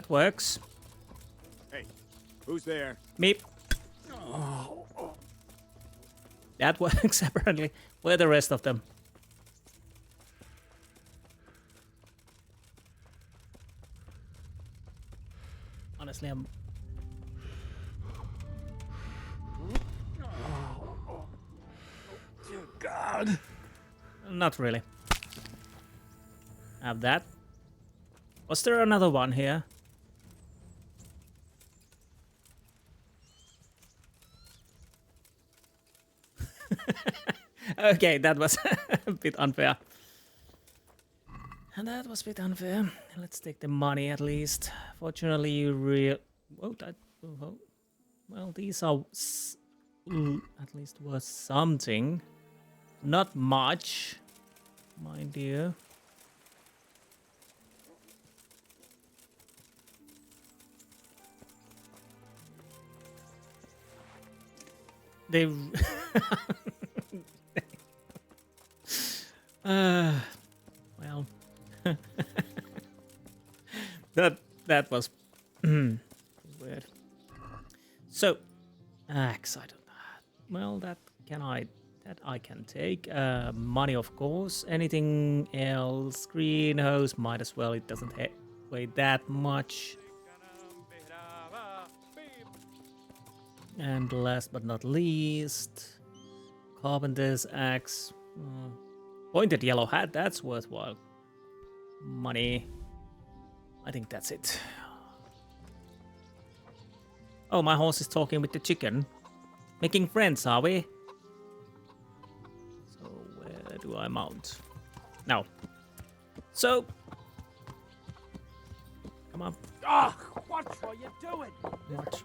Speaker 1: That works.
Speaker 7: Hey, who's there?
Speaker 1: Meep. That works apparently. Where are the rest of them? Honestly, I'm...
Speaker 7: Dear God.
Speaker 1: Not really. Have that. Was there another one here? Okay, that was a bit unfair. And that was a bit unfair. Let's take the money at least. Fortunately, you well, these are at least worth something. Not much, mind you. They well, that was weird. So, axe, I don't know. Well, that I can take. Money, of course. Anything else? Greenhouse, might as well. It doesn't weigh that much. And last but not least, carpenter's axe. Pointed yellow hat, that's worthwhile. Money. I think that's it. Oh, my horse is talking with the chicken. Making friends, are we? So, where do I mount? Now. So. Come on.
Speaker 7: Ah, what are you doing?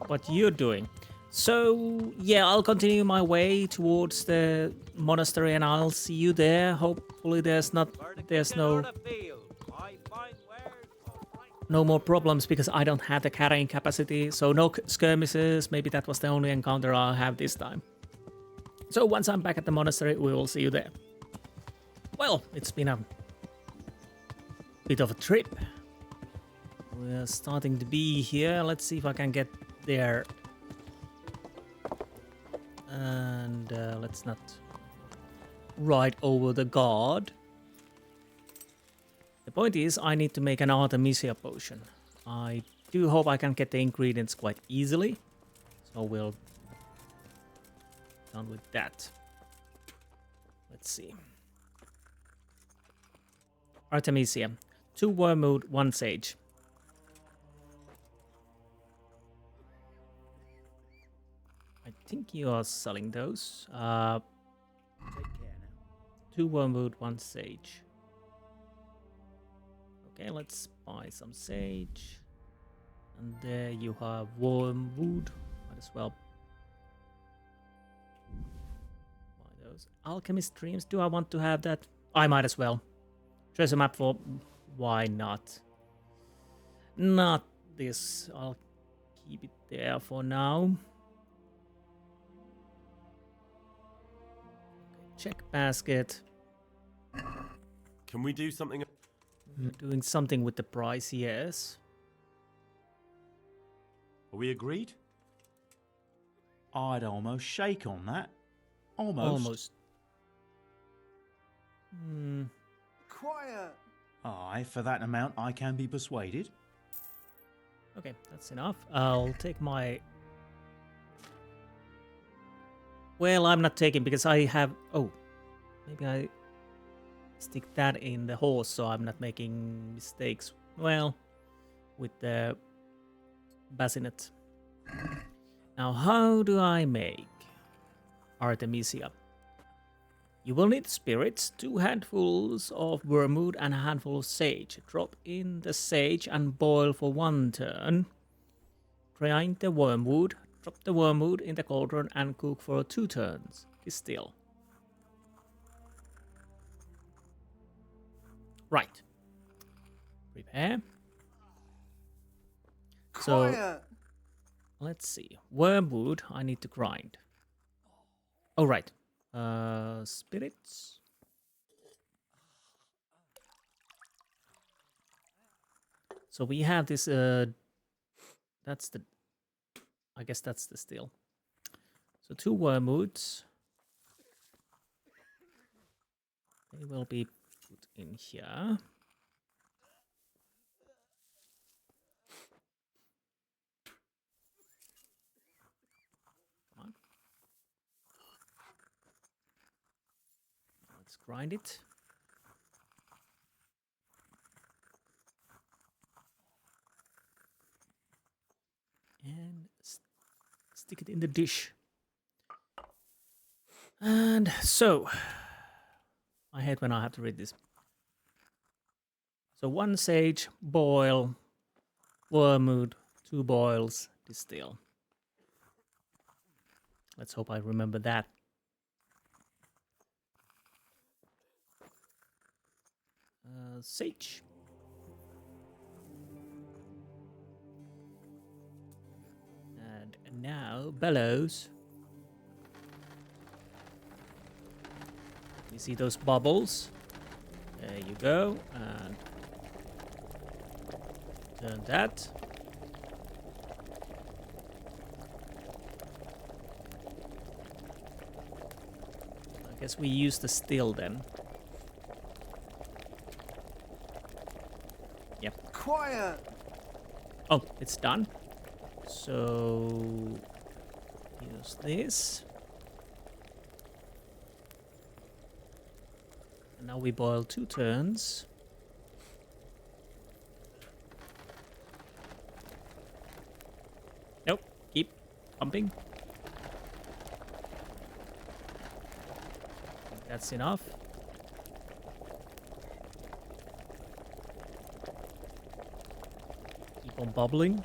Speaker 1: What you're doing. So, yeah, I'll continue my way towards the monastery and I'll see you there. Hopefully there's no more problems because I don't have the carrying capacity. So no skirmishes. Maybe that was the only encounter I'll have this time. So once I'm back at the monastery, we will see you there. Well, it's been a bit of a trip. We're starting to be here. Let's see if I can get there. And let's not ride over the guard. The point is, I need to make an Artemisia potion. I do hope I can get the ingredients quite easily. So we'll done with that. Let's see. Artemisia. 2 wormwood, 1 sage. I think you are selling those.
Speaker 15: Take care now.
Speaker 1: 2 wormwood, 1 sage. Okay, let's buy some sage. And there you have wormwood. Might as well buy those. Alchemist dreams. Do I want to have that? I might as well. Treasure map for... Why not? Not this. I'll keep it there for now. Check basket.
Speaker 11: Can we do something?
Speaker 1: Doing something with the price, yes.
Speaker 11: Are we agreed?
Speaker 15: I'd almost shake on that. Almost.
Speaker 3: Quiet!
Speaker 15: Aye, for that amount I can be persuaded.
Speaker 1: Okay, that's enough. I'll take my... Well, I'm not taking because I have... Oh, maybe I stick that in the horse so I'm not making mistakes. Well, with the bassinet. Now, how do I make Artemisia? You will need spirits, 2 handfuls of wormwood and a handful of sage. Drop in the sage and boil for 1 turn. Grind the wormwood. Drop the wormwood in the cauldron and cook for 2 turns. Distill. Right. Prepare.
Speaker 3: Quiet.
Speaker 1: So, let's see. Wormwood, I need to grind. Oh, right. Spirits. So we have this that's the... I guess that's the steel. So 2 wormwoods. They will be put in here. Come on. Let's grind it. And stick it in the dish. And so, I hate when I have to read this. So 1 sage, boil, wormwood, 2 boils, distill. Let's hope I remember that. Sage. And now bellows. You see those bubbles? There you go. And turn that. I guess we use the still then. Yep.
Speaker 3: Quiet!
Speaker 1: Oh, it's done. So use this. And now we boil 2 turns. Nope, keep pumping. That's enough. Keep on bubbling.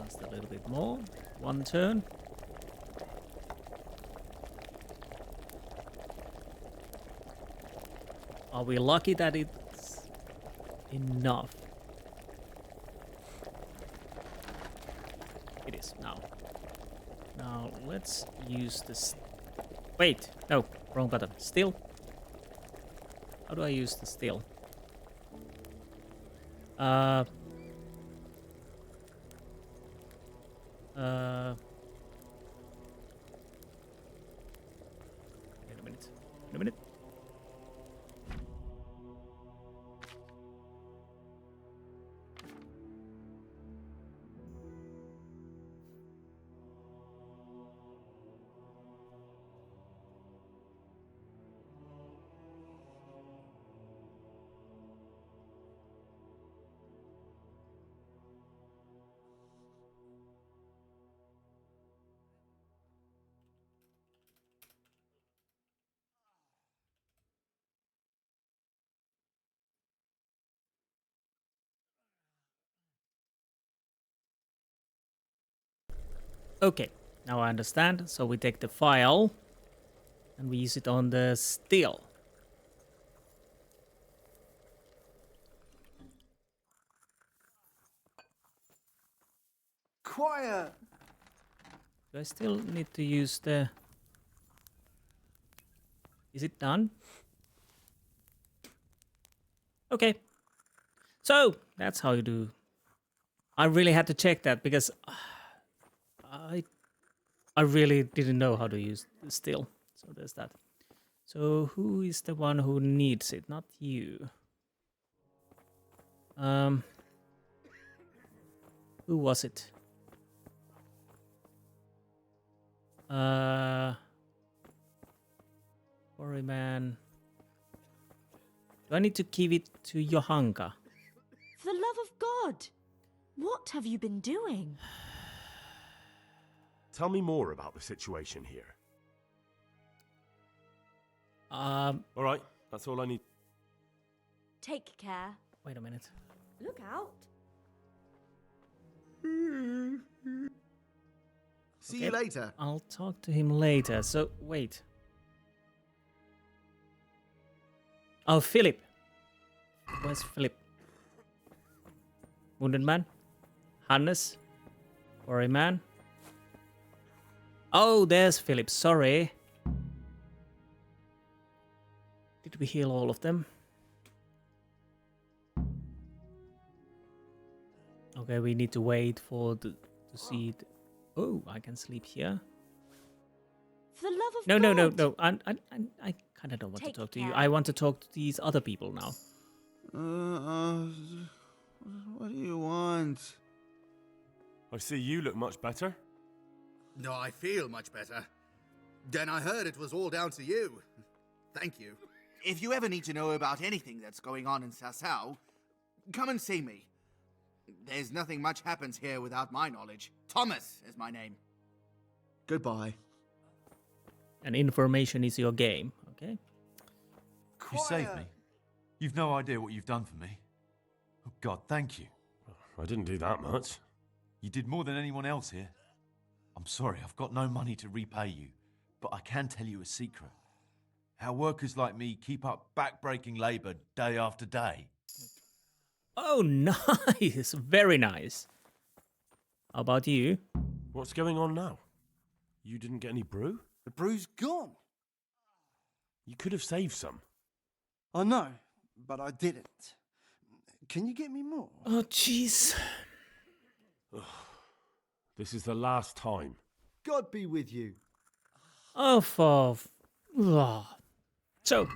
Speaker 1: Just a little bit more. 1 turn. Are we lucky that it's enough? It is now. Now let's use this. Wait, no, wrong button. Still. How do I use the still? Wait a minute. Wait a minute. Okay, now I understand. So we take the file and we use it on the steel.
Speaker 3: Quiet!
Speaker 1: Do I still need to use the... Is it done? Okay. So, that's how you do. I really had to check that because I really didn't know how to use the steel. So there's that. So who is the one who needs it? Not you. Who was it? Quarryman. Do I need to give it to Johanka?
Speaker 10: For the love of God! What have you been doing?
Speaker 11: Tell me more about the situation here.
Speaker 1: All
Speaker 11: right, that's all I need.
Speaker 10: Take care.
Speaker 1: Wait a minute.
Speaker 10: Look out.
Speaker 17: See you later.
Speaker 1: I'll talk to him later. So, wait. Oh, Philip. Where's Philip? Wounded man? Hannes? Quarryman? Oh, there's Philip. Sorry. Did we heal all of them? Okay, we need to wait for to see it. Oh, I can sleep here.
Speaker 10: For the love of
Speaker 1: No,
Speaker 10: God!
Speaker 1: no, no, no. I kind of don't want to
Speaker 10: Take
Speaker 1: talk to you.
Speaker 10: care.
Speaker 1: I want to talk to these other people now.
Speaker 4: What do you want?
Speaker 11: I see you look much better.
Speaker 13: No, I feel much better. Then I heard it was all down to you. Thank you. If you ever need to know about anything that's going on in Sasau, come and see me. There's nothing much happens here without my knowledge. Thomas is my name. Goodbye.
Speaker 1: And information is your game, okay?
Speaker 2: You saved me. You've no idea what you've done for me. Oh God, thank you.
Speaker 11: I didn't do that much.
Speaker 2: You did more than anyone else here. I'm sorry, I've got no money to repay you, but I can tell you a secret. How workers like me keep up back-breaking labour day after day.
Speaker 1: Oh, nice. Very nice. How about you?
Speaker 11: What's going on now? You didn't get any brew?
Speaker 3: The brew's gone.
Speaker 11: You could have saved some.
Speaker 3: I know, but I didn't. Can you get me more?
Speaker 1: Oh, jeez.
Speaker 11: This is the last time.
Speaker 3: God be with you.
Speaker 1: Oh, for... So...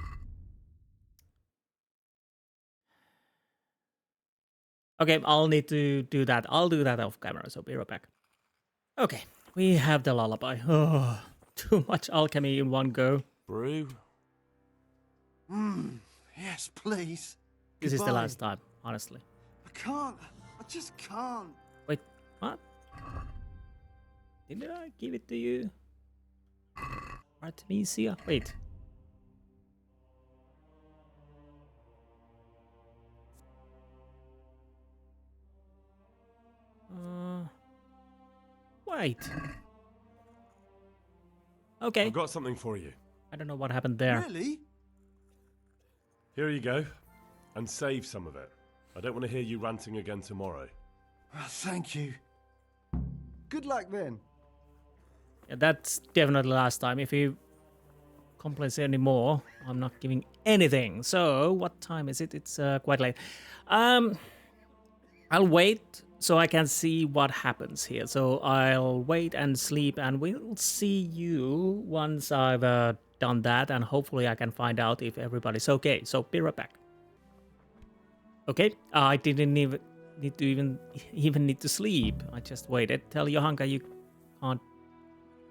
Speaker 1: Okay, I'll need to do that. I'll do that off camera, so be right back. Okay, we have the lullaby. Oh, too much alchemy in one go.
Speaker 11: Brew?
Speaker 3: Yes, please.
Speaker 1: This is the
Speaker 3: Goodbye.
Speaker 1: last time, honestly.
Speaker 3: I can't. I just can't.
Speaker 1: Wait, what? Didn't I give it to you? Artemisia? Wait. Wait. Okay.
Speaker 11: I've got something for you.
Speaker 1: I don't know what happened there.
Speaker 3: Really?
Speaker 11: Here you go. And save some of it. I don't want to hear you ranting again tomorrow.
Speaker 3: Oh, thank you. Good luck then.
Speaker 1: Yeah, that's definitely the last time. If he complains anymore, I'm not giving anything. So, what time is it? It's quite late. I'll wait so I can see what happens here. So I'll wait and sleep, and we'll see you once I've done that, and hopefully I can find out if everybody's okay. So be right back. Okay, I didn't even need to sleep. I just waited. Tell Johanka you can't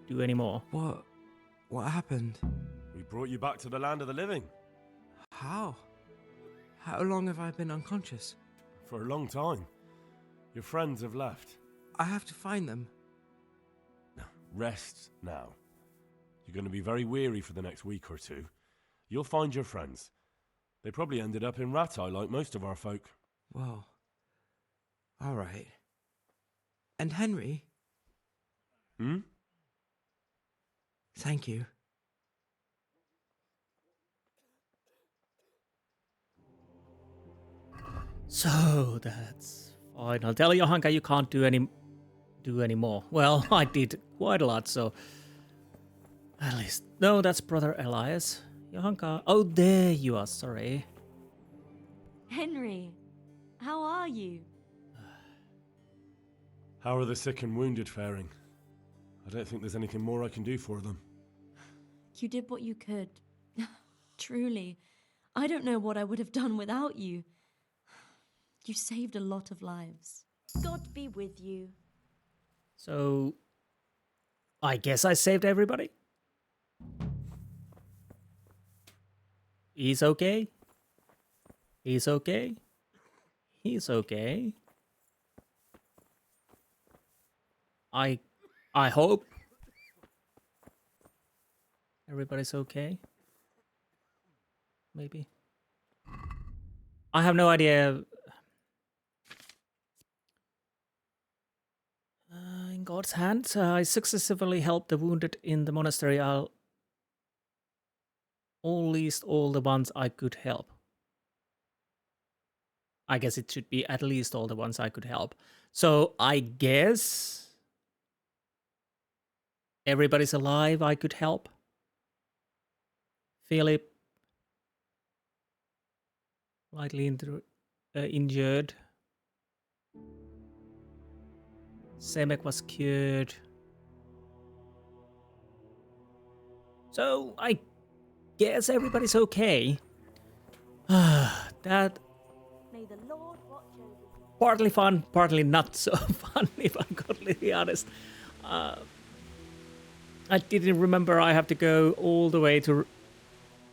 Speaker 1: do anymore.
Speaker 22: What happened?
Speaker 11: We brought you back to the land of the living.
Speaker 22: How? How long have I been unconscious?
Speaker 11: For a long time. Your friends have left.
Speaker 22: I have to find them.
Speaker 11: Rest now. You're going to be very weary for the next week or two. You'll find your friends. They probably ended up in Ratai like most of our folk.
Speaker 22: Well, all right. And Henry? Thank you.
Speaker 1: So that's fine. I'll tell Johanka you can't do any more. Well, I did quite a lot, so at least. No, that's Brother Elias. Johanka. Oh, there you are. Sorry.
Speaker 10: Henry, how are you?
Speaker 11: How are the sick and wounded faring? I don't think there's anything more I can do for them.
Speaker 10: You did what you could. Truly. I don't know what I would have done without you. You saved a lot of lives. God be with you.
Speaker 1: So, I guess I saved everybody? He's okay? He's okay? He's okay? I hope everybody's okay. Maybe. I have no idea. In God's hands, I successfully helped the wounded in the monastery. I'll least all the ones I could help. I guess it should be at least all the ones I could help. So I guess everybody's alive I could help. Philip, lightly injured. Semek was cured. So I guess everybody's okay. That
Speaker 10: May the Lord watch over you.
Speaker 1: partly fun, partly not so fun, if I'm completely honest. I didn't remember I have to go all the way to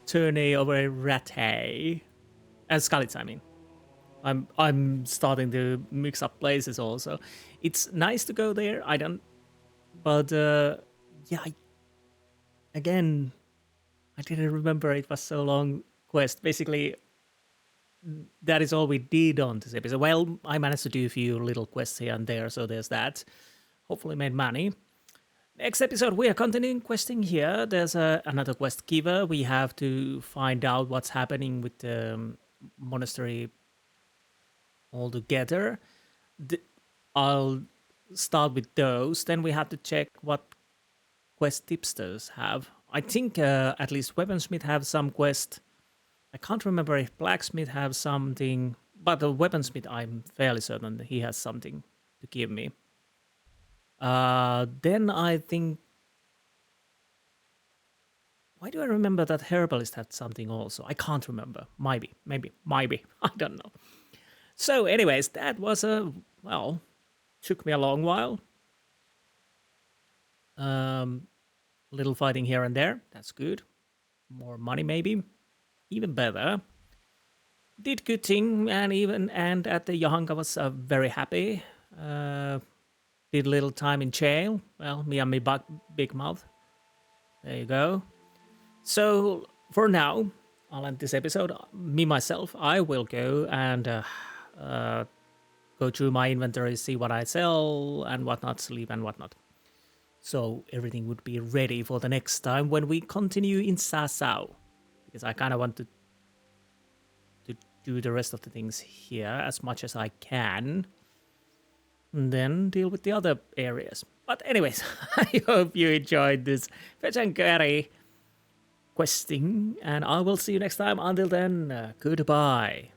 Speaker 1: Tourney over Rattay. Skalitz, I mean. I'm starting to mix up places also. It's nice to go there. I don't, but yeah. Again, I didn't remember it was so long quest. Basically, that is all we did on this episode. Well, I managed to do a few little quests here and there, so there's that. Hopefully made money. Next episode, we are continuing questing here. There's another quest giver. We have to find out what's happening with the monastery altogether. I'll start with those. Then we have to check what quest tipsters have. I think at least weaponsmith have some quest. I can't remember if blacksmith have something, but the weaponsmith I'm fairly certain that he has something to give me. Then I think, why do I remember that herbalist had something also? I can't remember. Maybe. I don't know. So anyways, that was took me a long while. Little fighting here and there. That's good. More money maybe. Even better. Did good thing, and at the Johanka was very happy. Did a little time in jail. Well, me and me big mouth. There you go. So for now, I'll end this episode. Me myself, I will go and go through my inventory, see what I sell and whatnot, sleep and whatnot. So everything would be ready for the next time when we continue in Sasau. Because I kind of want to do the rest of the things here as much as I can. And then deal with the other areas. But anyways, I hope you enjoyed this fetch and carry questing. And I will see you next time. Until then, goodbye.